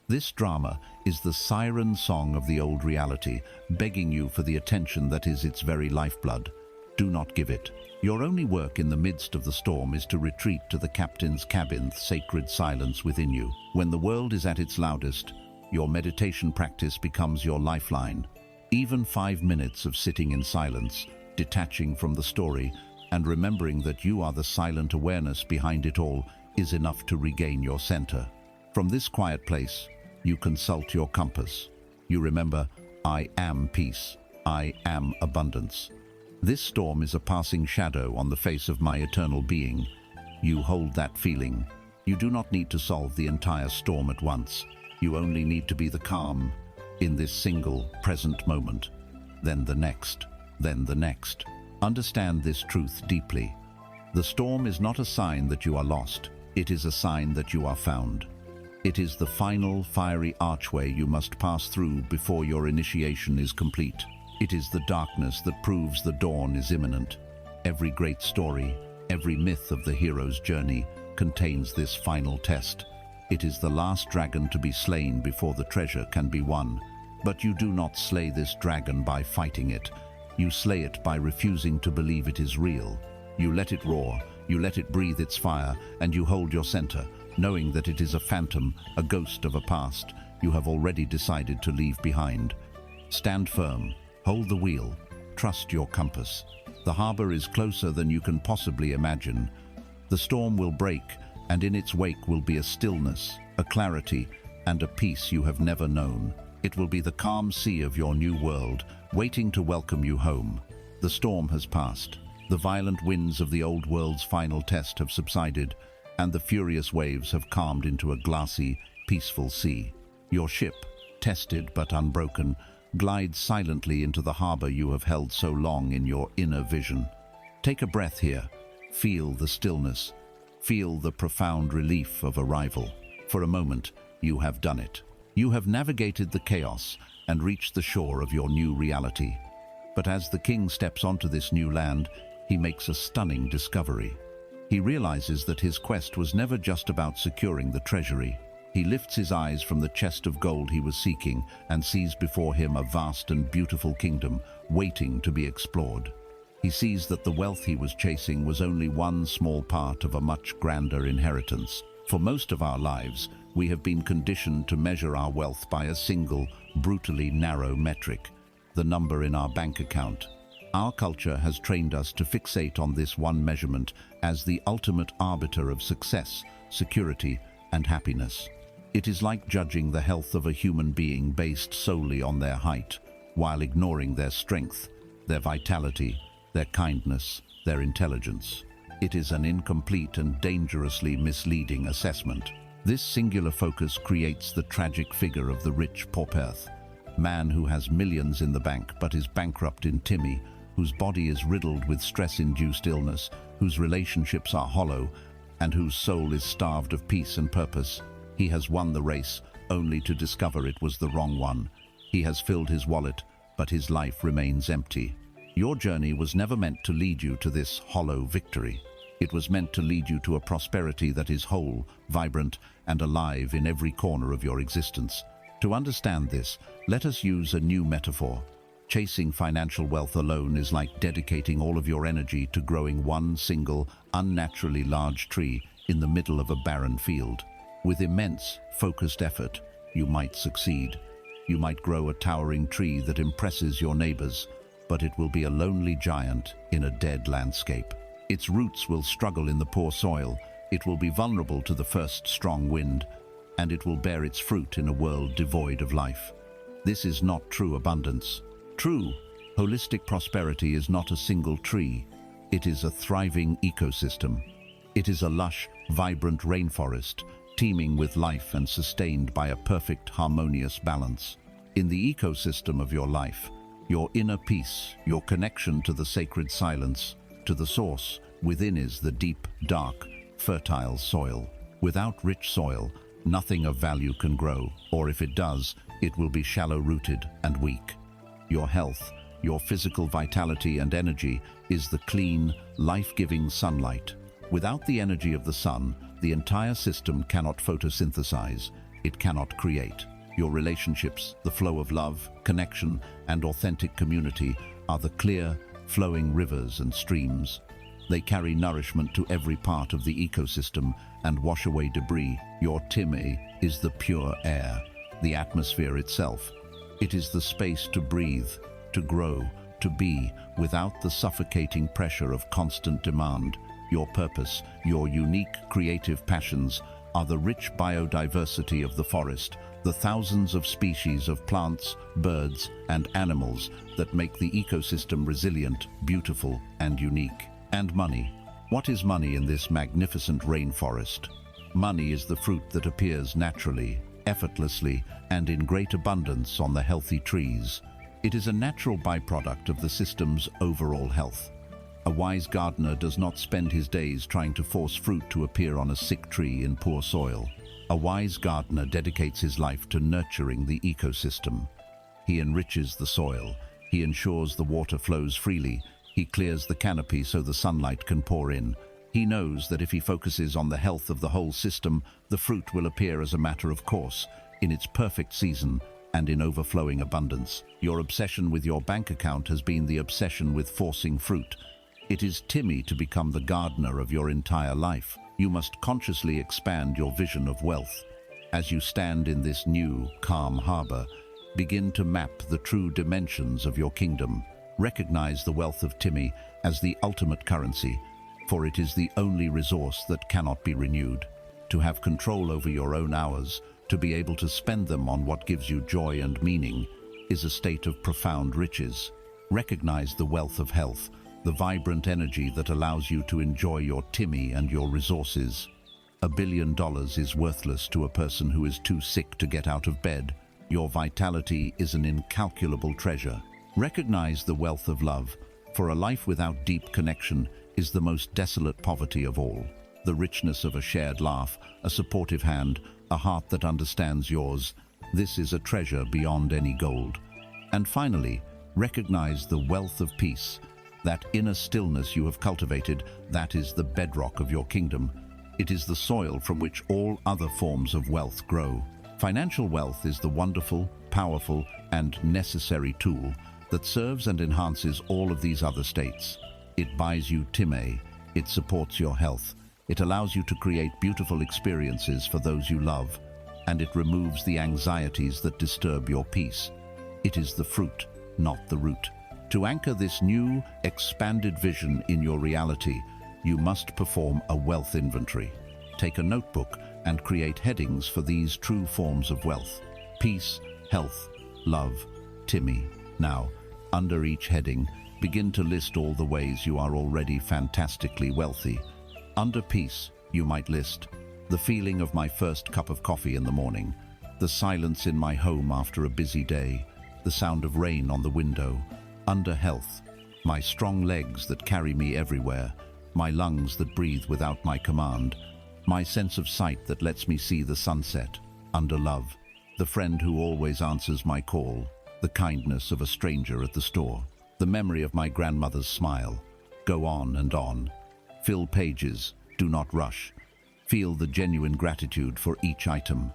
This drama is the siren song of the old reality, begging you for the attention that is its very lifeblood. Do not give it. Your only work in the midst of the storm is to retreat to the captain's cabin, sacred silence within you. When the world is at its loudest, your meditation practice becomes your lifeline. Even 5 minutes of sitting in silence, detaching from the story, and remembering that you are the silent awareness behind it all is enough to regain your center. From this quiet place, you consult your compass. You remember, I am peace. I am abundance. This storm is a passing shadow on the face of my eternal being. You hold that feeling. You do not need to solve the entire storm at once. You only need to be the calm in this single present moment. Then the next, then the next. Understand this truth deeply. The storm is not a sign that you are lost. It is a sign that you are found. It is the final fiery archway you must pass through before your initiation is complete. It is the darkness that proves the dawn is imminent. Every great story, every myth of the hero's journey contains this final test. It is the last dragon to be slain before the treasure can be won. But you do not slay this dragon by fighting it. You slay it by refusing to believe it is real. You let it roar, you let it breathe its fire, and you hold your center, knowing that it is a phantom, a ghost of a past you have already decided to leave behind. Stand firm, hold the wheel, trust your compass. The harbor is closer than you can possibly imagine. The storm will break, and in its wake will be a stillness, a clarity, and a peace you have never known. It will be the calm sea of your new world, waiting to welcome you home. The storm has passed. The violent winds of the old world's final test have subsided, and the furious waves have calmed into a glassy, peaceful sea. Your ship, tested but unbroken, glides silently into the harbor you have held so long in your inner vision. Take a breath here. Feel the stillness. Feel the profound relief of arrival. For a moment, you have done it. You have navigated the chaos and reached the shore of your new reality. But as the king steps onto this new land, he makes a stunning discovery. He realizes that his quest was never just about securing the treasury. He lifts his eyes from the chest of gold he was seeking and sees before him a vast and beautiful kingdom waiting to be explored. He sees that the wealth he was chasing was only one small part of a much grander inheritance. For most of our lives, we have been conditioned to measure our wealth by a single, brutally narrow metric, the number in our bank account. Our culture has trained us to fixate on this one measurement as the ultimate arbiter of success, security, and happiness. It is like judging the health of a human being based solely on their height, while ignoring their strength, their vitality, their kindness, their intelligence. It is an incomplete and dangerously misleading assessment. This singular focus creates the tragic figure of the rich pauper. Man who has millions in the bank but is bankrupt in Timmy, whose body is riddled with stress-induced illness, whose relationships are hollow, and whose soul is starved of peace and purpose. He has won the race, only to discover it was the wrong one. He has filled his wallet, but his life remains empty. Your journey was never meant to lead you to this hollow victory. It was meant to lead you to a prosperity that is whole, vibrant, and alive in every corner of your existence. To understand this, let us use a new metaphor. Chasing financial wealth alone is like dedicating all of your energy to growing one single, unnaturally large tree in the middle of a barren field. With immense, focused effort, you might succeed. You might grow a towering tree that impresses your neighbors, but it will be a lonely giant in a dead landscape. Its roots will struggle in the poor soil, it will be vulnerable to the first strong wind, and it will bear its fruit in a world devoid of life. This is not true abundance. True, holistic prosperity is not a single tree. It is a thriving ecosystem. It is a lush, vibrant rainforest, teeming with life and sustained by a perfect, harmonious balance. In the ecosystem of your life, your inner peace, your connection to the sacred silence, to the source within is the deep, dark, fertile soil. Without rich soil, nothing of value can grow, or if it does, it will be shallow-rooted and weak. Your health, your physical vitality and energy is the clean, life-giving sunlight. Without the energy of the sun, the entire system cannot photosynthesize. It cannot create. Your relationships, the flow of love, connection, and authentic community are the clear, flowing rivers and streams. They carry nourishment to every part of the ecosystem and wash away debris. Your Timmy is the pure air, the atmosphere itself. It is the space to breathe, to grow, to be, without the suffocating pressure of constant demand. Your purpose, your unique creative passions, are the rich biodiversity of the forest, the thousands of species of plants, birds, and animals that make the ecosystem resilient, beautiful, and unique. And money. What is money in this magnificent rainforest? Money is the fruit that appears naturally, effortlessly, and in great abundance on the healthy trees. It is a natural byproduct of the system's overall health. A wise gardener does not spend his days trying to force fruit to appear on a sick tree in poor soil. A wise gardener dedicates his life to nurturing the ecosystem. He enriches the soil. He ensures the water flows freely. He clears the canopy so the sunlight can pour in. He knows that if he focuses on the health of the whole system, the fruit will appear as a matter of course, in its perfect season and in overflowing abundance. Your obsession with your bank account has been the obsession with forcing fruit. It is Timmy to become the gardener of your entire life. You must consciously expand your vision of wealth. As you stand in this new, calm harbor, begin to map the true dimensions of your kingdom. Recognize the wealth of Timmy as the ultimate currency, for it is the only resource that cannot be renewed. To have control over your own hours, to be able to spend them on what gives you joy and meaning, is a state of profound riches. Recognize the wealth of health, the vibrant energy that allows you to enjoy your Timmy and your resources. $1 billion is worthless to a person who is too sick to get out of bed. Your vitality is an incalculable treasure. Recognize the wealth of love, for a life without deep connection is the most desolate poverty of all. The richness of a shared laugh, a supportive hand, a heart that understands yours, this is a treasure beyond any gold. And finally, recognize the wealth of peace. That inner stillness you have cultivated, that is the bedrock of your kingdom. It is the soil from which all other forms of wealth grow. Financial wealth is the wonderful, powerful, and necessary tool that serves and enhances all of these other states. It buys you Timmy, it supports your health, it allows you to create beautiful experiences for those you love, and it removes the anxieties that disturb your peace. It is the fruit, not the root. To anchor this new, expanded vision in your reality, you must perform a wealth inventory. Take a notebook and create headings for these true forms of wealth: peace, health, love, Timmy. Now, under each heading, begin to list all the ways you are already fantastically wealthy. Under peace, you might list the feeling of my first cup of coffee in the morning, the silence in my home after a busy day, the sound of rain on the window, under health, my strong legs that carry me everywhere, my lungs that breathe without my command, my sense of sight that lets me see the sunset, under love, the friend who always answers my call, the kindness of a stranger at the store, the memory of my grandmother's smile. Go on and on. Fill pages, do not rush. Feel the genuine gratitude for each item.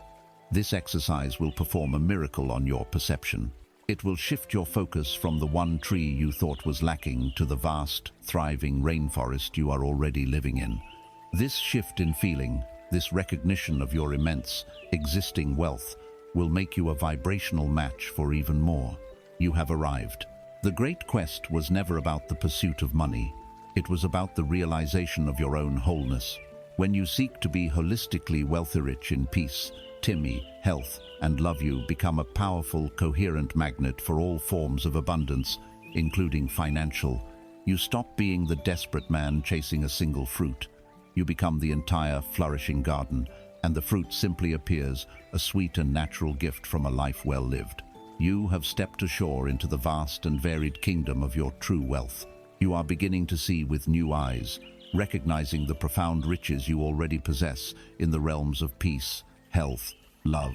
This exercise will perform a miracle on your perception. It will shift your focus from the one tree you thought was lacking to the vast, thriving rainforest you are already living in. This shift in feeling, this recognition of your immense, existing wealth, will make you a vibrational match for even more. You have arrived. The great quest was never about the pursuit of money. It was about the realization of your own wholeness. When you seek to be holistically wealthy-rich in peace, Timmy, health, and love, you become a powerful, coherent magnet for all forms of abundance, including financial. You stop being the desperate man chasing a single fruit. You become the entire flourishing garden, and the fruit simply appears, a sweet and natural gift from a life well lived. You have stepped ashore into the vast and varied kingdom of your true wealth. You are beginning to see with new eyes, recognizing the profound riches you already possess in the realms of peace, health, love,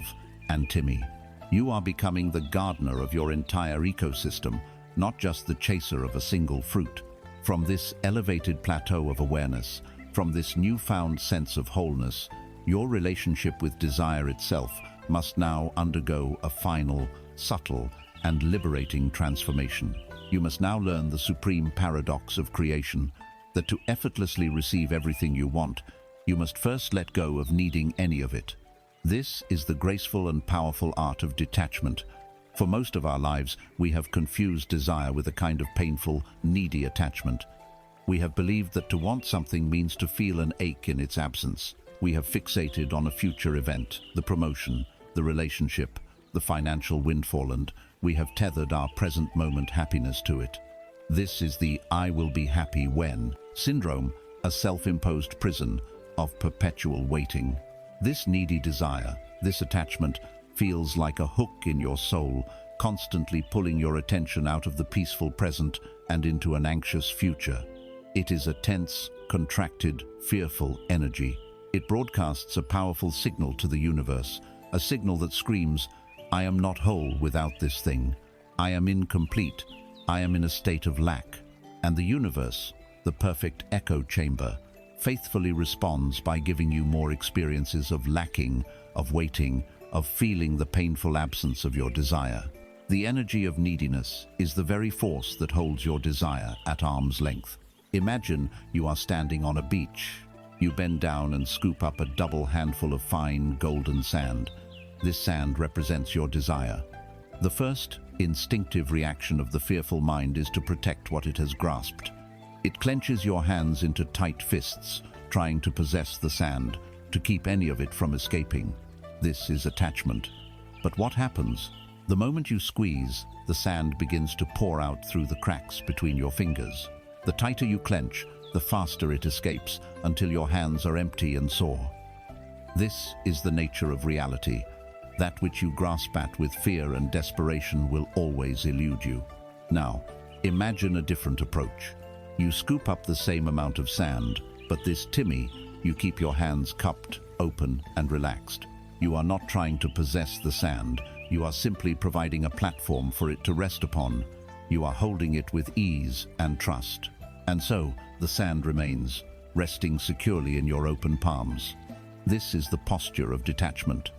and Timmy. You are becoming the gardener of your entire ecosystem, not just the chaser of a single fruit. From this elevated plateau of awareness, from this newfound sense of wholeness, your relationship with desire itself must now undergo a final, subtle, and liberating transformation. You must now learn the supreme paradox of creation, that to effortlessly receive everything you want, you must first let go of needing any of it. This is the graceful and powerful art of detachment. For most of our lives, we have confused desire with a kind of painful, needy attachment. We have believed that to want something means to feel an ache in its absence. We have fixated on a future event, the promotion, the relationship, the financial windfall, and we have tethered our present moment happiness to it. This is the "I will be happy when" syndrome, a self-imposed prison of perpetual waiting. This needy desire, this attachment, feels like a hook in your soul, constantly pulling your attention out of the peaceful present and into an anxious future. It is a tense, contracted, fearful energy. It broadcasts a powerful signal to the universe, a signal that screams, "I am not whole without this thing. I am incomplete. I am in a state of lack." And the universe, the perfect echo chamber, faithfully responds by giving you more experiences of lacking, of waiting, of feeling the painful absence of your desire. The energy of neediness is the very force that holds your desire at arm's length. Imagine you are standing on a beach. You bend down and scoop up a double handful of fine, golden sand. This sand represents your desire. The first instinctive reaction of the fearful mind is to protect what it has grasped. It clenches your hands into tight fists, trying to possess the sand, to keep any of it from escaping. This is attachment. But what happens? The moment you squeeze, the sand begins to pour out through the cracks between your fingers. The tighter you clench, the faster it escapes, until your hands are empty and sore. This is the nature of reality. That which you grasp at with fear and desperation will always elude you. Now, imagine a different approach. You scoop up the same amount of sand, but this Timmy, you keep your hands cupped, open, and relaxed. You are not trying to possess the sand. You are simply providing a platform for it to rest upon. You are holding it with ease and trust. And so, the sand remains, resting securely in your open palms. This is the posture of detachment.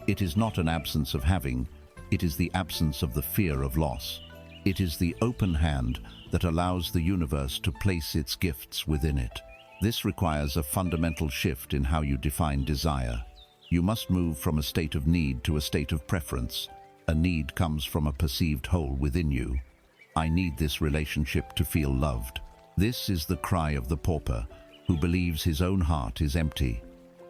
It is not an absence of having, it is the absence of the fear of loss. It is the open hand that allows the universe to place its gifts within it. This requires a fundamental shift in how you define desire. You must move from a state of need to a state of preference. A need comes from a perceived hole within you. I need this relationship to feel loved. This is the cry of the pauper, who believes his own heart is empty.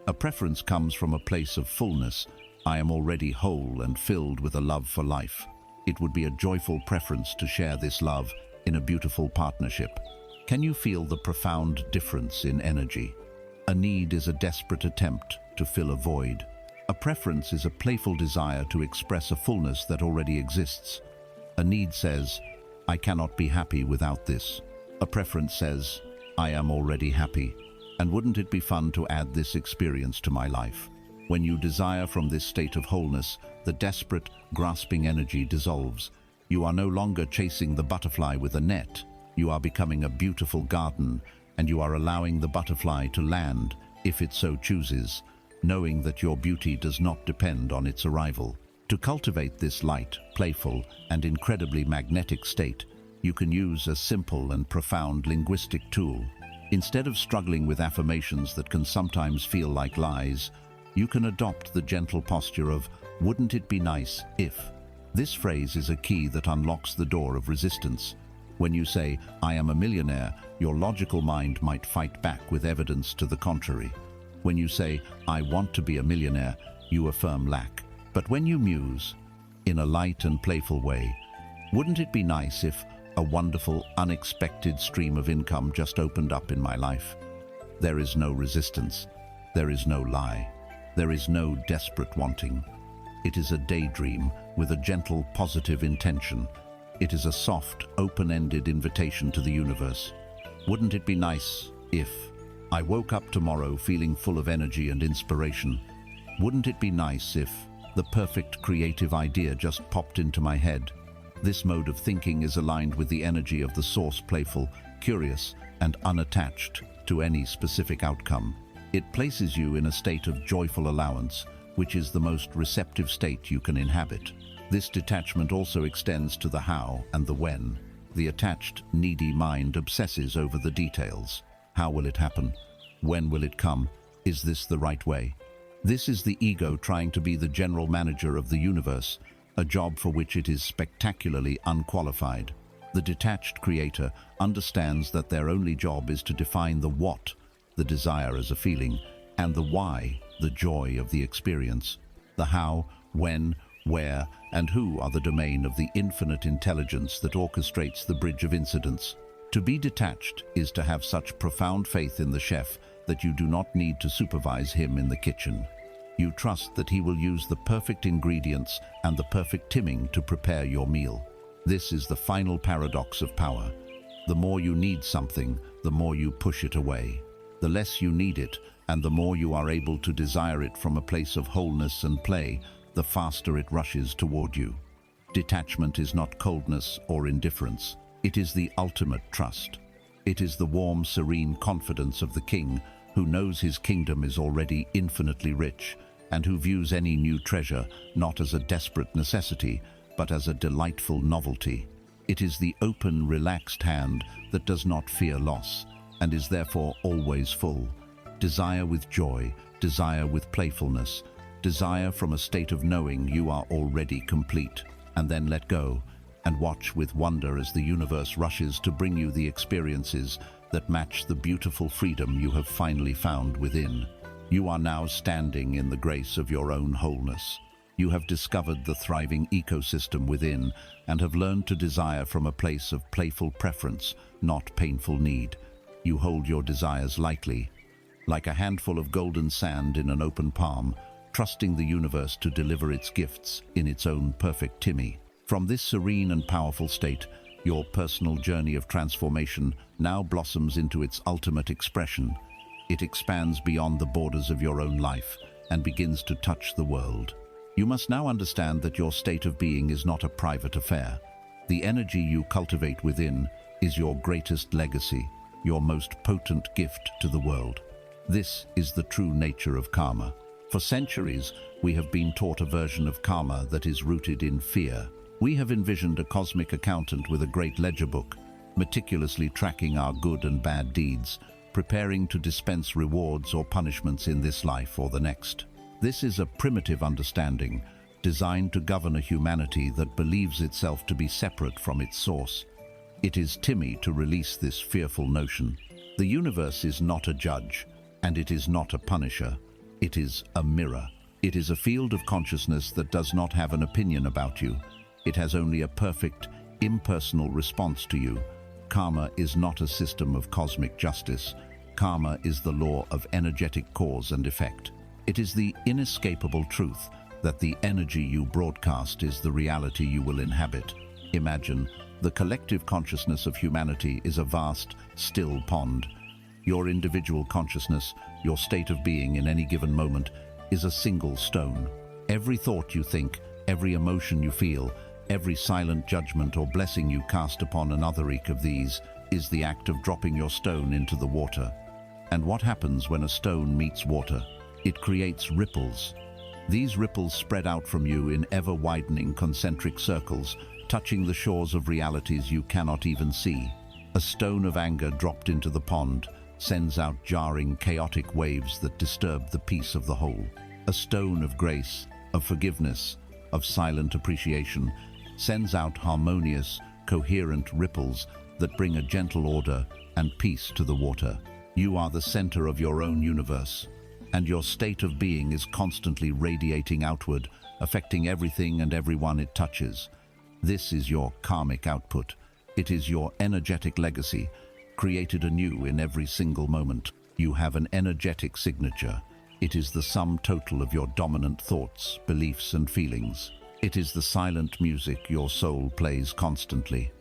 A preference comes from a place of fullness. I am already whole and filled with a love for life. It would be a joyful preference to share this love in a beautiful partnership. Can you feel the profound difference in energy? A need is a desperate attempt to fill a void. A preference is a playful desire to express a fullness that already exists. A need says, I cannot be happy without this. A preference says, I am already happy. And wouldn't it be fun to add this experience to my life? When you desire from this state of wholeness, the desperate, grasping energy dissolves. You are no longer chasing the butterfly with a net. You are becoming a beautiful garden, and you are allowing the butterfly to land, if it so chooses, knowing that your beauty does not depend on its arrival. To cultivate this light, playful, and incredibly magnetic state, you can use a simple and profound linguistic tool. Instead of struggling with affirmations that can sometimes feel like lies, you can adopt the gentle posture of, wouldn't it be nice if? This phrase is a key that unlocks the door of resistance. When you say, I am a millionaire, your logical mind might fight back with evidence to the contrary. When you say, I want to be a millionaire, you affirm lack. But when you muse, in a light and playful way, wouldn't it be nice if a wonderful, unexpected stream of income just opened up in my life? There is no resistance. There is no lie. There is no desperate wanting. It is a daydream with a gentle, positive intention. It is a soft, open-ended invitation to the universe. Wouldn't it be nice if I woke up tomorrow feeling full of energy and inspiration? Wouldn't it be nice if the perfect creative idea just popped into my head? This mode of thinking is aligned with the energy of the source, playful, curious, and unattached to any specific outcome. It places you in a state of joyful allowance, which is the most receptive state you can inhabit. This detachment also extends to the how and the when. The attached, needy mind obsesses over the details. How will it happen? When will it come? Is this the right way? This is the ego trying to be the general manager of the universe, a job for which it is spectacularly unqualified. The detached creator understands that their only job is to define the what, the desire as a feeling, and the why, the joy of the experience. The how, when, where, and who are the domain of the infinite intelligence that orchestrates the bridge of incidents. To be detached is to have such profound faith in the chef that you do not need to supervise him in the kitchen. You trust that he will use the perfect ingredients and the perfect timing to prepare your meal. This is the final paradox of power. The more you need something, the more you push it away. The less you need it, and the more you are able to desire it from a place of wholeness and play, the faster it rushes toward you. Detachment is not coldness or indifference. It is the ultimate trust. It is the warm, serene confidence of the king who knows his kingdom is already infinitely rich, and who views any new treasure not as a desperate necessity, but as a delightful novelty. It is the open, relaxed hand that does not fear loss, and is therefore always full. Desire with joy, desire with playfulness, desire from a state of knowing you are already complete, and then let go, and watch with wonder as the universe rushes to bring you the experiences that match the beautiful freedom you have finally found within. You are now standing in the grace of your own wholeness. You have discovered the thriving ecosystem within and have learned to desire from a place of playful preference, not painful need. You hold your desires lightly, like a handful of golden sand in an open palm, trusting the universe to deliver its gifts in its own perfect timing. From this serene and powerful state, your personal journey of transformation now blossoms into its ultimate expression. It expands beyond the borders of your own life and begins to touch the world. You must now understand that your state of being is not a private affair. The energy you cultivate within is your greatest legacy, your most potent gift to the world. This is the true nature of karma. For centuries, we have been taught a version of karma that is rooted in fear. We have envisioned a cosmic accountant with a great ledger book, meticulously tracking our good and bad deeds, preparing to dispense rewards or punishments in this life or the next. This is a primitive understanding, designed to govern a humanity that believes itself to be separate from its source. It is timmy to release this fearful notion. The universe is not a judge, and it is not a punisher. It is a mirror. It is a field of consciousness that does not have an opinion about you. It has only a perfect, impersonal response to you. Karma is not a system of cosmic justice. Karma is the law of energetic cause and effect. It is the inescapable truth that the energy you broadcast is the reality you will inhabit. Imagine, the collective consciousness of humanity is a vast, still pond. Your individual consciousness, your state of being in any given moment, is a single stone. Every thought you think, every emotion you feel, every silent judgment or blessing you cast upon another each of these is the act of dropping your stone into the water. And what happens when a stone meets water? It creates ripples. These ripples spread out from you in ever-widening concentric circles, touching the shores of realities you cannot even see. A stone of anger dropped into the pond sends out jarring, chaotic waves that disturb the peace of the whole. A stone of grace, of forgiveness, of silent appreciation sends out harmonious, coherent ripples that bring a gentle order and peace to the water. You are the center of your own universe, and your state of being is constantly radiating outward, affecting everything and everyone it touches. This is your karmic output. It is your energetic legacy, created anew in every single moment. You have an energetic signature. It is the sum total of your dominant thoughts, beliefs, and feelings. It is the silent music your soul plays constantly.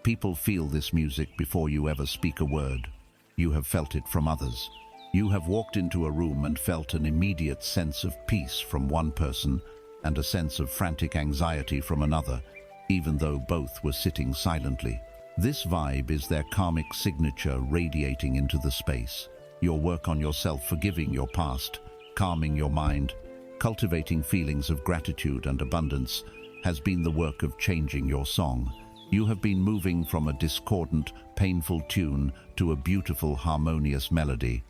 People feel this music before you ever speak a word. You have felt it from others. You have walked into a room and felt an immediate sense of peace from one person and a sense of frantic anxiety from another, even though both were sitting silently. This vibe is their karmic signature radiating into the space. Your work on yourself, forgiving your past, calming your mind, cultivating feelings of gratitude and abundance, has been the work of changing your song. You have been moving from a discordant, painful tune to a beautiful, harmonious melody.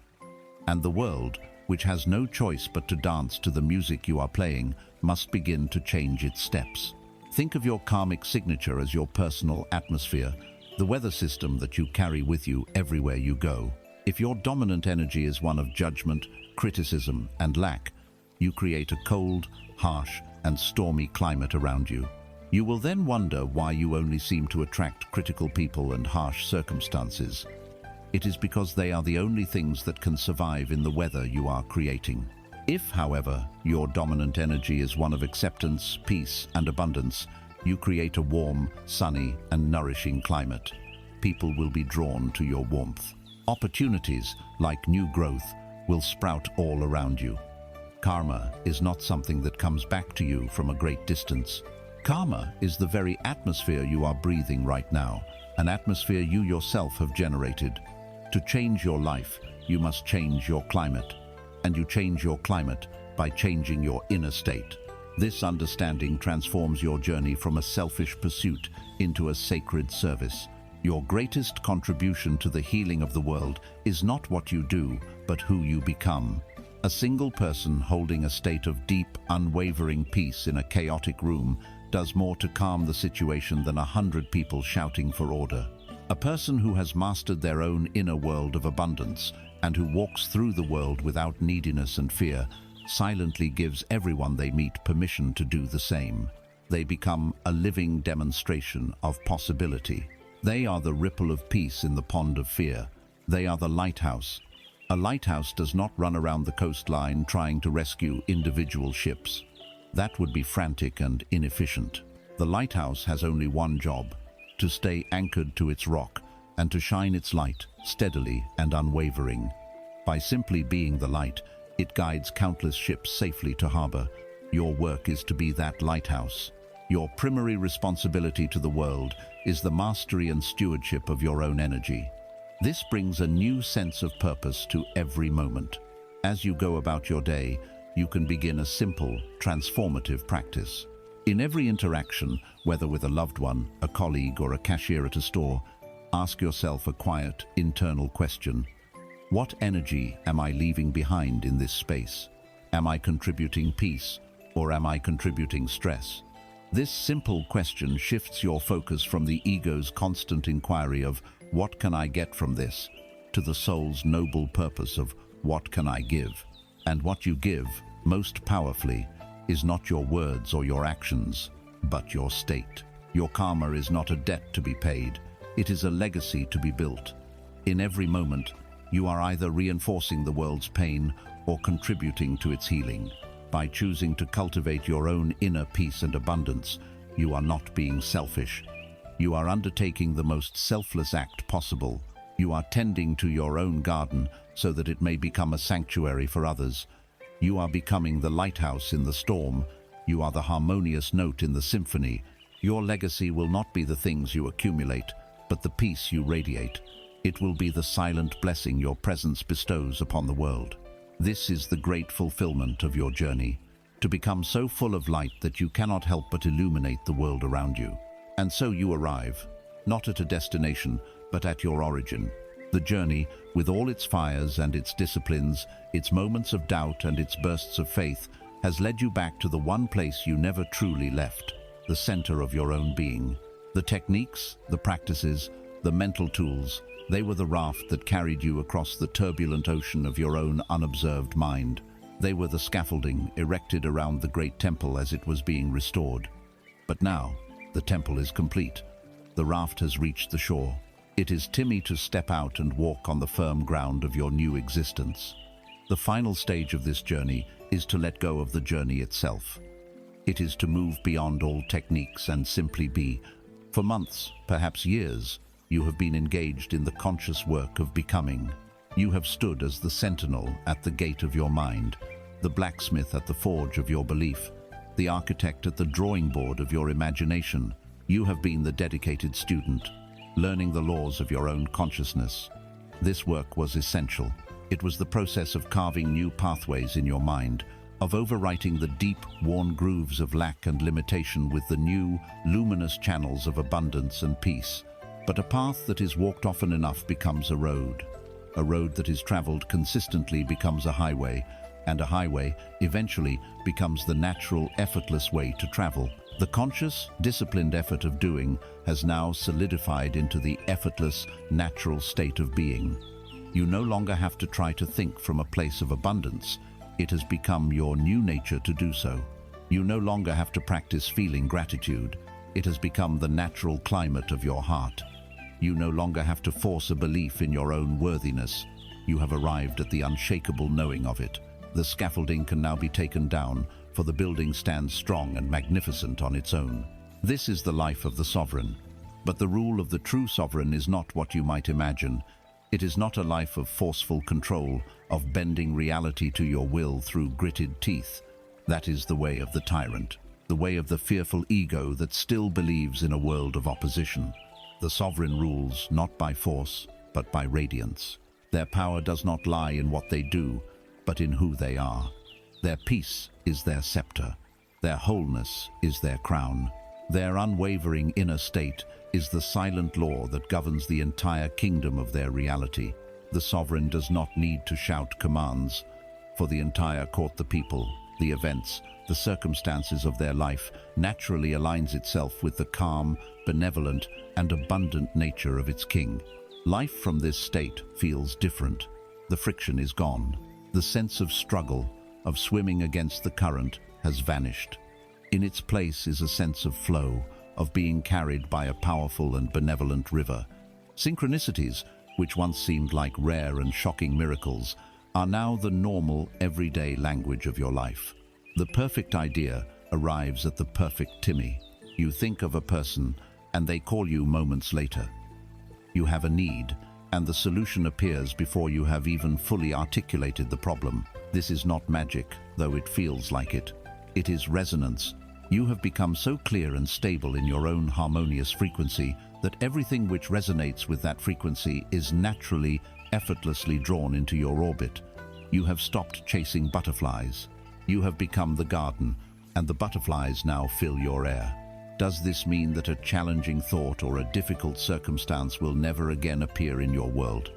And the world, which has no choice but to dance to the music you are playing, must begin to change its steps. Think of your karmic signature as your personal atmosphere, the weather system that you carry with you everywhere you go. If your dominant energy is one of judgment, criticism, and lack, you create a cold, harsh, and stormy climate around you. You will then wonder why you only seem to attract critical people and harsh circumstances. It is because they are the only things that can survive in the weather you are creating. If, however, your dominant energy is one of acceptance, peace, and abundance, you create a warm, sunny, and nourishing climate. People will be drawn to your warmth. Opportunities, like new growth, will sprout all around you. Karma is not something that comes back to you from a great distance. Karma is the very atmosphere you are breathing right now, an atmosphere you yourself have generated. To change your life, you must change your climate. And you change your climate by changing your inner state. This understanding transforms your journey from a selfish pursuit into a sacred service. Your greatest contribution to the healing of the world is not what you do, but who you become. A single person holding a state of deep, unwavering peace in a chaotic room does more to calm the situation than 100 people shouting for order. A person who has mastered their own inner world of abundance and who walks through the world without neediness and fear silently gives everyone they meet permission to do the same. They become a living demonstration of possibility. They are the ripple of peace in the pond of fear. They are the lighthouse. A lighthouse does not run around the coastline trying to rescue individual ships. That would be frantic and inefficient. The lighthouse has only one job: to stay anchored to its rock and to shine its light steadily and unwavering. By simply being the light, it guides countless ships safely to harbor. Your work is to be that lighthouse. Your primary responsibility to the world is the mastery and stewardship of your own energy. This brings a new sense of purpose to every moment. As you go about your day, you can begin a simple, transformative practice. In every interaction, whether with a loved one, a colleague, or a cashier at a store, ask yourself a quiet, internal question. What energy am I leaving behind in this space? Am I contributing peace, or am I contributing stress? This simple question shifts your focus from the ego's constant inquiry of "what can I get from this?" to the soul's noble purpose of "what can I give?" And what you give, most powerfully, is not your words or your actions, but your state. Your karma is not a debt to be paid. It is a legacy to be built. In every moment, you are either reinforcing the world's pain or contributing to its healing. By choosing to cultivate your own inner peace and abundance, you are not being selfish. You are undertaking the most selfless act possible. You are tending to your own garden so that it may become a sanctuary for others. You are becoming the lighthouse in the storm. You are the harmonious note in the symphony. Your legacy will not be the things you accumulate, but the peace you radiate. It will be the silent blessing your presence bestows upon the world. This is the great fulfillment of your journey, to become so full of light that you cannot help but illuminate the world around you. And so you arrive, not at a destination, but at your origin. The journey, with all its fires and its disciplines, its moments of doubt and its bursts of faith, has led you back to the one place you never truly left, the center of your own being. The techniques, the practices, the mental tools, they were the raft that carried you across the turbulent ocean of your own unobserved mind. They were the scaffolding erected around the great temple as it was being restored. But now, the temple is complete. The raft has reached the shore. It is time to step out and walk on the firm ground of your new existence. The final stage of this journey is to let go of the journey itself. It is to move beyond all techniques and simply be. For months, perhaps years, you have been engaged in the conscious work of becoming. You have stood as the sentinel at the gate of your mind, the blacksmith at the forge of your belief, the architect at the drawing board of your imagination. You have been the dedicated student, learning the laws of your own consciousness. This work was essential. It was the process of carving new pathways in your mind, of overwriting the deep, worn grooves of lack and limitation with the new, luminous channels of abundance and peace. But a path that is walked often enough becomes a road. A road that is traveled consistently becomes a highway, and a highway eventually becomes the natural, effortless way to travel. The conscious, disciplined effort of doing has now solidified into the effortless, natural state of being. You no longer have to try to think from a place of abundance. It has become your new nature to do so. You no longer have to practice feeling gratitude. It has become the natural climate of your heart. You no longer have to force a belief in your own worthiness. You have arrived at the unshakable knowing of it. The scaffolding can now be taken down, for the building stands strong and magnificent on its own. This is the life of the sovereign. But the rule of the true sovereign is not what you might imagine. It is not a life of forceful control, of bending reality to your will through gritted teeth. That is the way of the tyrant, the way of the fearful ego that still believes in a world of opposition. The sovereign rules not by force, but by radiance. Their power does not lie in what they do, but in who they are. Their peace is their scepter. Their wholeness is their crown. Their unwavering inner state is the silent law that governs the entire kingdom of their reality. The sovereign does not need to shout commands, for the entire court, the people, the events, the circumstances of their life naturally aligns itself with the calm, benevolent, and abundant nature of its king. Life from this state feels different. The friction is gone. The sense of struggle, of swimming against the current, has vanished. In its place is a sense of flow, of being carried by a powerful and benevolent river. Synchronicities, which once seemed like rare and shocking miracles, are now the normal, everyday language of your life. The perfect idea arrives at the perfect Timmy. You think of a person, and they call you moments later. You have a need, and the solution appears before you have even fully articulated the problem. This is not magic, though it feels like it. It is resonance. You have become so clear and stable in your own harmonious frequency that everything which resonates with that frequency is naturally, effortlessly drawn into your orbit. You have stopped chasing butterflies. You have become the garden, and the butterflies now fill your air. Does this mean that a challenging thought or a difficult circumstance will never again appear in your world?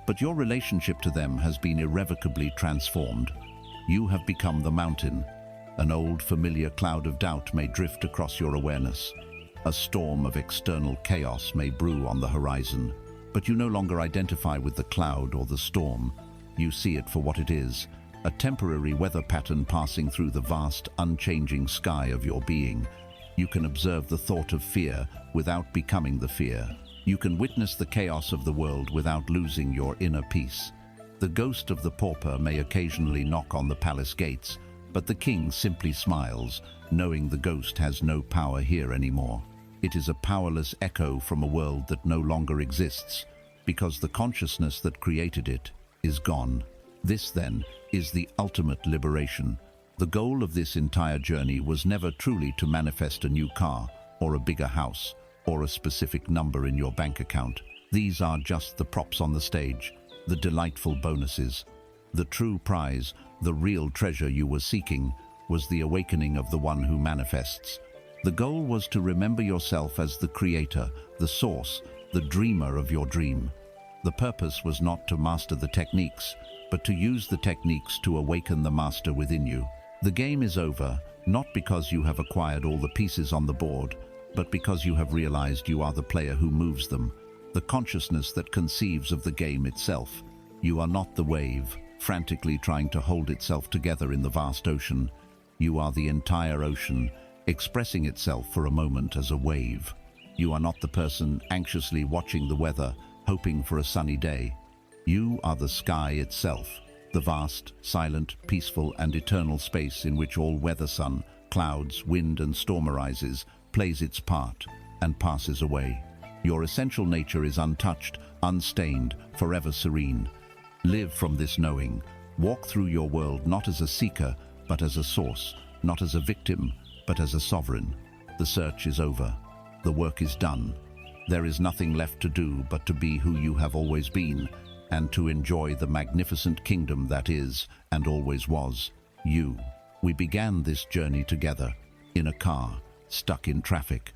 But your relationship to them has been irrevocably transformed. You have become the mountain. An old familiar cloud of doubt may drift across your awareness. A storm of external chaos may brew on the horizon. But you no longer identify with the cloud or the storm. You see it for what it is, a temporary weather pattern passing through the vast, unchanging sky of your being. You can observe the thought of fear without becoming the fear. You can witness the chaos of the world without losing your inner peace. The ghost of the pauper may occasionally knock on the palace gates, but the king simply smiles, knowing the ghost has no power here anymore. It is a powerless echo from a world that no longer exists, because the consciousness that created it is gone. This, then, is the ultimate liberation. The goal of this entire journey was never truly to manifest a new car, or a bigger house, or a specific number in your bank account. These are just the props on the stage, the delightful bonuses. The true prize, the real treasure you were seeking, was the awakening of the one who manifests. The goal was to remember yourself as the creator, the source, the dreamer of your dream. The purpose was not to master the techniques, but to use the techniques to awaken the master within you. The game is over, not because you have acquired all the pieces on the board, but because you have realized you are the player who moves them, the consciousness that conceives of the game itself. You are not the wave, frantically trying to hold itself together in the vast ocean. You are the entire ocean, expressing itself for a moment as a wave. You are not the person anxiously watching the weather, hoping for a sunny day. You are the sky itself, the vast, silent, peaceful, and eternal space in which all weather, sun, clouds, wind, and storm arises, plays its part, and passes away. Your essential nature is untouched, unstained, forever serene. Live from this knowing. Walk through your world not as a seeker, but as a source, not as a victim, but as a sovereign. The search is over. The work is done. There is nothing left to do but to be who you have always been, and to enjoy the magnificent kingdom that is, and always was, you. We began this journey together, in a car, stuck in traffic.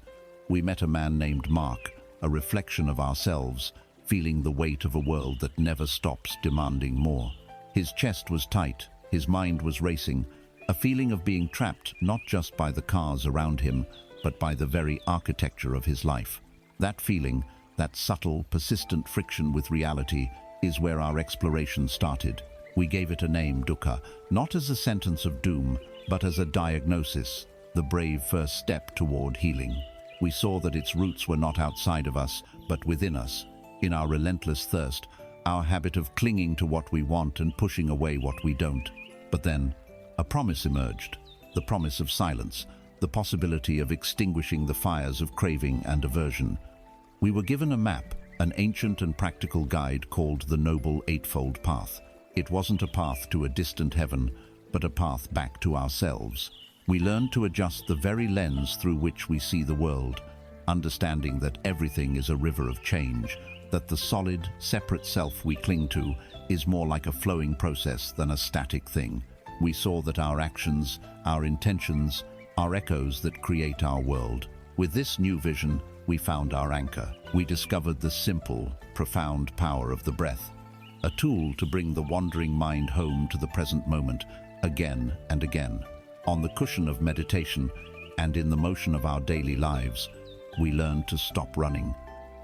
We met a man named Mark, a reflection of ourselves, feeling the weight of a world that never stops demanding more. His chest was tight, his mind was racing, a feeling of being trapped not just by the cars around him, but by the very architecture of his life. That feeling, that subtle, persistent friction with reality, is where our exploration started. We gave it a name, Dukkha, not as a sentence of doom, but as a diagnosis, the brave first step toward healing. We saw that its roots were not outside of us, but within us, in our relentless thirst, our habit of clinging to what we want and pushing away what we don't. But then, a promise emerged, the promise of silence, the possibility of extinguishing the fires of craving and aversion. We were given a map, an ancient and practical guide called the Noble Eightfold Path. It wasn't a path to a distant heaven, but a path back to ourselves. We learned to adjust the very lens through which we see the world, understanding that everything is a river of change, that the solid, separate self we cling to is more like a flowing process than a static thing. We saw that our actions, our intentions, are echoes that create our world. With this new vision, we found our anchor. We discovered the simple, profound power of the breath, a tool to bring the wandering mind home to the present moment, again and again. On the cushion of meditation and in the motion of our daily lives, we learned to stop running.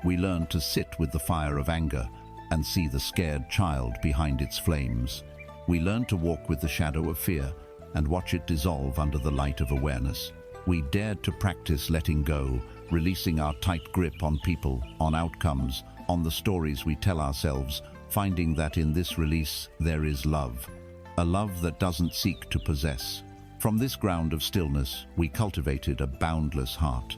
We learned to sit with the fire of anger and see the scared child behind its flames. We learned to walk with the shadow of fear and watch it dissolve under the light of awareness. We dared to practice letting go, releasing our tight grip on people, on outcomes, on the stories we tell ourselves, finding that in this release there is love, a love that doesn't seek to possess. From this ground of stillness, we cultivated a boundless heart.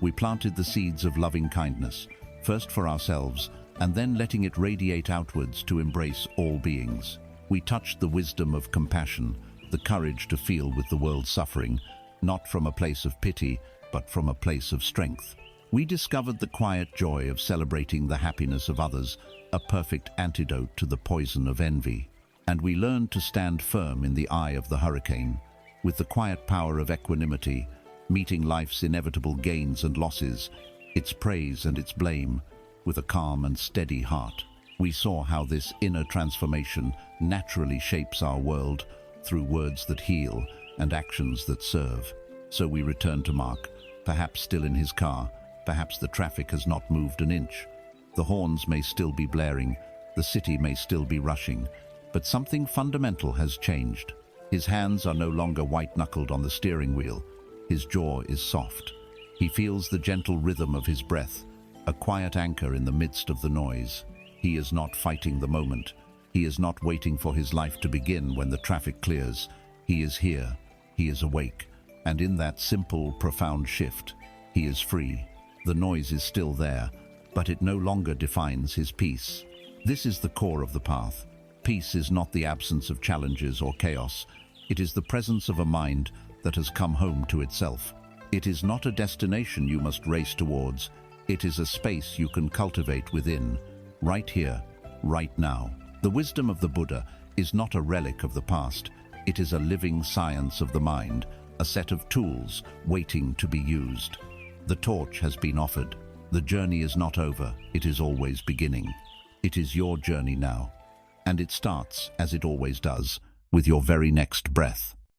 We planted the seeds of loving kindness, first for ourselves, and then letting it radiate outwards to embrace all beings. We touched the wisdom of compassion, the courage to feel with the world's suffering, not from a place of pity, but from a place of strength. We discovered the quiet joy of celebrating the happiness of others, a perfect antidote to the poison of envy. And we learned to stand firm in the eye of the hurricane, with the quiet power of equanimity, meeting life's inevitable gains and losses, its praise and its blame, with a calm and steady heart. We saw how this inner transformation naturally shapes our world through words that heal and actions that serve. So we returned to Mark, perhaps still in his car, perhaps the traffic has not moved an inch. The horns may still be blaring, the city may still be rushing, but something fundamental has changed. His hands are no longer white-knuckled on the steering wheel. His jaw is soft. He feels the gentle rhythm of his breath, a quiet anchor in the midst of the noise. He is not fighting the moment. He is not waiting for his life to begin when the traffic clears. He is here. He is awake. And in that simple, profound shift, he is free. The noise is still there, but it no longer defines his peace. This is the core of the path. Peace is not the absence of challenges or chaos. It is the presence of a mind that has come home to itself. It is not a destination you must race towards. It is a space you can cultivate within, right here, right now. The wisdom of the Buddha is not a relic of the past. It is a living science of the mind, a set of tools waiting to be used. The torch has been offered. The journey is not over. It is always beginning. It is your journey now. And it starts, as it always does, with your very next breath.